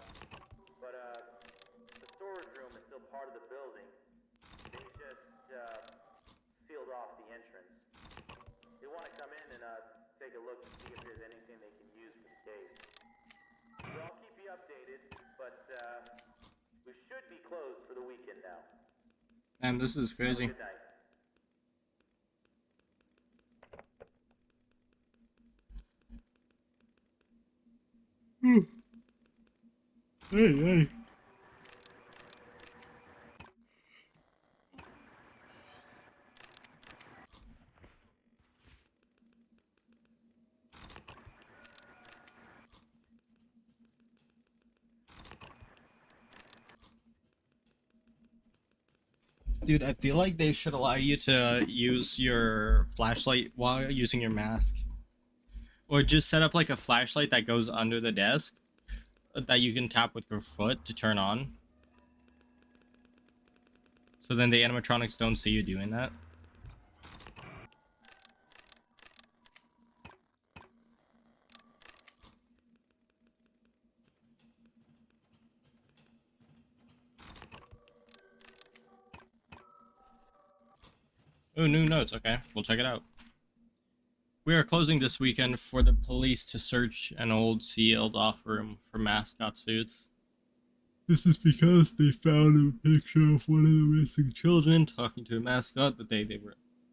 but the storage room is still part of the building. They just sealed off the entrance. They want to come in and take a look to see if there's anything they can use for the case. So I'll keep you updated, but we should be closed for the weekend now. Man, this is crazy. Good night. Hey, hey. Dude, I feel like they should allow you to use your flashlight while using your mask. Or just set up like a flashlight that goes under the desk that you can tap with your foot to turn on. So then the animatronics don't see you doing that. Oh, new notes. Okay, we'll check it out. We are closing this weekend for the police to search an old sealed off room for mascot suits. This is because they found a picture of one of the missing children talking to a mascot the day they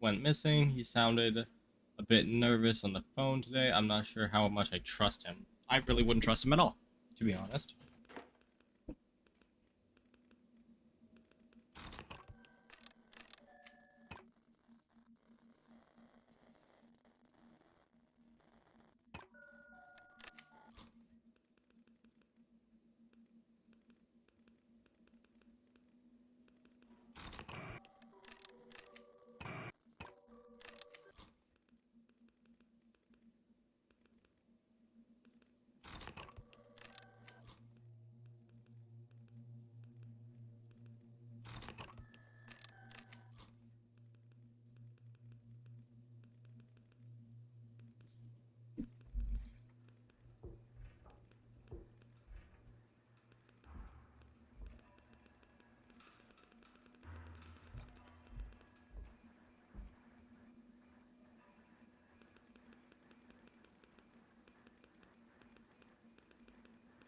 went missing. He sounded a bit nervous on the phone today. I'm not sure how much I trust him. I really wouldn't trust him at all, to be honest.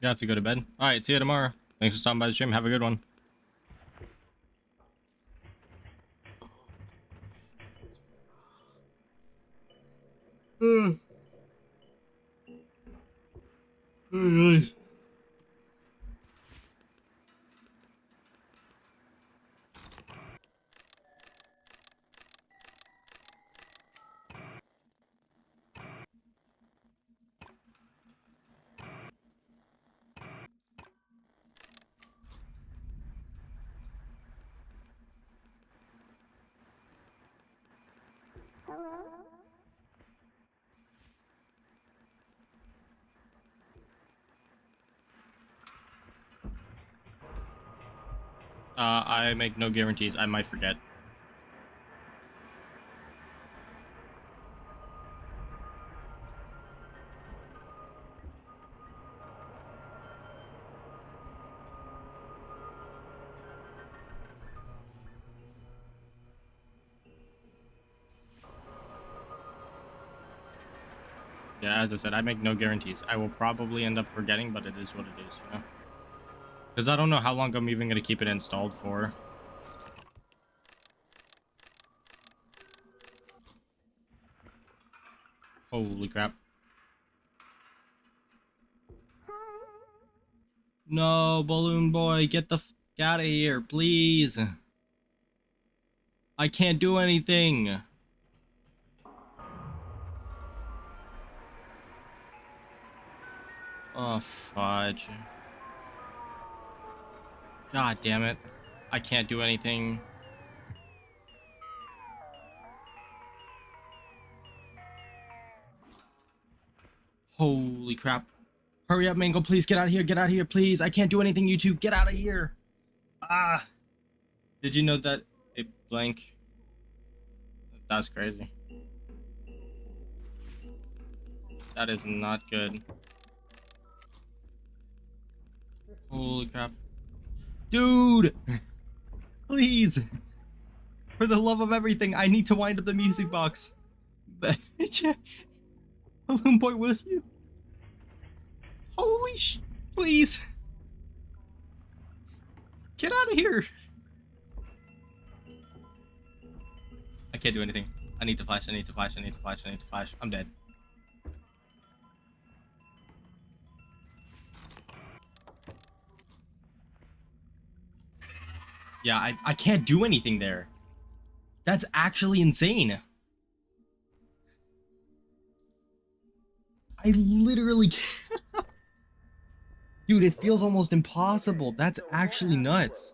You have to go to bed. Alright, see you tomorrow. Thanks for stopping by the stream. Have a good one. I make no guarantees. I might forget. Yeah, as I said, I make no guarantees. I will probably end up forgetting, but it is what it is, you know? Because I don't know how long I'm even going to keep it installed for. Holy crap. No, Balloon Boy, get the f out of here, please. I can't do anything. Oh, fudge. God damn it. I can't do anything. Holy crap. Hurry up, Mango, please get out of here. Get out of here, please. I can't do anything, you two. Get out of here. Ah. Did you know that it blank? That's crazy. That is not good. Holy crap. Dude! Please! For the love of everything, I need to wind up the music box. Balloon Boy, will you? Holy sh... Please! Get out of here! I can't do anything. I need to flash, I need to flash, I need to flash, I need to flash. I'm dead. Yeah, I can't do anything there. That's actually insane. I literally can't. Dude, it feels almost impossible. That's actually nuts.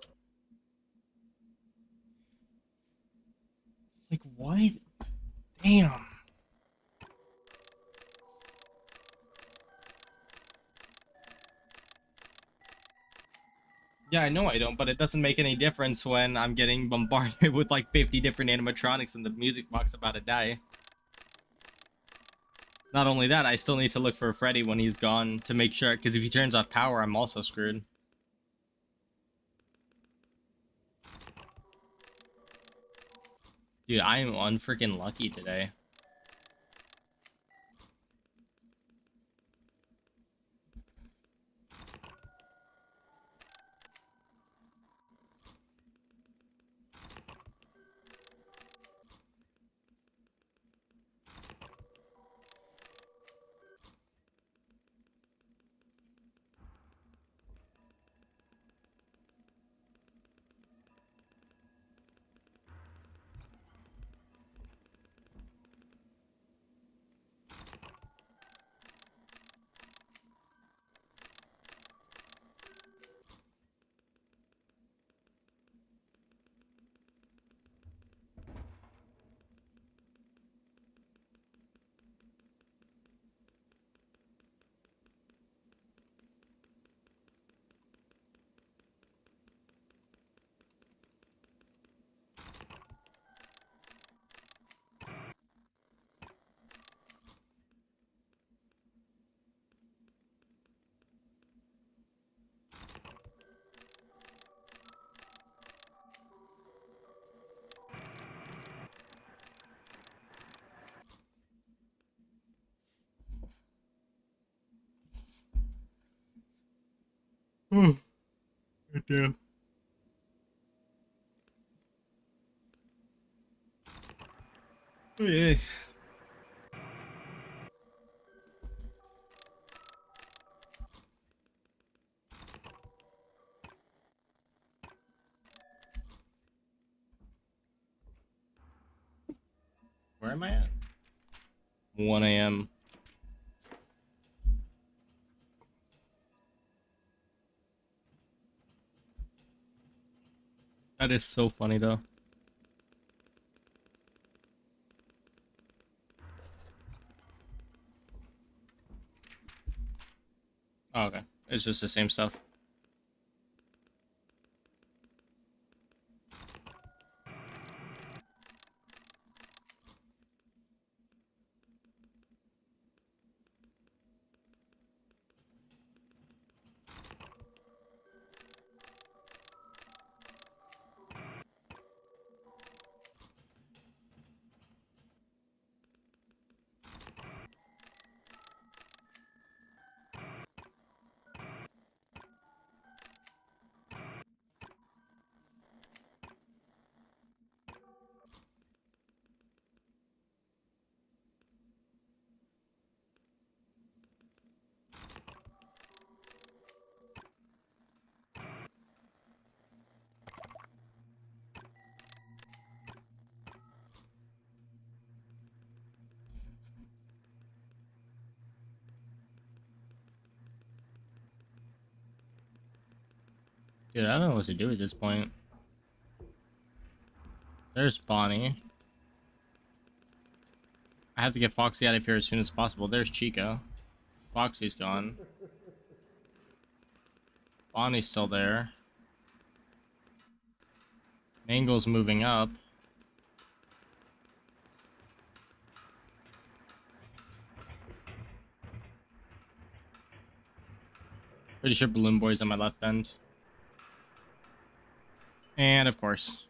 Like, what? Damn. Yeah, I know I don't, but it doesn't make any difference when I'm getting bombarded with like 50 different animatronics and the music box about to die. Not only that, I still need to look for Freddy when he's gone to make sure, because if he turns off power, I'm also screwed. Dude, I am unfreaking lucky today. Oh, damn. Oh, yeah. Where am I at? 1 a.m. That is so funny, though. Oh, okay. It's just the same stuff. Dude, I don't know what to do at this point. There's Bonnie. I have to get Foxy out of here as soon as possible. There's Chico. Foxy's gone. Bonnie's still there. Mangle's moving up. Pretty sure Balloon Boy's on my left end. And of course.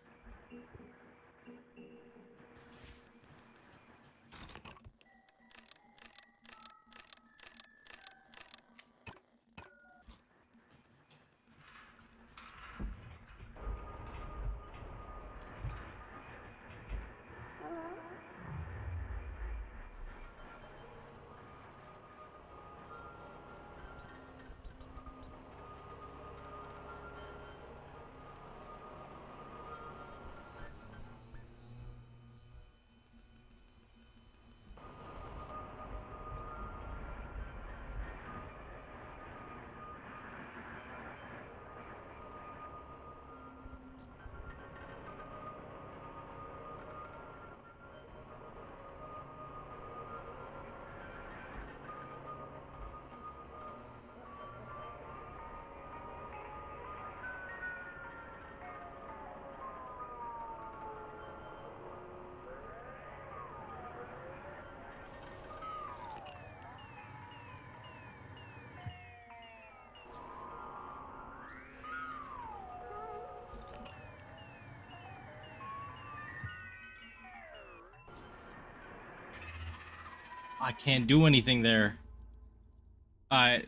I can't do anything there.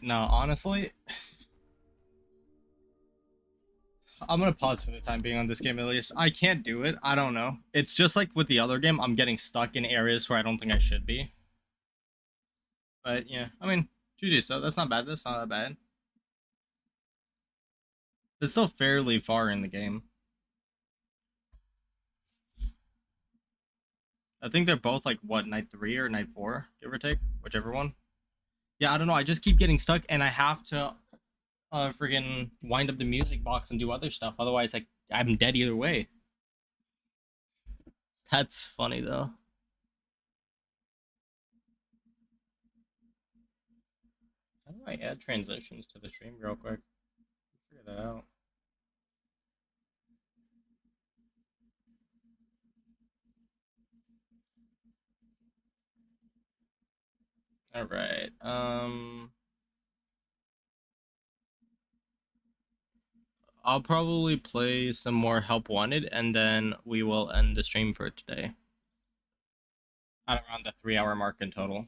No, honestly, I'm gonna pause for the time being on this game at least. I can't do it. I don't know. It's just like with the other game, I'm getting stuck in areas where I don't think I should be. But yeah, I mean, GG stuff. That's not bad. That's not that bad. It's still fairly far in the game. I think they're both like, what, night 3 or night 4, give or take, whichever one. Yeah, I don't know. I just keep getting stuck, and I have to friggin' wind up the music box and do other stuff. Otherwise, like, I'm dead either way. That's funny though. How do I add transitions to the stream real quick? Figure that out. All right. I'll probably play some more Help Wanted, and then we will end the stream for today. At around the 3-hour mark in total.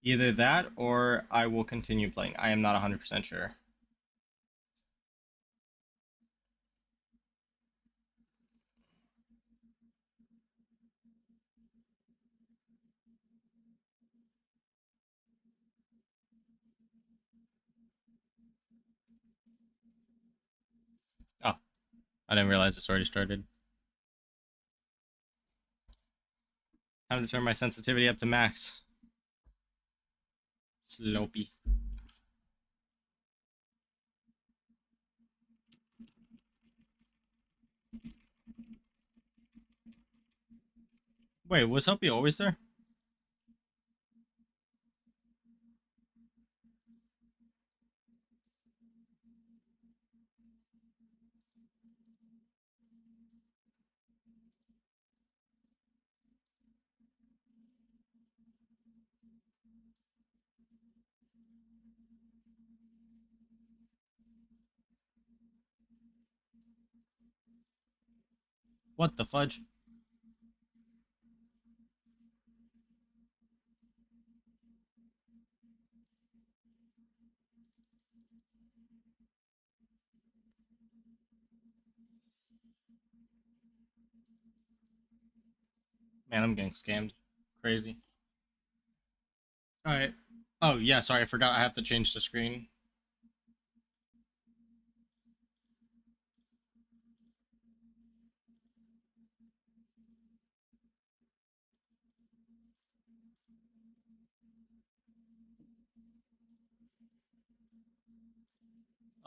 Either that, or I will continue playing. I am not 100% sure. Oh, I didn't realize it's already started. Time to turn my sensitivity up to max. Slopey. Wait, was Helpy always there? What the fudge? Man, I'm getting scammed. Crazy. Alright. Oh, yeah, sorry, I forgot I have to change the screen.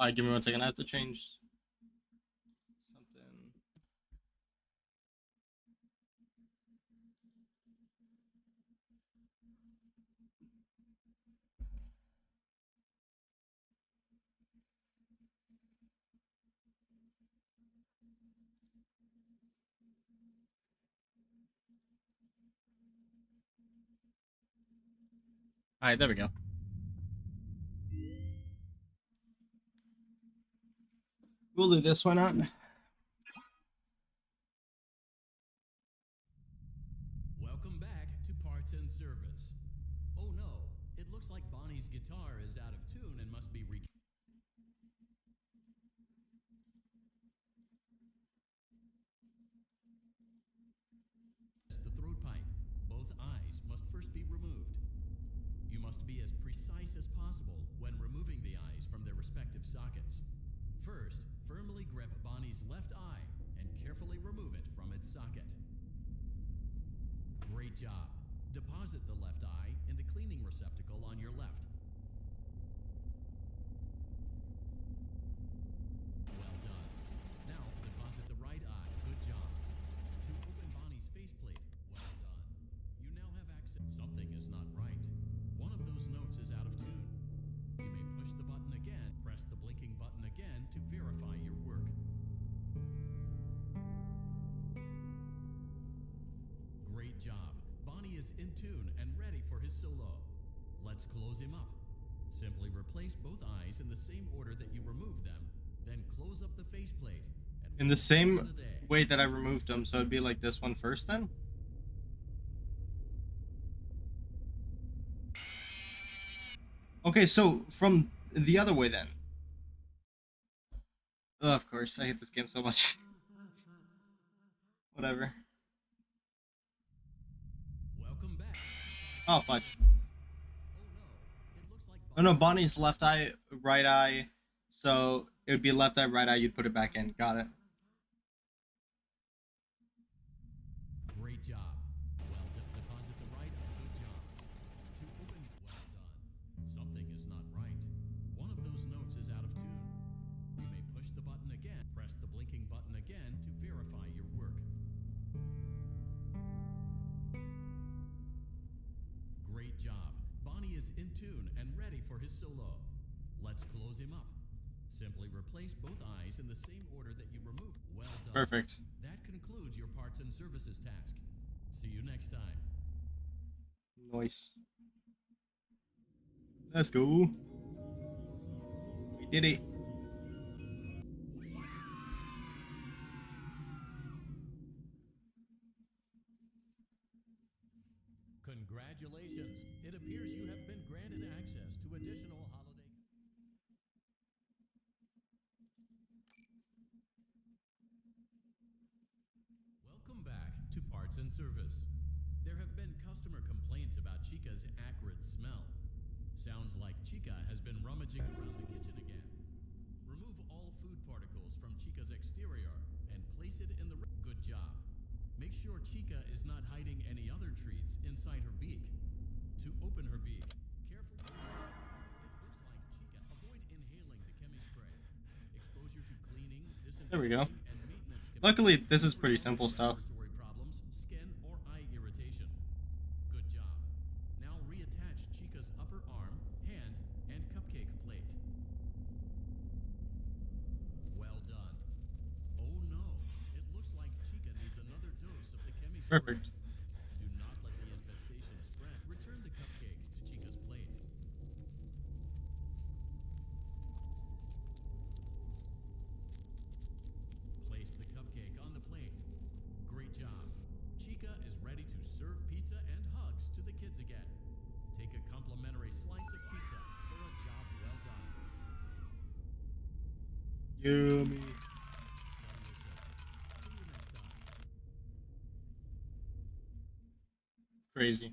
Alright, give me 1 second. I have to change something. All right, there we go. We'll do this. Why not? Welcome back to Parts and Service. Oh no, it looks like Bonnie's guitar is out of tune and must be the throat pipe. Both eyes must first be removed. You must be as precise as possible when removing the eyes from their respective sockets. First, firmly grip Bonnie's left eye and carefully remove it from its socket. Great job. Deposit the left eye in the cleaning receptacle on your left. Well done. Now deposit the right eye. Good job. To open Bonnie's faceplate. Well done. You now have access. Something is not right. One of those notes is out of tune. You may push the button again. Press the blinking button again to verify your work. Great job. Bonnie is in tune and ready for his solo. Let's close him up. Simply replace both eyes in the same order that you removed them, then close up the faceplate. In the same way that I removed them, so it'd be like this one first then? Okay, so from the other way then. Oh, of course, I hate this game so much. Whatever. Welcome back. Oh, fudge. Oh no, it looks like Oh no, Bonnie's left eye, right eye. So it would be left eye, right eye, you'd put it back in. Got it. Great job. Well done. Deposit the right eye. Good job. To open. Well done. Something is not right. One of those notes is out of tune. You may push the button again. Press the blinking button again to verify your work. Great job. Bonnie is in tune and ready for his solo. Let's close him up. Simply replace both eyes in the same order that you removed. Well done. Perfect. That concludes your parts and services task. See you next time. Nice. Let's go. We did it. Congratulations. It appears you have been granted access to additional holiday. Welcome back to Parts and Service. There have been customer complaints about Chica's acrid smell. Sounds like Chica has been rummaging around the kitchen again. Remove all food particles from Chica's exterior and place it in the... Good job. Make sure Chica is not hiding any other treats inside her beak. To open her beak, carefully... It looks like Chica. Avoid inhaling the chemi spray. Exposure to cleaning, There we go. disinfecting, and maintenance... Luckily, this is pretty simple stuff. Respiratory problems, skin, or eye irritation. Good job. Now reattach Chica's upper arm, hand, and cupcake plate. Well done. Oh no, it looks like Chica needs another dose of the chemi spray. Perfect. Do not let the infestation spread. Return the cupcakes to Chica's plate. Place the cupcake on the plate. Great job. Chica is ready to serve pizza and hugs to the kids again. Take a complimentary slice of pizza for a job well done. Yummy. Delicious. See you next time. Crazy.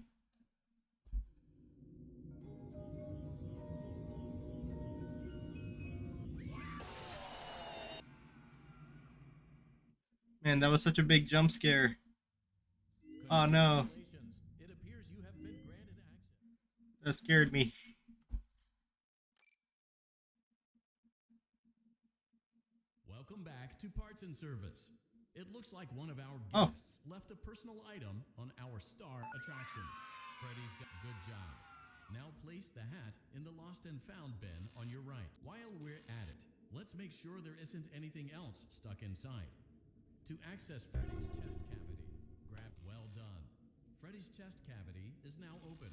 Man, that was such a big jump scare. Oh no, Congratulations. It appears you have been granted access. that scared me. Welcome back to Parts and Service. It looks like one of our Oh. guests left a personal item on our star attraction. Freddy's got good job. Now place the hat in the lost and found bin on your right. While we're at it, let's make sure there isn't anything else stuck inside. To access Freddy's chest cavity, grab well done. Freddy's chest cavity is now open.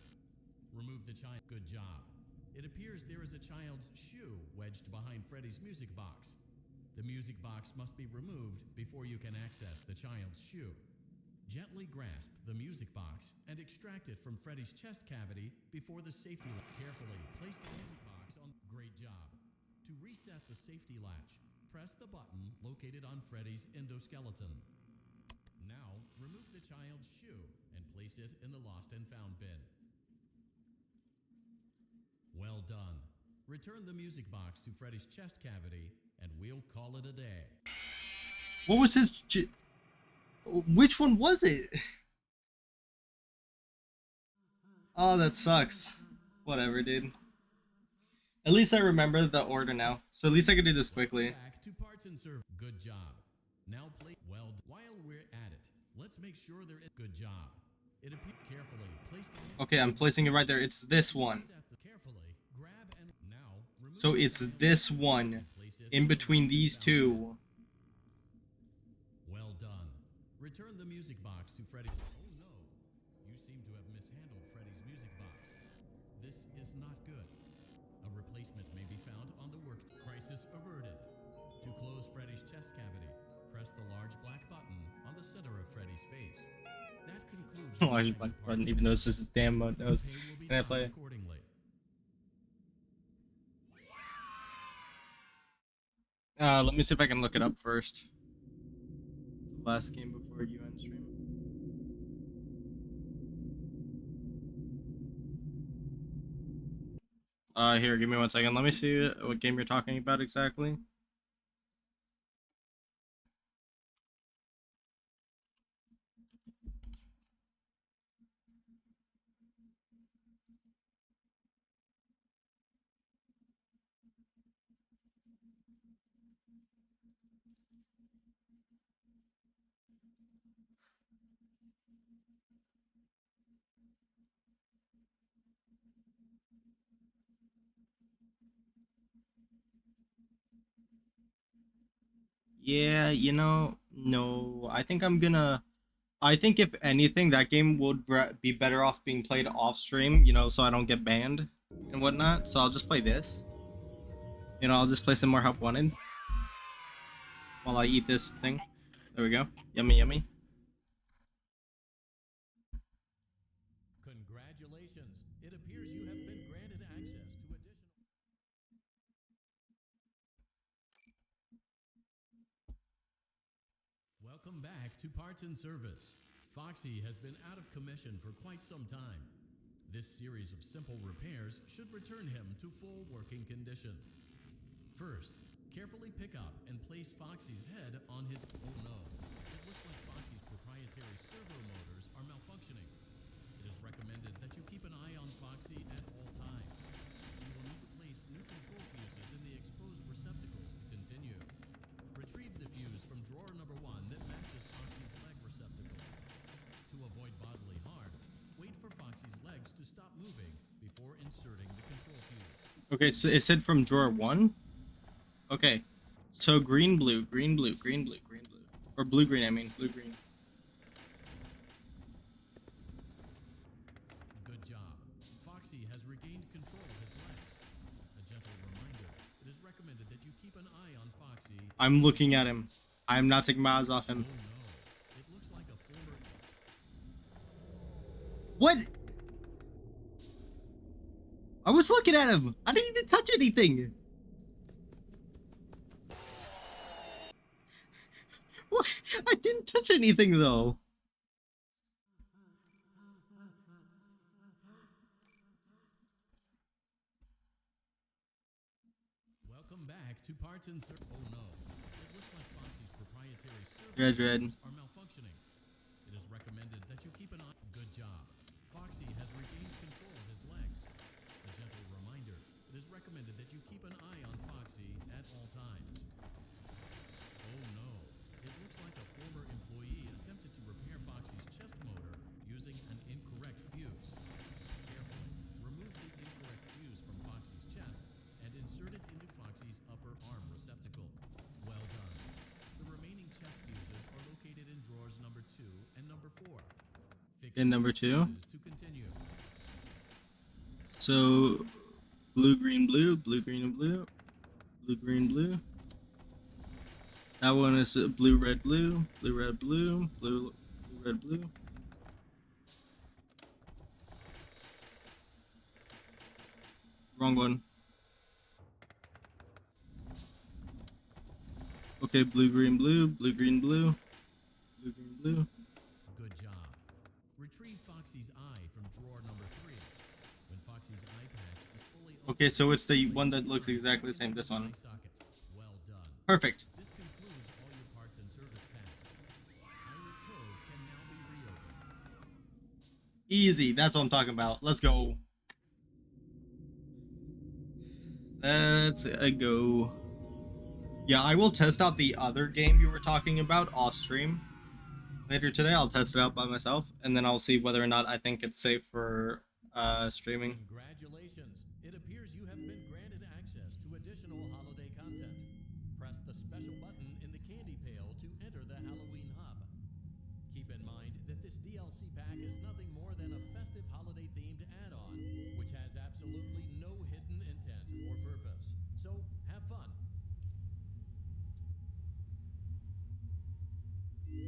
Remove the child. Good job. It appears there is a child's shoe wedged behind Freddy's music box. The music box must be removed before you can access the child's shoe. Gently grasp the music box and extract it from Freddy's chest cavity before the safety latch. Carefully place the music box on. Great job. To reset the safety latch, press the button located on Freddy's endoskeleton. Now, remove the child's shoe and place it in the lost and found bin. Well done. Return the music box to Freddy's chest cavity and we'll call it a day. What was his... Which one was it? Oh, that sucks. Whatever, dude. At least I remember the order now. So at least I can do this quickly. Back to parts and serve. Good job. Now play well. While we're at it, let's make sure there is. Good job. It appears carefully. Place the. Okay, I'm placing it right there. It's this one. Carefully grab and now remove. So it's this one in between these two. Well done. Return the music box to Freddy. Oh no. You seem to have mishandled Freddy's music box. This is not good. A replacement may be found on the work. Crisis averted. To close Freddy's chest cavity, press the large black button on the center of Freddy's face. That concludes. Large black button, even though it's just his damn nose. Can I play? Accordingly. Let me see if I can look it up first. The last game before you end stream. Here, give me 1 second. Let me see what game you're talking about exactly. Yeah, you know, no. I think I think if anything, that game would be better off being played off stream, you know, so I don't get banned and whatnot. So I'll just play this. You know, I'll just play some more Help Wanted while I eat this thing. There we go. Yummy, yummy. Congratulations. It appears you have been granted access to additional. Welcome back to Parts and Service. Foxy has been out of commission for quite some time. This series of simple repairs should return him to full working condition. First, carefully pick up and place Foxy's head on his... Oh no, it looks like Foxy's proprietary servo motors are malfunctioning. It is recommended that you keep an eye on Foxy at all times. You will need to place new control fuses in the exposed receptacles to continue. Retrieve the fuse from drawer number 1 that matches Foxy's leg receptacle. To avoid bodily harm, wait for Foxy's legs to stop moving before inserting the control fuse. Okay, so it said from drawer 1? Okay. So green, blue, green, blue, green, blue, green, blue. Or blue, green, I mean. Blue, green. Good job. Foxy has regained control of his legs. A gentle reminder, it is recommended that you keep an eye on Foxy. I'm looking at him. I'm not taking my eyes off Oh him. no, it looks like a former... What? I was looking at him. I didn't even touch anything. What? I didn't touch anything though. Welcome back to Parts and Service. Oh no, it looks like Foxy's proprietary servo Red. motors are malfunctioning. It is recommended that you keep an eye. Good job. Foxy has regained control of his legs. A gentle reminder, it is recommended that you keep an eye on Foxy at all times. Oh no, it looks like a former employee attempted to repair Foxy's chest motor using an incorrect fuse. Carefully, remove the incorrect fuse from Foxy's chest and insert it into Foxy's upper arm receptacle. Well done. The remaining chest fuses are located in drawers number 2 and number 4. Fix And number your 2. fuses to continue. So blue, green, blue, blue, green, and blue, blue, green, blue. That one is blue, red, blue, blue, red, blue, blue, blue, red, blue. Wrong one. Okay, blue, green, blue, blue, green, blue, blue, green, blue. Good job. Retrieve Foxy's eye from drawer number 3. When Foxy's eye patch is fully open, Okay, so it's the place one that looks eye exactly the same. into This the one. eye socket. Well done. Perfect. This concludes all your parts and service tasks. Pirate Cove can now be reopened. Easy. That's what I'm talking about. Let's go. Let's go. Yeah, I will test out the other game you were talking about off stream. Later today, I'll test it out by myself, and then I'll see whether or not I think it's safe for streaming. Congratulations. It appears you have been granted access to additional holiday content. Press the special button in the candy pail to enter the Halloween hub. Keep in mind that this DLC pack is nothing more than a festive holiday-themed add-on, which has absolutely no hidden intent or purpose. So, have fun. Hello?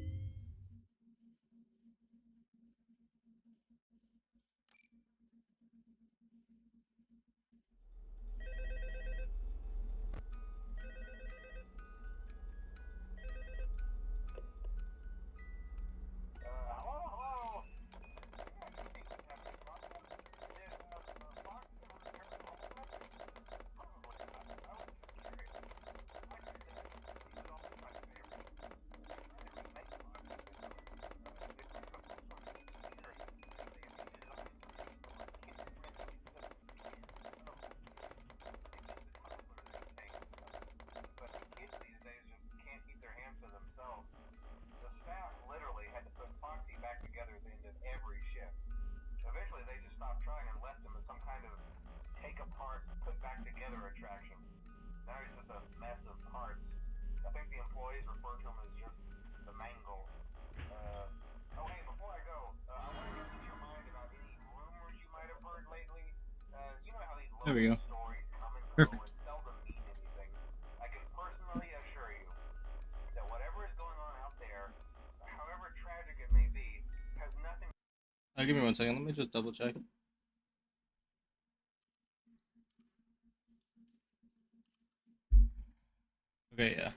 But kids these days just can't keep their hands to themselves. The staff literally had to put Foxy back together at the end of every shift. Eventually they just stopped trying and left him as some kind of take apart, put back together attraction. Now he's just a mess of parts. I think the employees refer to him as just the mangle. Oh hey, before I go, I want to get your mind about any rumors you might have heard lately. You know how these There we go. local stories come and go Perfect. and seldom mean anything. I can personally assure you that whatever is going on out there, however tragic it may be, has nothing. Give me 1 second. Let me just double check. Okay, yeah.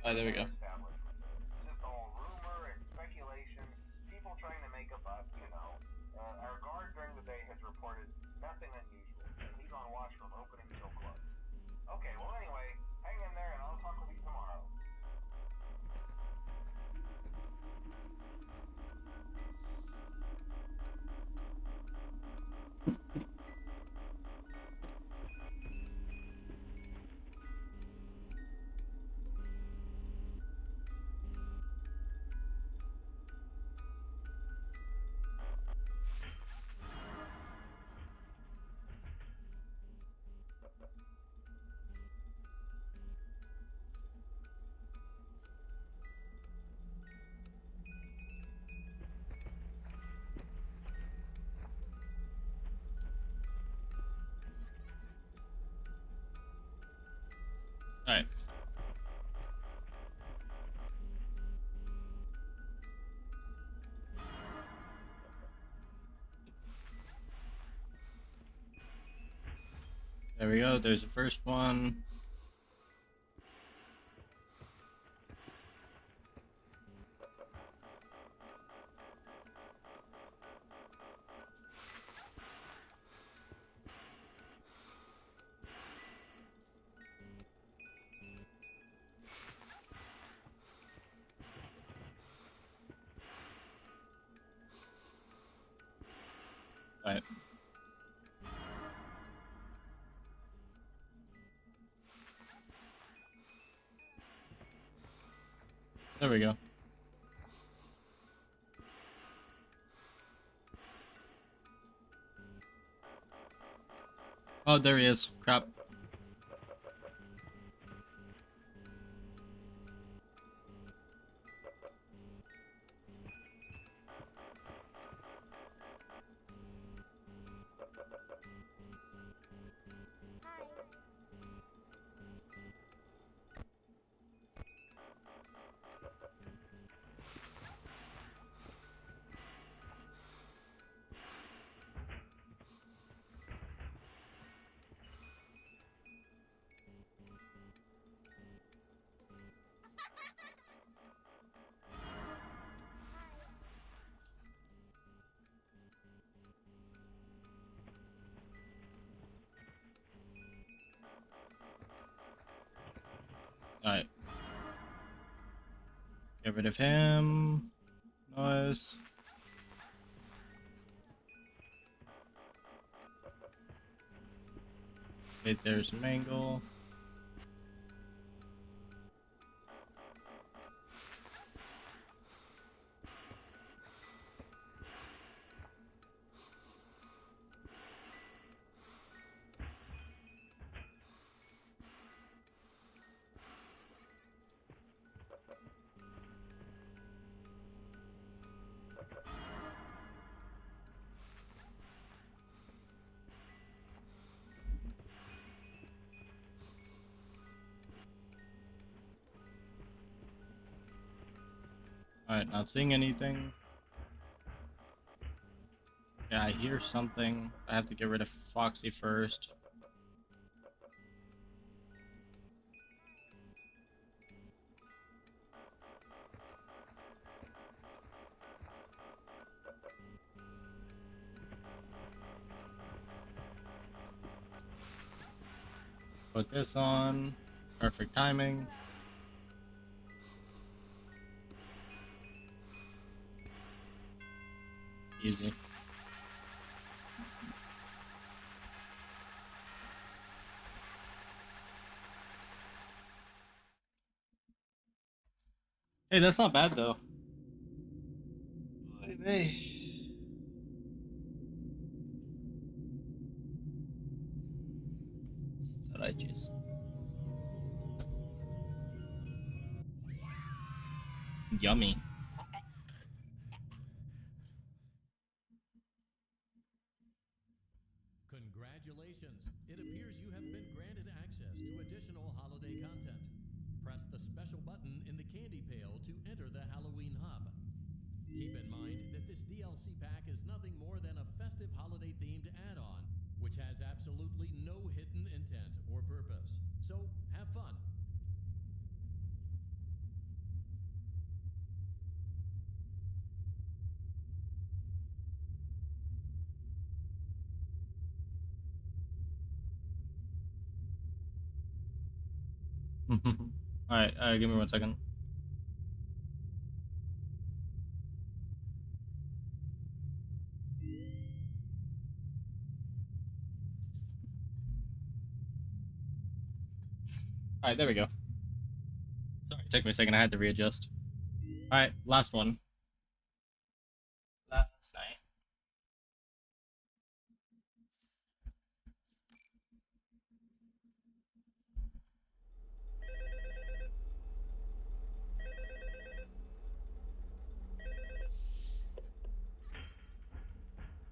There we go. It's just all rumor and speculation, people trying to make a buck, you know. Our guard during the day has reported nothing unusual, and he's on watch from opening till close. Okay, well anyway, hang in there and I'll talk with you tomorrow. Alright. There we go. There's the first one. Alright. There we go. Oh, there he is. Crap. Get rid of him. Noise. Okay, there's Mangle. Alright, not seeing anything. Yeah, I hear something. I have to get rid of Foxy first. Put this on. Perfect timing. Easy. Hey, that's not bad though. Hey. That I choose. Yummy. Congratulations! It appears you have been granted access to additional holiday content. Press the special button in the candy pail to enter the Halloween hub. Keep in mind that this DLC pack is nothing more than a festive holiday-themed add-on, which has absolutely no hidden intent or purpose. So, have fun! Alright, give me 1 second. Alright, there we go. Sorry, it took me a second. I had to readjust. Alright, last one. Last night.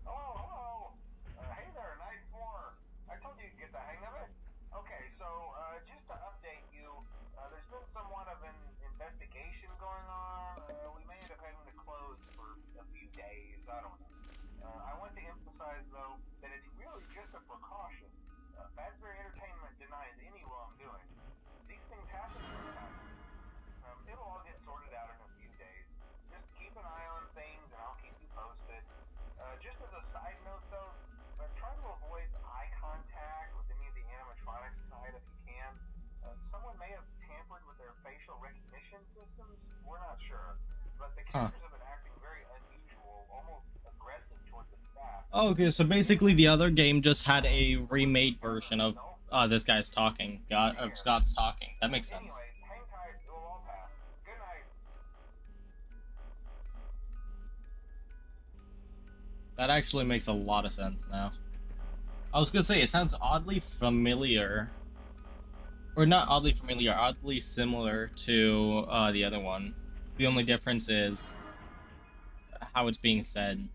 Hello. Hey there, Night 4. I told you you'd get the hang of it. Okay, so, just to update you, there's been somewhat of an investigation going on. We may end up having to close for a few days. I don't know. I want to emphasize, though, that it's really just a precaution. Fazbear Entertainment denies any wrongdoing. These things happen sometimes. It'll all get sorted out in a few days. Just keep an eye on things, and I'll keep you posted. Just as a side note, though, try to avoid eye contact with any of the animatronics side if you can. Someone may have tampered with their facial recognition systems. We're not sure. But the characters have been acting very unusual, almost aggressive towards the staff. Okay, so basically the other game just had a remade version of this guy's talking. Of Scott's talking. That makes sense. Anyway, hang tight. It will all pass. Good night. That actually makes a lot of sense now. I was gonna say, it sounds oddly familiar. Or not oddly familiar, oddly similar to the other one. The only difference is how it's being said.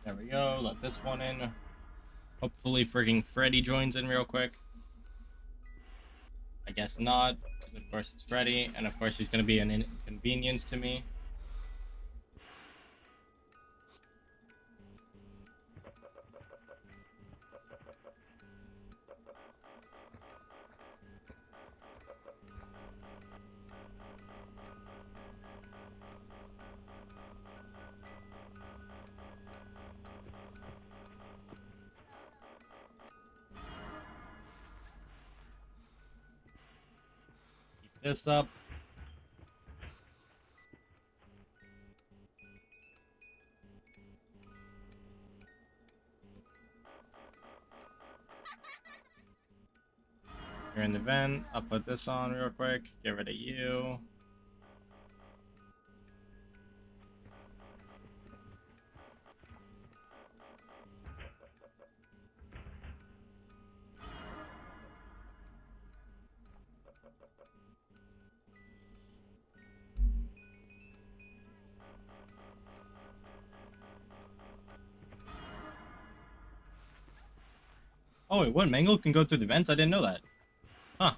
There we go. Let this one in. Hopefully frigging Freddy joins in real quick. I guess not, because of course it's Freddy, and of course he's going to be an inconvenience to me. Keep this up. You're in the vent. I'll put this on real quick. Get rid of you. Oh wait, what? Mangle can go through the vents? I didn't know that. Huh.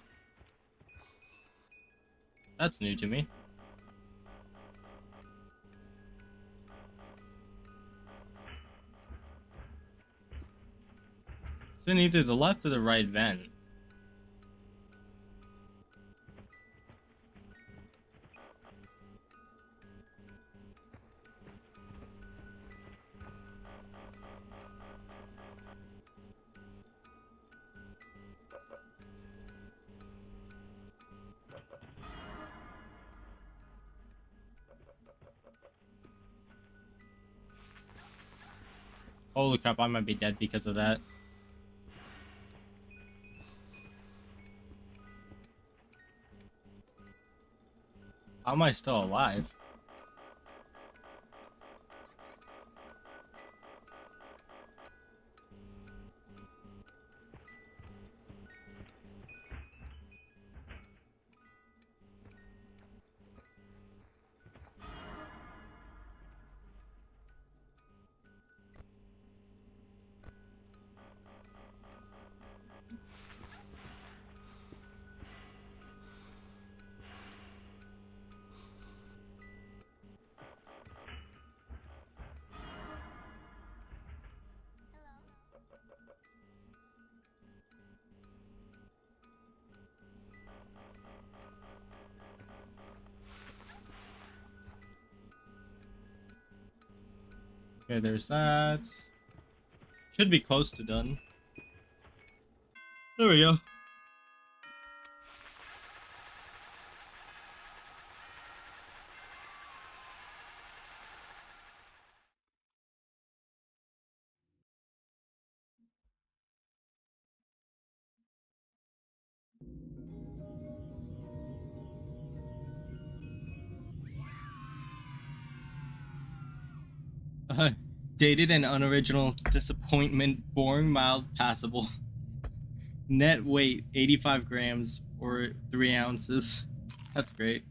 That's new to me. It's in either the left or the right vent. Holy crap, I might be dead because of that. How am I still alive? Okay, there's that. Should be close to done. There we go. Dated and unoriginal disappointment, boring, mild, passable. Net weight 85 grams or 3 ounces. That's great.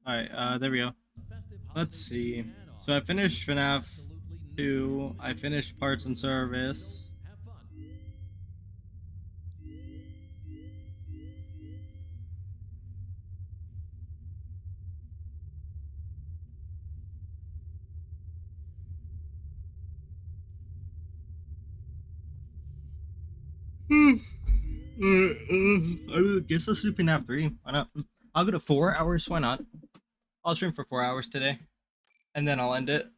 Alright, there we go. Let's see. So I finished FNAF 2. I finished Parts and Service. Have fun. I guess I'll sleep FNAF 3. Why not? I'll go to 4 hours. Why not? I'll stream for 4 hours today. And then I'll end it.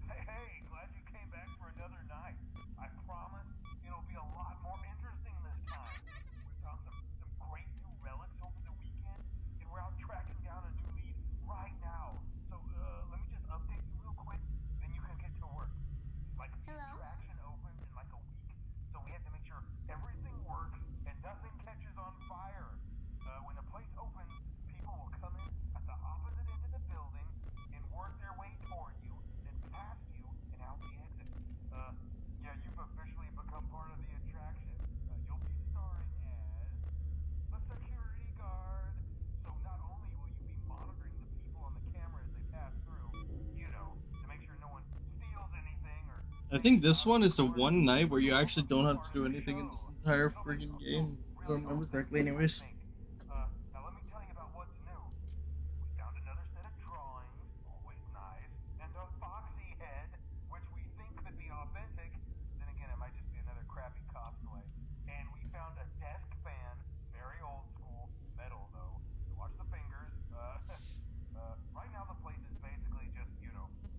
Hey, glad you came back for another night. I promise it'll be a lot more interesting this time. We found some great new relics over the weekend, and we're out tracking down a new lead right now. So, let me just update you real quick, then you can get to work. Like, future action opens in like a week, so we have to make sure every I think this one is the one night where you actually don't have to do anything in this entire friggin' game. If I remember correctly, anyways. Now let me tell you about what's new. We found another set of drawings, always nice, and a foxy head, which we think could be authentic. Then again, it might just be another crappy cosplay. And we found a desk fan, very old school, metal though. So watch the fingers. Right now the place is basically just,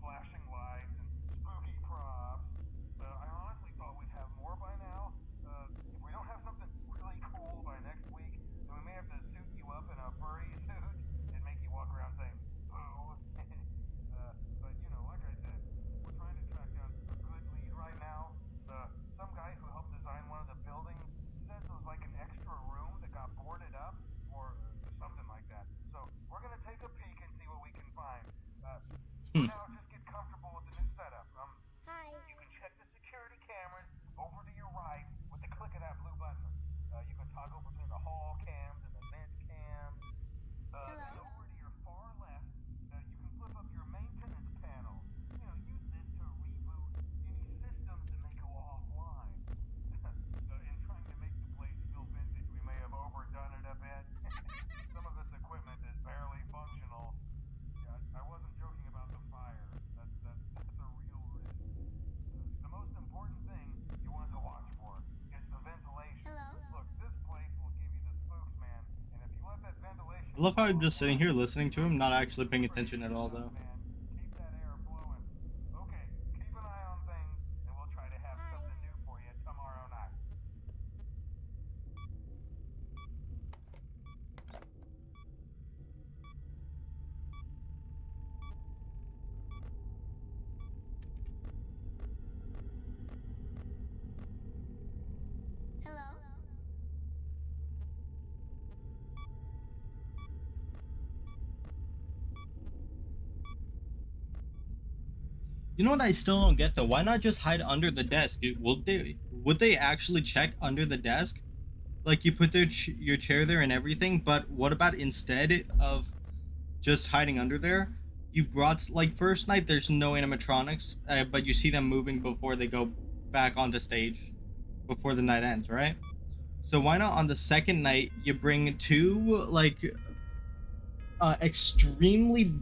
flashing lights and spooky props. I honestly thought we'd have more by now. If we don't have something really cool by next week, then we may have to suit you up in a furry suit and make you walk around saying, boo. But, like I said, we're trying to track down a good lead right now. Some guy who helped design one of the buildings says it was like an extra room that got boarded up or something like that. So we're going to take a peek and see what we can find. For now, just get comfortable with the new setup. Hi. You can check the security cameras over to your right with the click of that blue button. You can toggle between the hall cams and the vent cams. And over to your far left, you can flip up your maintenance panel. Use this to reboot any systems that may go offline. In trying to make the place feel vintage, we may have overdone it a bit. Some of this equipment is barely functional. Yeah, I wasn't joking about the fire. That's a real risk. The most important thing you want to watch for is the ventilation. Hello? Look, this place will give you the spooks, man. And if you let that ventilation... I love how I'm just sitting here listening to him, not actually paying attention at all, though. Keep that air flowing. Okay, keep an eye on things, and we'll try to have something new for you tomorrow night. Hello? You know what I still don't get though? Why not just hide under the desk? Would they actually check under the desk? Like you put your chair there and everything, but what about instead of just hiding under there? You brought like first night there's no animatronics, but you see them moving before they go back onto stage before the night ends, right? So why not on the second night you bring two like extremely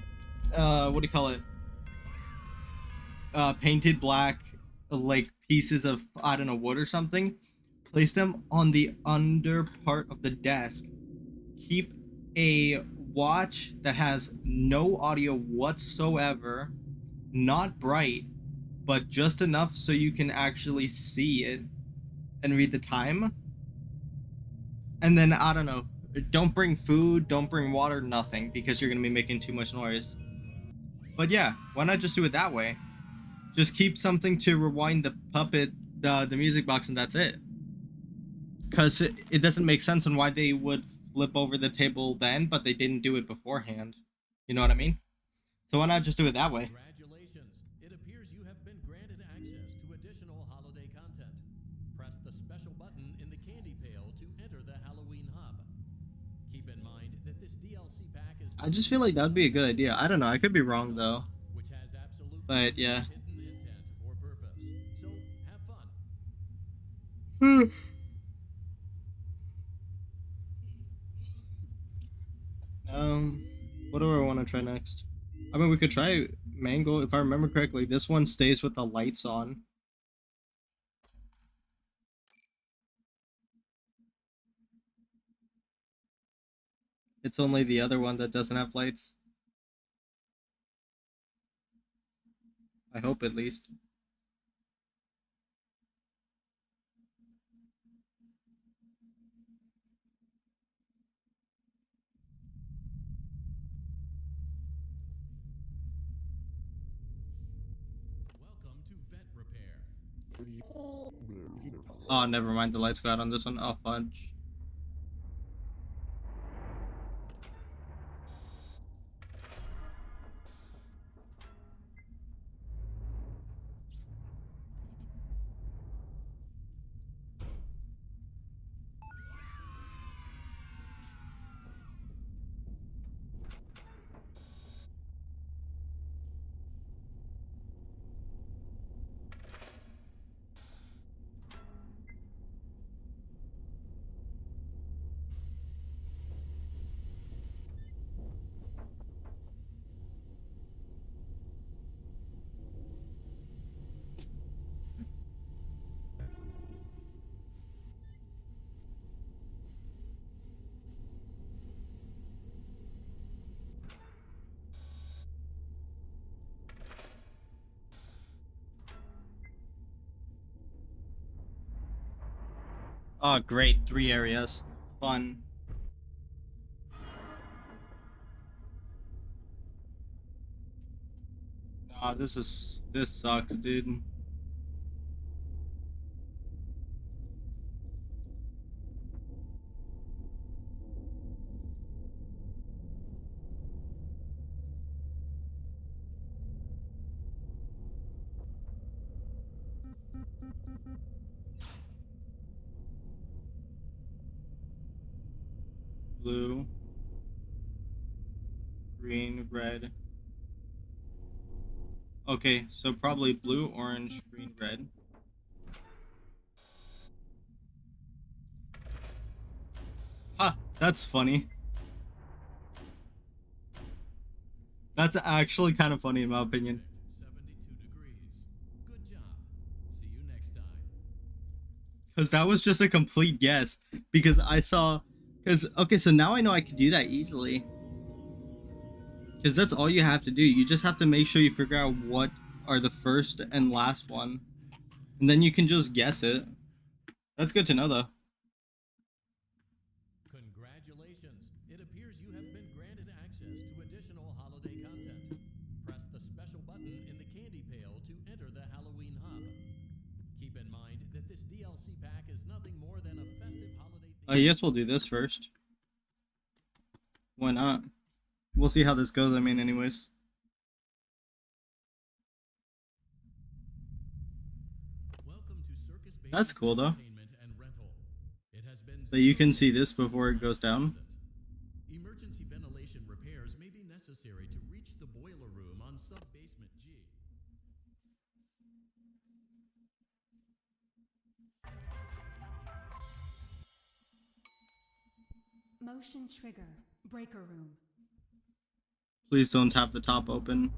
what do you call it? Painted black like pieces of I don't know wood or something, place them on the under part of the desk, keep a watch that has no audio whatsoever, not bright but just enough so you can actually see it and read the time, and then I don't know, don't bring food, don't bring water, nothing, because you're gonna be making too much noise. But yeah, why not just do it that way? Just keep something to rewind the puppet, the music box, and that's it. Because it doesn't make sense on why they would flip over the table then, but they didn't do it beforehand. You know what I mean? So why not just do it that way? Congratulations! It appears you have been granted access to additional holiday content. Press the special button in the candy pail to enter the Halloween hub. Keep in mind that this DLC pack is... I just feel like that'd be a good idea. I don't know. I could be wrong though. which has absolutely But yeah. no hidden intent or purpose. So have fun. What do I want to try next? I mean, we could try Mango. If I remember correctly, this one stays with the lights on. It's only the other one that doesn't have lights. I hope at least. Welcome to Vet Repair. Oh, never mind. The lights go out on this one. Oh, fudge. Oh, great. 3 areas. Fun. Nah, this sucks, dude. Blue, green, red. Okay, so probably blue, orange, green, red. Ha! That's funny. That's actually kind of funny in my opinion. 72 degrees. Good job. See you next time. Because that was just a complete guess. Because I saw... Because, okay, so now I know I can do that easily. Because that's all you have to do. You just have to make sure you figure out what are the first and last one. And then you can just guess it. That's good to know, though. Congratulations. It appears you have been granted access to additional holiday content. Press the special button in the candy pail to enter the Halloween hub. Keep in mind that this DLC pack is nothing more than a festive holiday theme. I guess we'll do this first. Why not? We'll see how this goes, I mean, anyways. Welcome to Circus Baby's That's cool, though. Entertainment and Rental. It has been So you can 0 see days this before since it goes our down. accident. Emergency ventilation repairs may be necessary to reach the boiler room on sub-basement G. Motion trigger. Breaker room. Please don't tap the top open.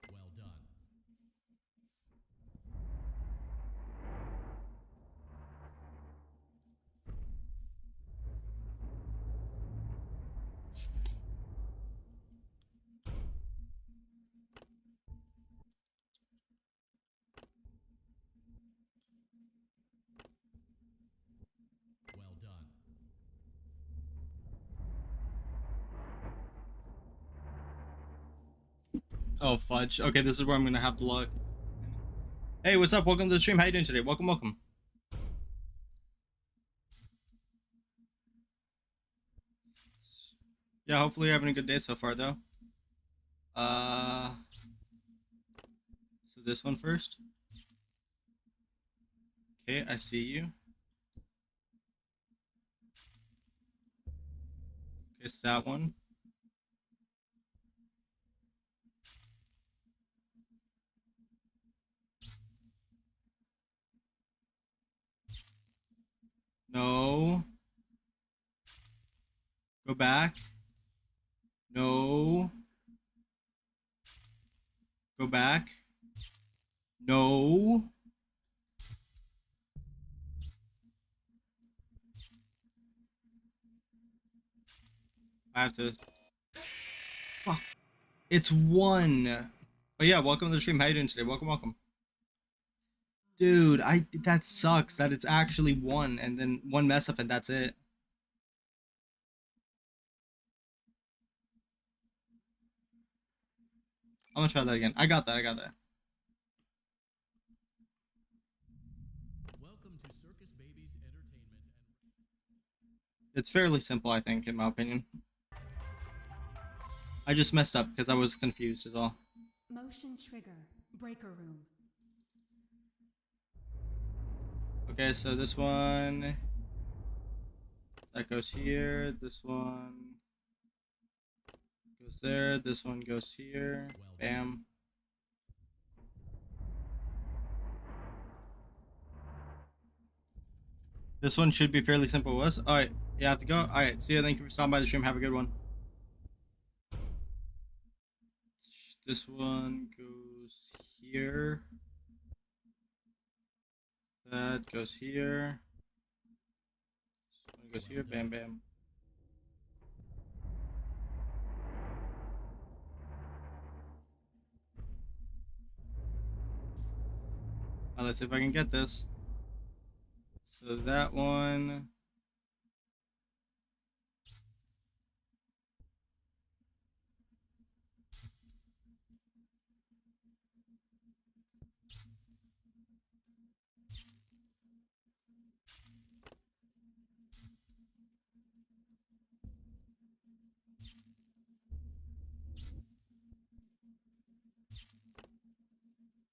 Well done. Well done. Oh, fudge. Okay, this is where I'm gonna have to look. Hey, what's up? Welcome to the stream. How you doing today? Welcome, welcome. Yeah, hopefully you're having a good day so far, though. So this one first. Okay, I see you. Okay, it's that one. No. Go back. No. Go back. No. I have to... Fuck. It's 1. But yeah, welcome to the stream. How you doing today? Welcome, welcome. Dude, that sucks that it's actually 1 and then 1 mess up and that's it. I'm gonna try that again. I got that. Welcome to Circus Baby's Entertainment and It's fairly simple, I think, in my opinion. I just messed up because I was confused is all. Motion trigger. Breaker room. Okay, so this one... That goes here. This one... Goes there. This one goes here. Bam. This one should be fairly simple with us. Alright, you have to go. Alright, see you. Thank you for stopping by the stream. Have a good one. This one goes here. That goes here. This one goes here. Bam, bam. let's see if I can get this. So that one.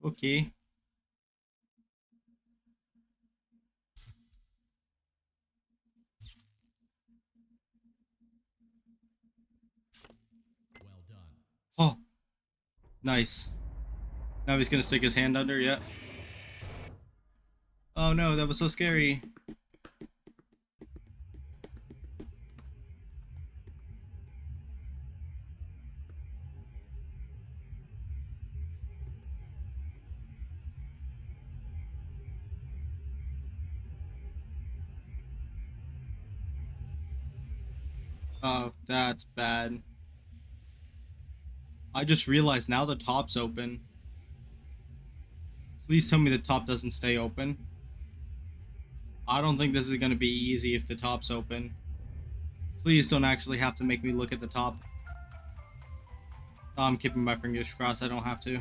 Okay. Well done. Oh, nice. Now he's gonna stick his hand under. Yeah. Oh no, that was so scary. Oh, that's bad. I just realized now the top's open. Please tell me the top doesn't stay open. I don't think this is gonna be easy if the top's open. Please don't actually have to make me look at the top. Oh, I'm keeping my fingers crossed I don't have to.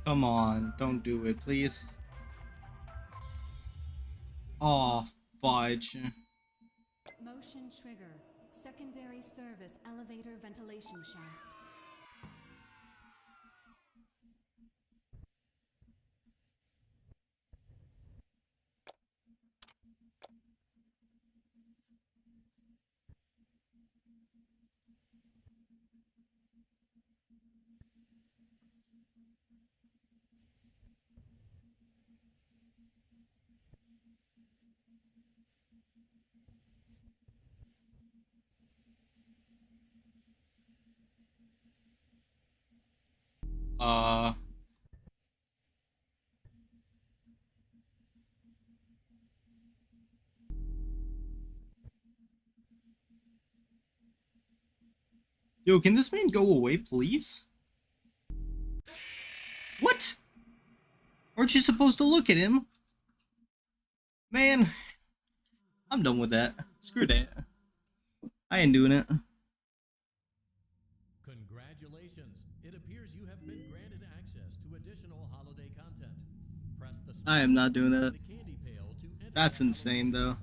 Come on, don't do it, please. Oh, fudge. Motion trigger. Secondary service elevator ventilation shaft. Uh... Yo, can this man go away, please? What? Aren't you supposed to look at him? Man, I'm done with that. Screw that. I ain't doing it. Congratulations. It appears you have been granted access to additional holiday content. Press the I am not doing button that. in the candy pail to enter That's the insane, Halloween though. hub.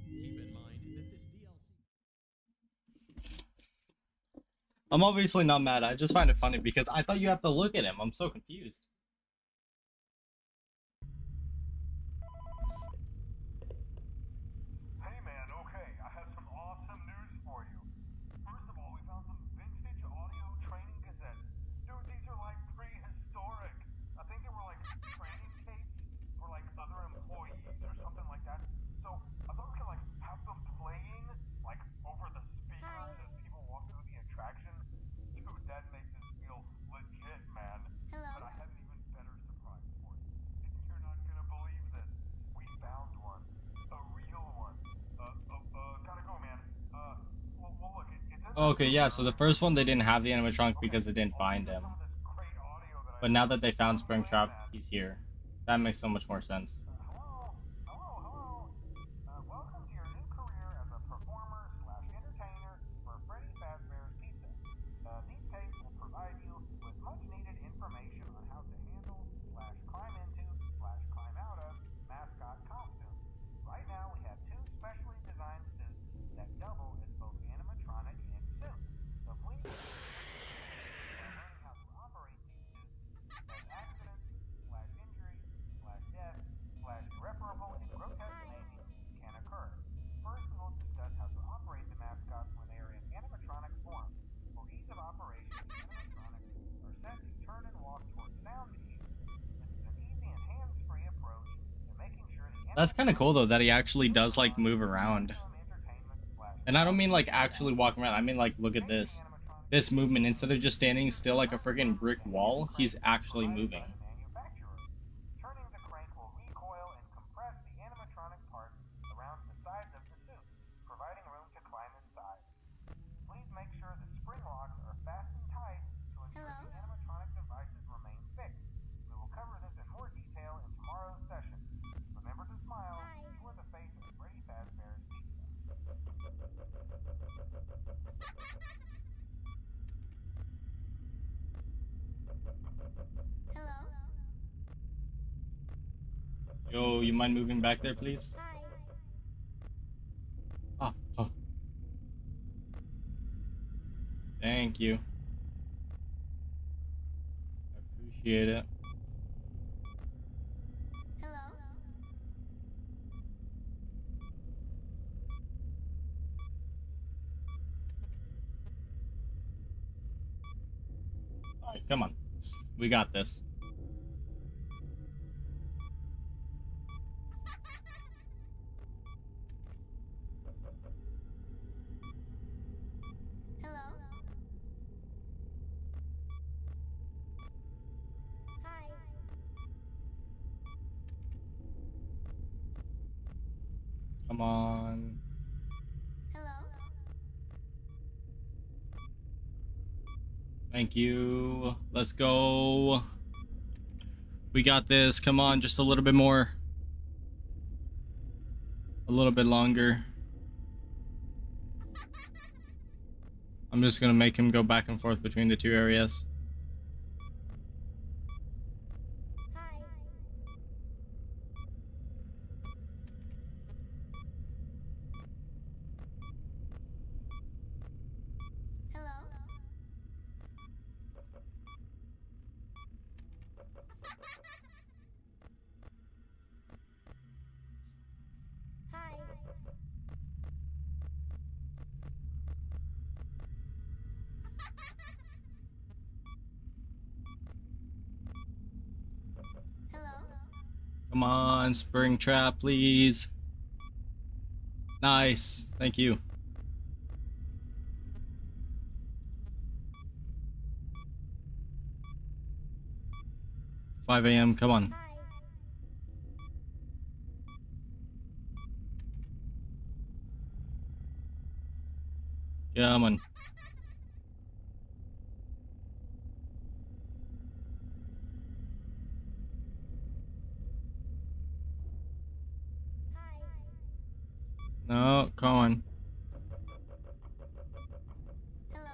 Keep in mind that this DLC. I'm obviously not mad. I just find it funny because I thought you have to look at him. I'm so confused. Hey man, okay, I have some awesome news for you. First of all, we found some vintage audio training cassettes. Dude, these are like prehistoric. I think they were like training tapes for like other employees or something like that. So I thought we could like have them playing like over the speakers as people walk through the attraction. Dude, that makes it feel legit, man. Hello. But I had an even better surprise for you. You're not gonna believe this. We found one. A real one. Gotta go, man. Well look, Okay, yeah, so the first one they didn't have the animatronic because they didn't find him. But now that they found Springtrap, he's here. That makes so much more sense. Hello. Welcome to your new career as a performer slash entertainer for Freddy Fazbear's Pizza. These tapes will provide you with much needed information on how to handle slash climb into slash climb out of mascot costumes. Right now we have two specially designed suits that double as both animatronic and suit. So please learning how to operate these suits as accidents slash injury slash death slash irreparable and grotesque maiming can occur. First we will discuss how to operate the mascots when they are in animatronic form. For ease of operation, the animatronics are set to turn and walk towards sound cues. This is an easy and hands-free approach to making sure the That's kind of cool, though, that he actually does, like, move around. And I don't mean, like, actually walk around. I mean, like, look at this. This movement, instead of just standing still like a freaking brick wall, he's actually moving. Turning the crank will recoil and compress the animatronic parts around the sides of the suit, providing room to climb inside. Please make sure the spring locks are fastened tight to ensure the animatronic devices remain fixed. We will cover Yo, you mind moving back there, please? Hi. Ah, oh. Thank you. I appreciate it. Hello. Alright, come on. We got this. Hello. Hi. Come on. Hello. Thank you. Let's go. We got this. Come on, just a little bit more. A little bit longer. I'm just gonna make him go back and forth between the two areas. Hi. Hello. Hi. Hello. Come on, spring trap, please. Nice. Thank you. 5 a.m. Come on. Hi. Come on. Hi. No, come on. Hello.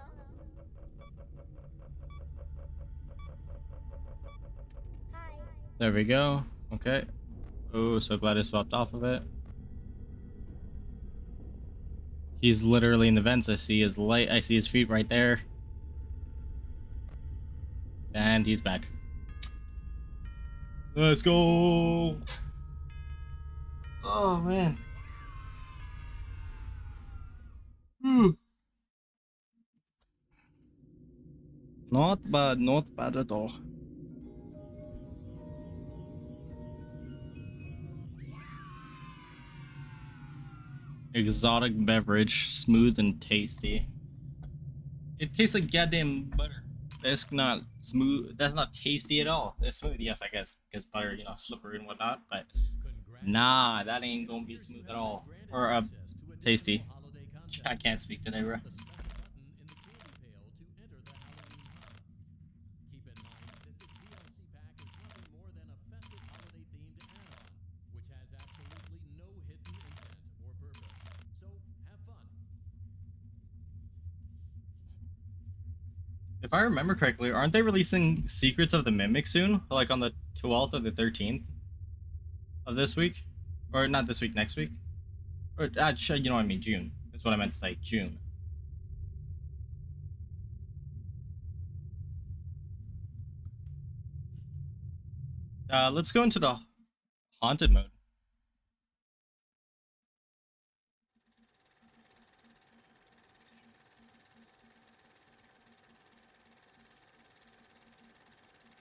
Hi. There we go. Okay. Oh, so glad I swapped off of it. He's literally in the vents. I see his light. I see his feet right there. And he's back. Let's go. Oh, man. Not bad. Not bad at all. Exotic beverage. Smooth and tasty. It tastes like goddamn butter. That's not smooth. That's not tasty at all. It's smooth, yes, I guess, because butter, you know, slippery and whatnot. But nah, that ain't gonna be smooth at all. Or tasty. I can't speak today, bro. Keep in mind that this DLC pack is nothing more than a festive holiday-themed add-on, which has absolutely no hidden intent or purpose. So, have fun. If I remember correctly, aren't they releasing Secrets of the Mimic soon? Like on the 12th or the 13th of this week? Or not this week, next week? Or, you know what I mean, June. That's what I meant to say, June. Let's go into the haunted mode.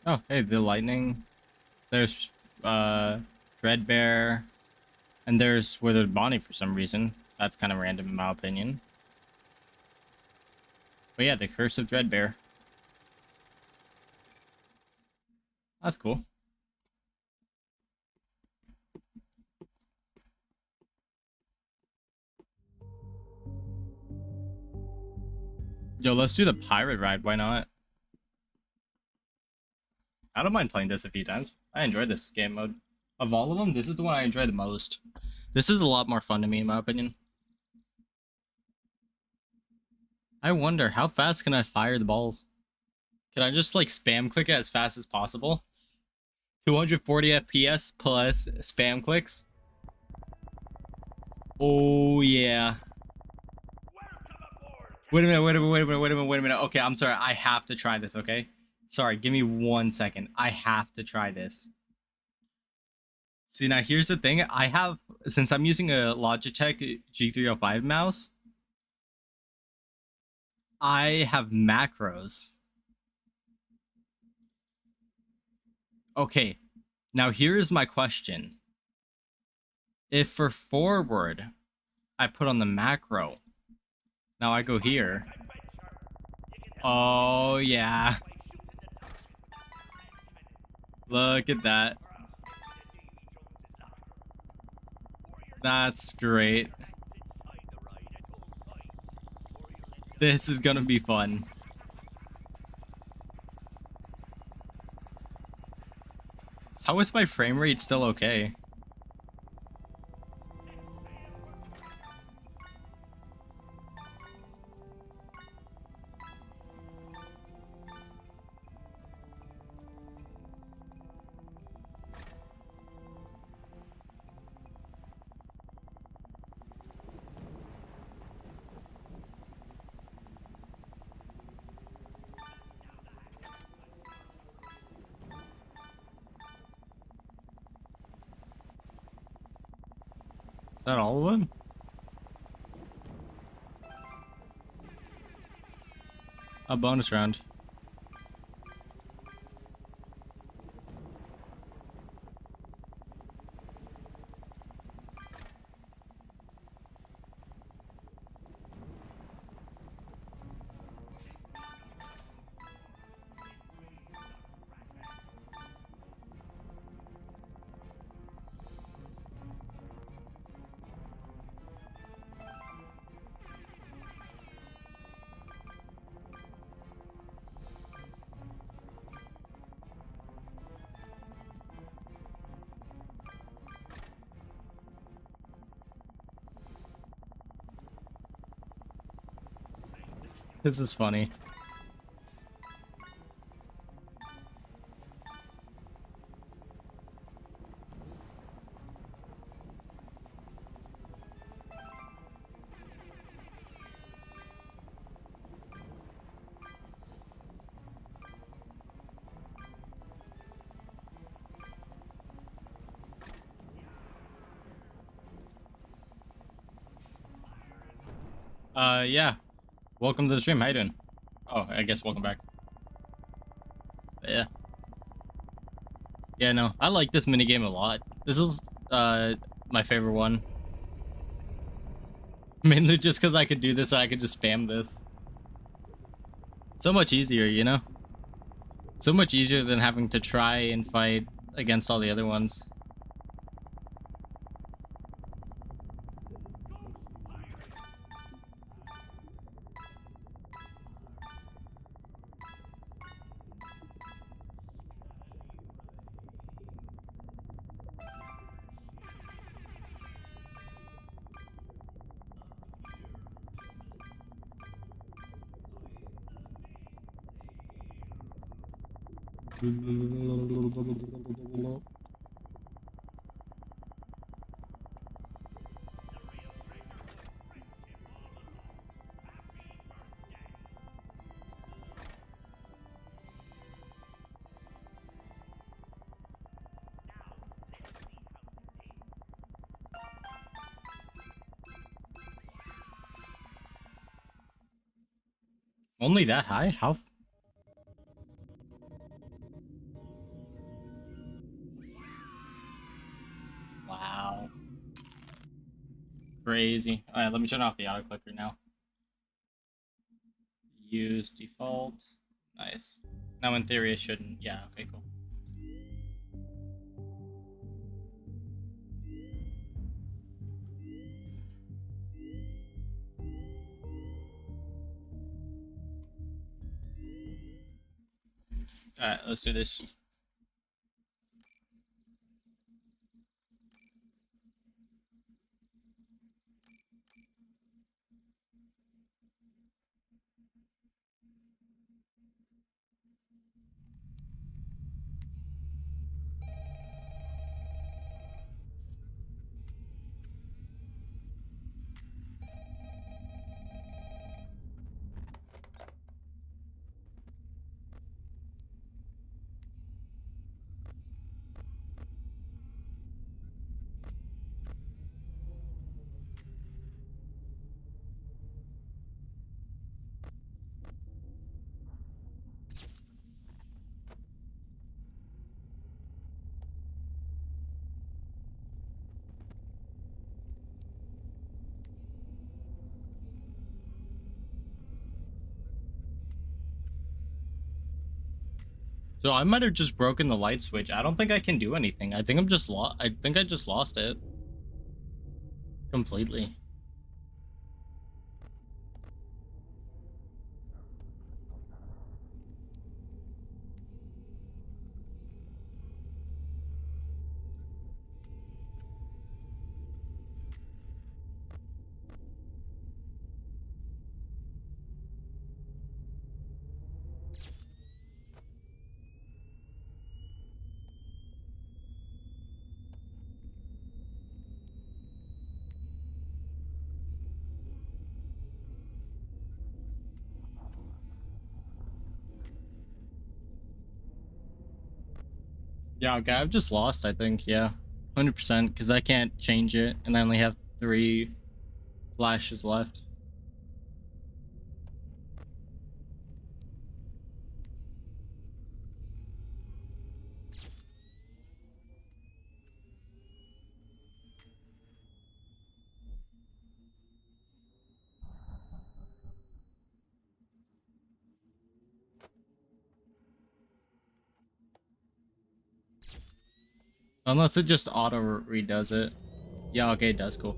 Oh, hey, the lightning. There's, Dreadbear. And there's Withered Bonnie for some reason. That's kind of random in my opinion. But yeah, the Curse of Dreadbear. That's cool. Yo, let's do the pirate ride. Why not? I don't mind playing this a few times. I enjoyed this game mode. Of all of them, this is the one I enjoy the most. This is a lot more fun to me, in my opinion. I wonder, how fast can I fire the balls? Can I just, like, spam click it as fast as possible? 240 FPS plus spam clicks. Oh yeah. Wait a minute, wait a minute, wait a minute, wait a minute, wait a minute. Okay, I'm sorry. I have to try this, okay? Sorry, give me 1 second. I have to try this. See, now here's the thing. I have, since I'm using a Logitech G305 mouse, I have macros. Okay, now here's my question. If for forward, I put on the macro, now I go here. Oh, yeah. Look at that. That's great. This is gonna be fun. How is my frame rate still okay? Is that all of them? A bonus round. This is funny. Yeah. Welcome to the stream. How you doing? Oh, I guess welcome back. But yeah. Yeah, no. I like this minigame a lot. This is my favorite one. Mainly just because I could do this and I could just spam this. So much easier, you know? So much easier than having to try and fight against all the other ones. Only that high? How? Wow. Crazy. Alright, let me turn off the auto clicker now. Use default. Nice. Now in theory it shouldn't. Yeah, okay, cool. Alright, let's do this. So I might have just broken the light switch. I don't think I can do anything. I think I'm just lost. I think I just lost it completely. Yeah, okay, I've just lost, I think, yeah. 100%, because I can't change it, and I only have 3 flashes left. Unless it just auto redoes it. Yeah, okay, it does, cool.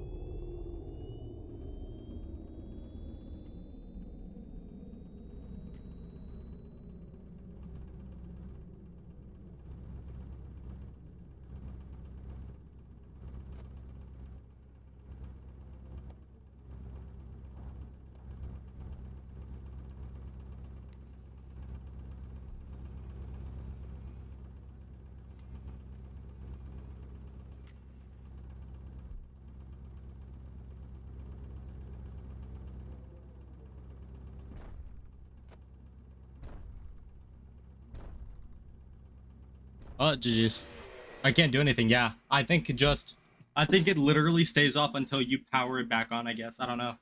Oh, GG's. I can't do anything, yeah. I think it literally stays off until you power it back on, I guess. I don't know.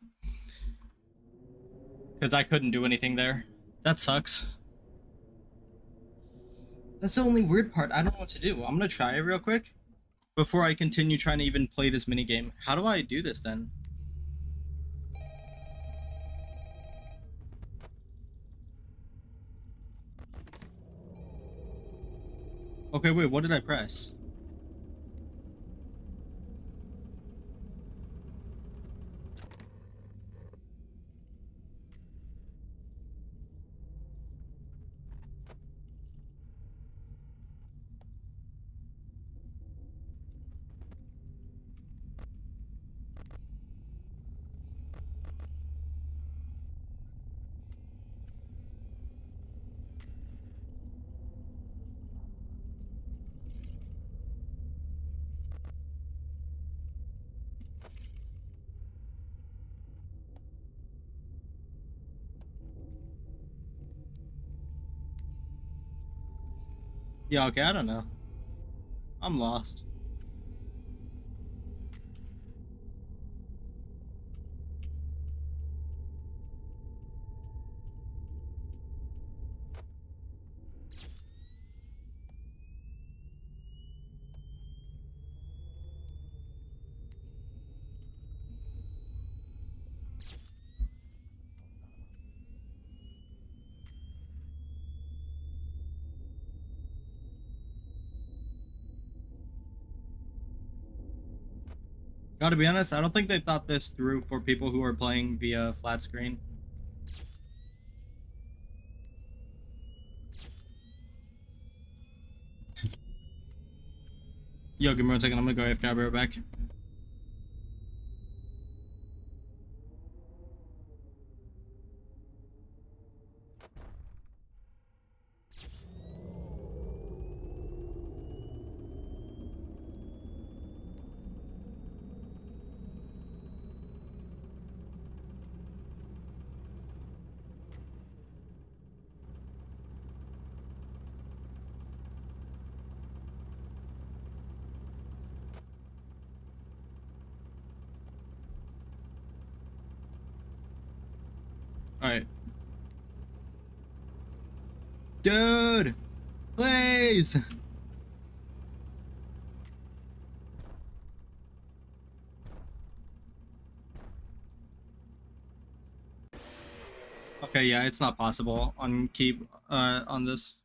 Because I couldn't do anything there. That sucks. That's the only weird part. I don't know what to do. I'm gonna try it real quick before I continue trying to even play this minigame. How do I do this then? Okay, wait, what did I press? Yeah, okay, I don't know. I'm lost. Gotta be honest, I don't think they thought this through for people who are playing via flat screen. Yo, give me 1 second, I'm gonna go AFK, I'll be right back. Alright. Dude! Please! Okay, yeah, it's not possible on keep on this.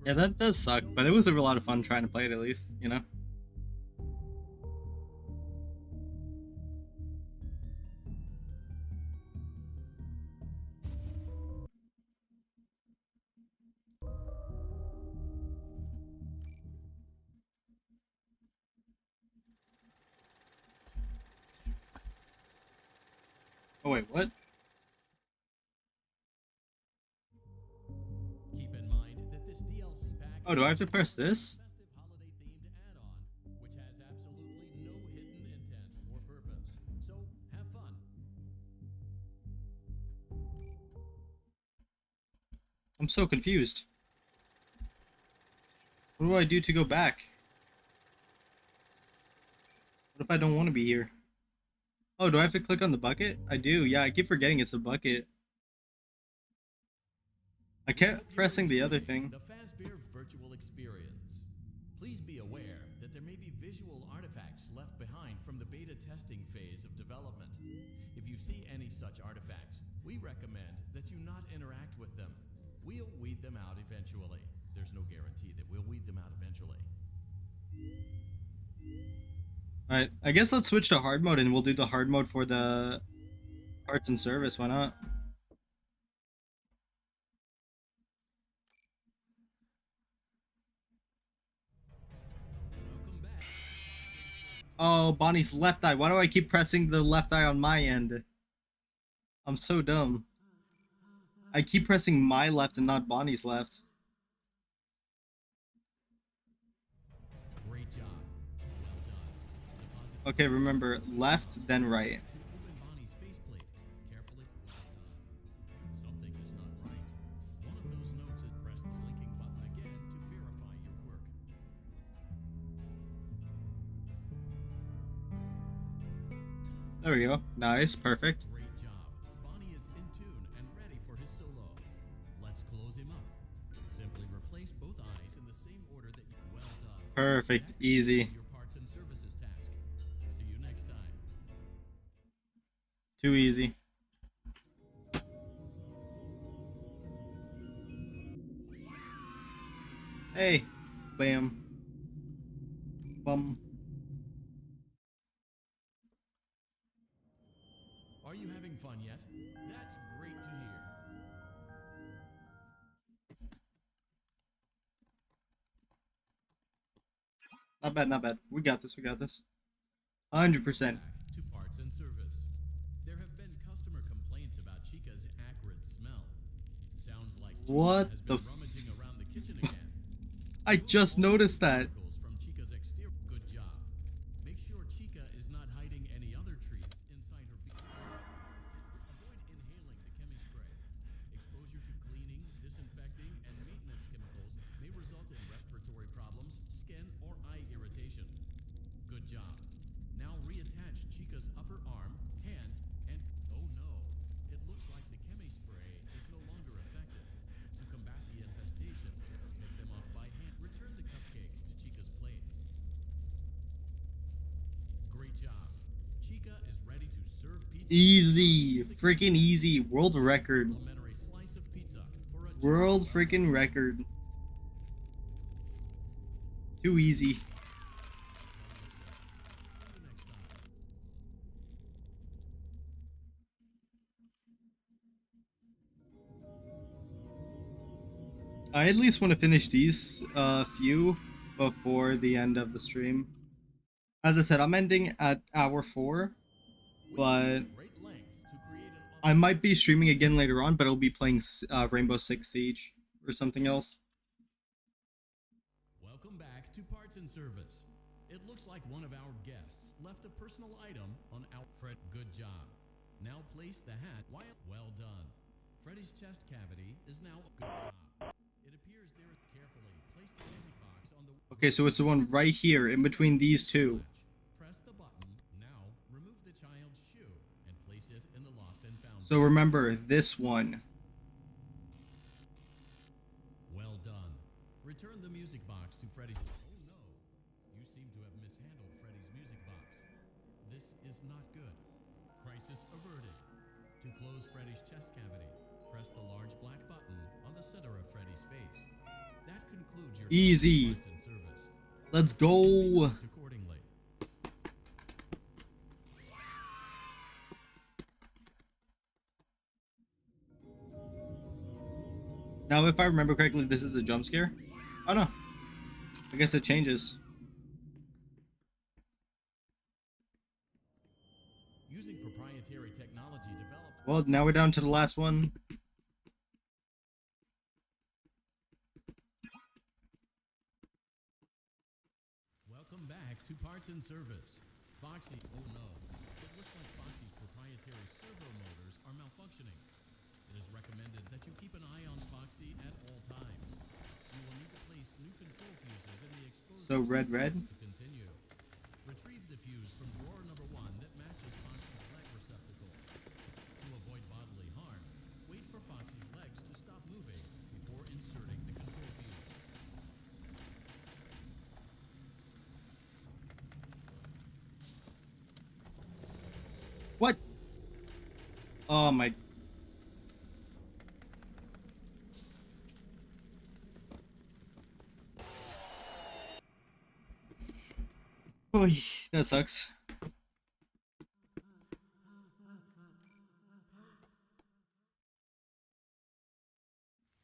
Yeah, that does suck, but it was a lot of fun trying to play it at least, you know? Oh wait, what? Keep in mind that this DLC pack Oh, do I have to press this? festive holiday themed add-on, which has absolutely no hidden intent or purpose. So have fun. I'm so confused. What do I do to go back? What if I don't want to be here? Oh, do I have to click on the bucket? I do. Yeah, I keep forgetting it's a bucket. I Hope kept you're pressing the other enjoying thing. The Fazbear virtual experience. Please be aware that there may be visual artifacts left behind from the beta testing phase of development. If you see any such artifacts, we recommend that you not interact with them. We'll weed them out eventually. There's no guarantee that we'll weed them out eventually. Alright, I guess let's switch to hard mode and we'll do the hard mode for the parts and service. Why not? Welcome back. Oh, Bonnie's left eye. Why do I keep pressing the left eye on my end? I'm so dumb. I keep pressing my left and not Bonnie's left. Great job. Well done. Deposit Okay, remember, left, then right. to open Bonnie's faceplate. Carefully. Well done. Something is not right. One of those notes is press the blinking button again to verify your work. There we go. Nice, perfect. Great job. Bonnie is in tune and ready for his solo. Let's close him up. Simply replace both eyes in the same order that you. Well done. Perfect, That easy. concludes your parts and services task. See you next time. Too easy. Hey, bam. Bum. Are you having fun yet? That's great to hear. Not bad, not bad. We got this, we got this. 100%. Back to parts and service. There have been customer complaints about Chica's acrid smell. Sounds like Chica What has the been rummaging around the kitchen again. I just noticed that. Chemicals from Chica's exterior. Good job. Make sure Chica is not hiding any other trees inside her Avoid inhaling the chemi spray. Exposure to cleaning, disinfecting, and maintenance chemicals may result in respiratory problems, skin, or eye irritation. Good job. Now reattach Chica's upper arm, hand, and oh no, it looks like the chemi spray is no longer effective. To combat the infestation, pick them off by hand. Return the cupcakes to Chica's plate. Great job. Chica is ready to serve pizza. Easy. Freaking easy. World record. Complimentary slice of pizza for a World joy. freaking record. Too easy. Delicious. See you next time. I at least want to finish these few before the end of the stream. As I said, I'm ending at hour 4, but Great lengths to create an I might be streaming again later on, but I'll be playing Rainbow Six Siege or something else. Welcome back to Parts and Service. It looks like one of our guests left a personal item on our Fred. Good job. Now place the hat while well done. Freddy's chest cavity is now good job. It appears there carefully place the music box on the Okay, so it's the one right here in between these two. Press the button. Now remove the child's shoe and place it in the lost and found. So remember this one. Well done. Return the music box to Freddy's. Oh no. You seem to have mishandled Freddy's music box. This is not good. Crisis averted. To close Freddy's chest cavity, press the large black button on the center of Freddy's face. That concludes your Easy. parts and service. Let's You'll be go. deducted accordingly. Now, if I remember correctly, this is a jump scare. Oh no. I guess it changes. Using proprietary technology developed. Well, now we're down to the last one. Welcome back to Parts and Service. Foxy, oh no. It looks like Foxy's proprietary servo motors are malfunctioning. It is recommended that you keep an eye on Foxy at all times. You will need to place new control fuses in the exposed So red. to continue. Retrieve the fuse from drawer number 1 that matches Foxy's leg receptacle. To avoid bodily harm, wait for Foxy's legs to stop moving before inserting the control fuse. What? Oh my. Oh, that sucks.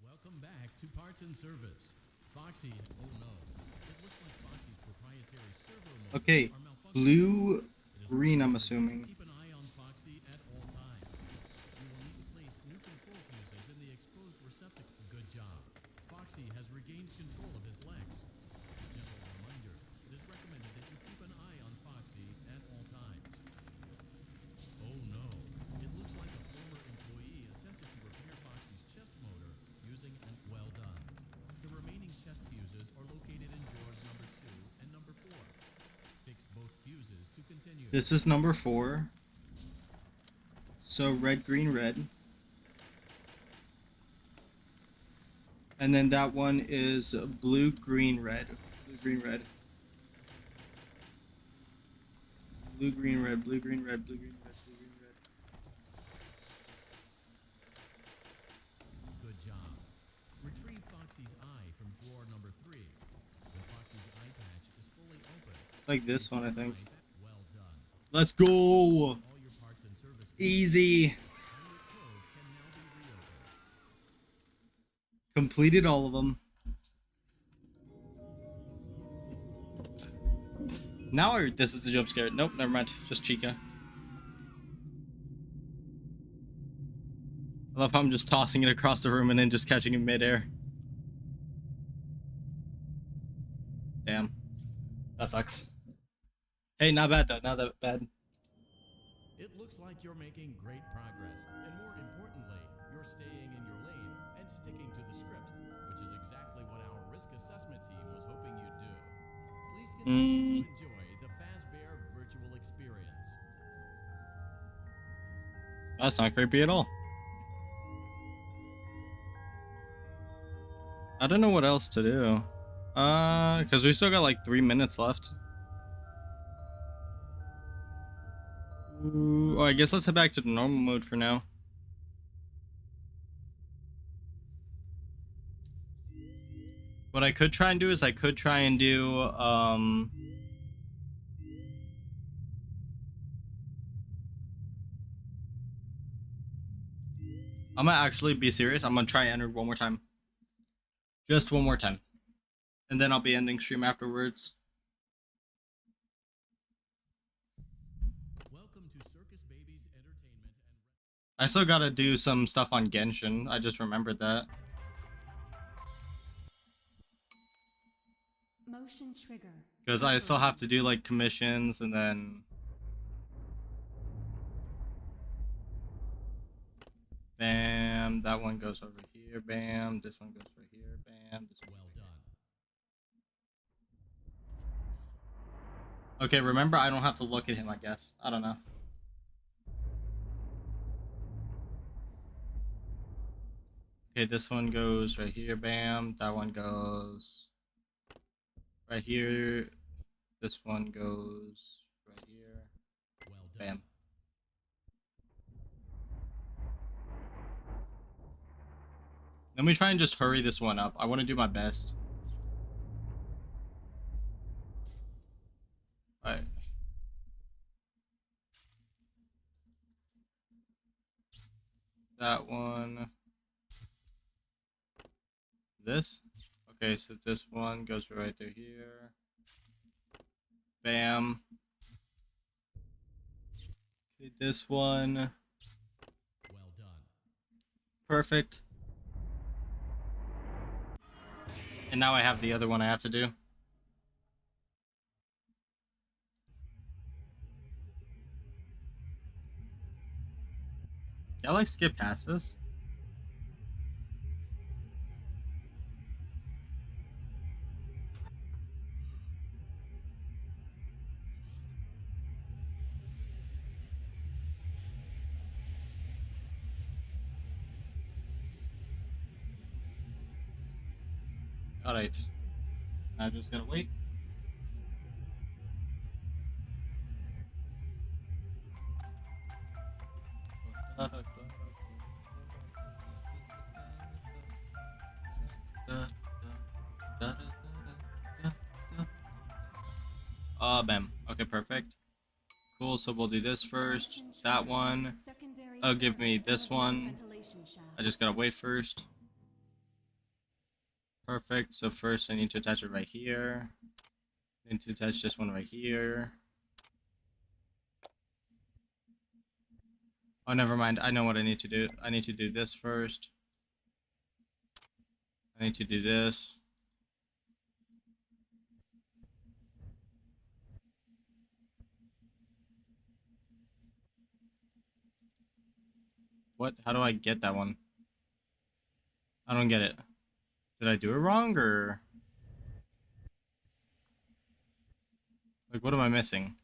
Welcome back to Parts and Service. Foxy, oh no. It looks like Foxy's proprietary servo motors Okay, are malfunctioning. blue, It is green, I'm recommended that assuming. you keep an eye on Foxy at all times. You will need to place new control fuses in the exposed receptacle. Good job. Foxy has regained control of his legs. A gentle reminder, it is recommended that you keep an eye on Foxy at all times. Oh no. It looks like a former employee attempted to repair Foxy's chest motor using an well done. The remaining chest fuses are located in drawers number 2 and number 4. Fix both fuses to continue. This is number 4. So red, green, red. And then that one is blue, green, red. Blue, green, red. Blue, green, red, blue, green, red, blue, green, red, blue, green, red. Good job. Retrieve Foxy's eye from drawer number 3. When Foxy's eye patch is fully open, Like this one, I think. well done. Let's go! All your parts and service Easy! Pirate Cove can now be reopened. Completed all of them. Now this is a jump scare. Nope, never mind. Just Chica. I love how I'm just tossing it across the room and then just catching it midair. Damn. That sucks. Hey, not bad though. Not that bad. It looks like you're making great progress, and more importantly, you're staying in your lane and sticking to the script, which is exactly what our risk assessment team was hoping you'd do. Please continue to enjoy the Fazbear virtual experience. That's not creepy at all. I don't know what else to do. Because we still got like 3 minutes left. Ooh, oh, I guess let's head back to the normal mode for now. What I could try and do is I could try and do, I'm gonna actually be serious. I'm gonna try and enter one more time. Just one more time. And then I'll be ending stream afterwards. Welcome to Circus Baby's Entertainment and... I still gotta do some stuff on Genshin. I just remembered that. Motion trigger. Because I still have to do like commissions and then... Bam, that one goes over here, bam, this one goes right here, bam, this one. Well done. Okay, remember I don't have to look at him, I guess. I don't know. Okay, this one goes right here, bam, that one goes right here, this one goes right here, Well done. bam. Let me try and just hurry this one up. I want to do my best. Alright. That one. This? Okay, so this one goes right through here. Bam. Okay, this one. Well done. Perfect. And now I have the other one I have to do. Can I like skip past this? Alright. I'm just gonna wait. Bam. Okay, perfect. Cool, so we'll do this first. Motion That trigger. one. Secondary Oh, give me service this elevator one. ventilation shaft. I just gotta wait first. Perfect. So first I need to attach it right here. I need to attach this one right here. Oh, never mind. I know what I need to do. I need to do this first. I need to do this. What? How do I get that one? I don't get it. Did I do it wrong or? Like, what am I missing?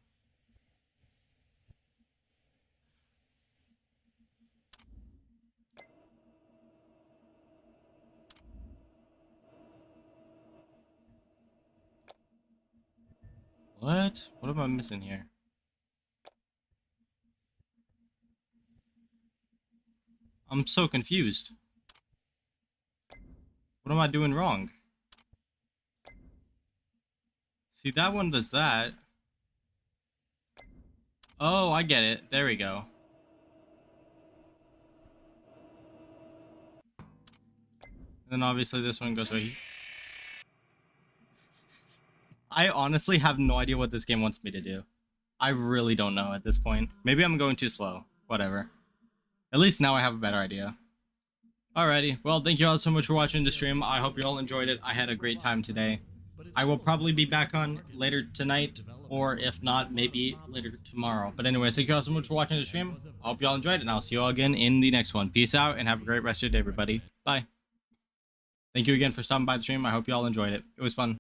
What? What am I missing here? I'm so confused. What am I doing wrong? See, that one does that. Oh, I get it. There we go. And then obviously this one goes right here. I honestly have no idea what this game wants me to do. I really don't know at this point. Maybe I'm going too slow. Whatever. At least now I have a better idea. Alrighty, well, thank you all so much for watching the stream. I hope you all enjoyed it. I had a great time today. I will probably be back on later tonight, or if not, maybe later tomorrow. But anyways, thank you all so much for watching the stream. I hope you all enjoyed it, and I'll see you all again in the next one. Peace out, and have a great rest of your day, everybody. Bye. Thank you again for stopping by the stream. I hope you all enjoyed it. It was fun.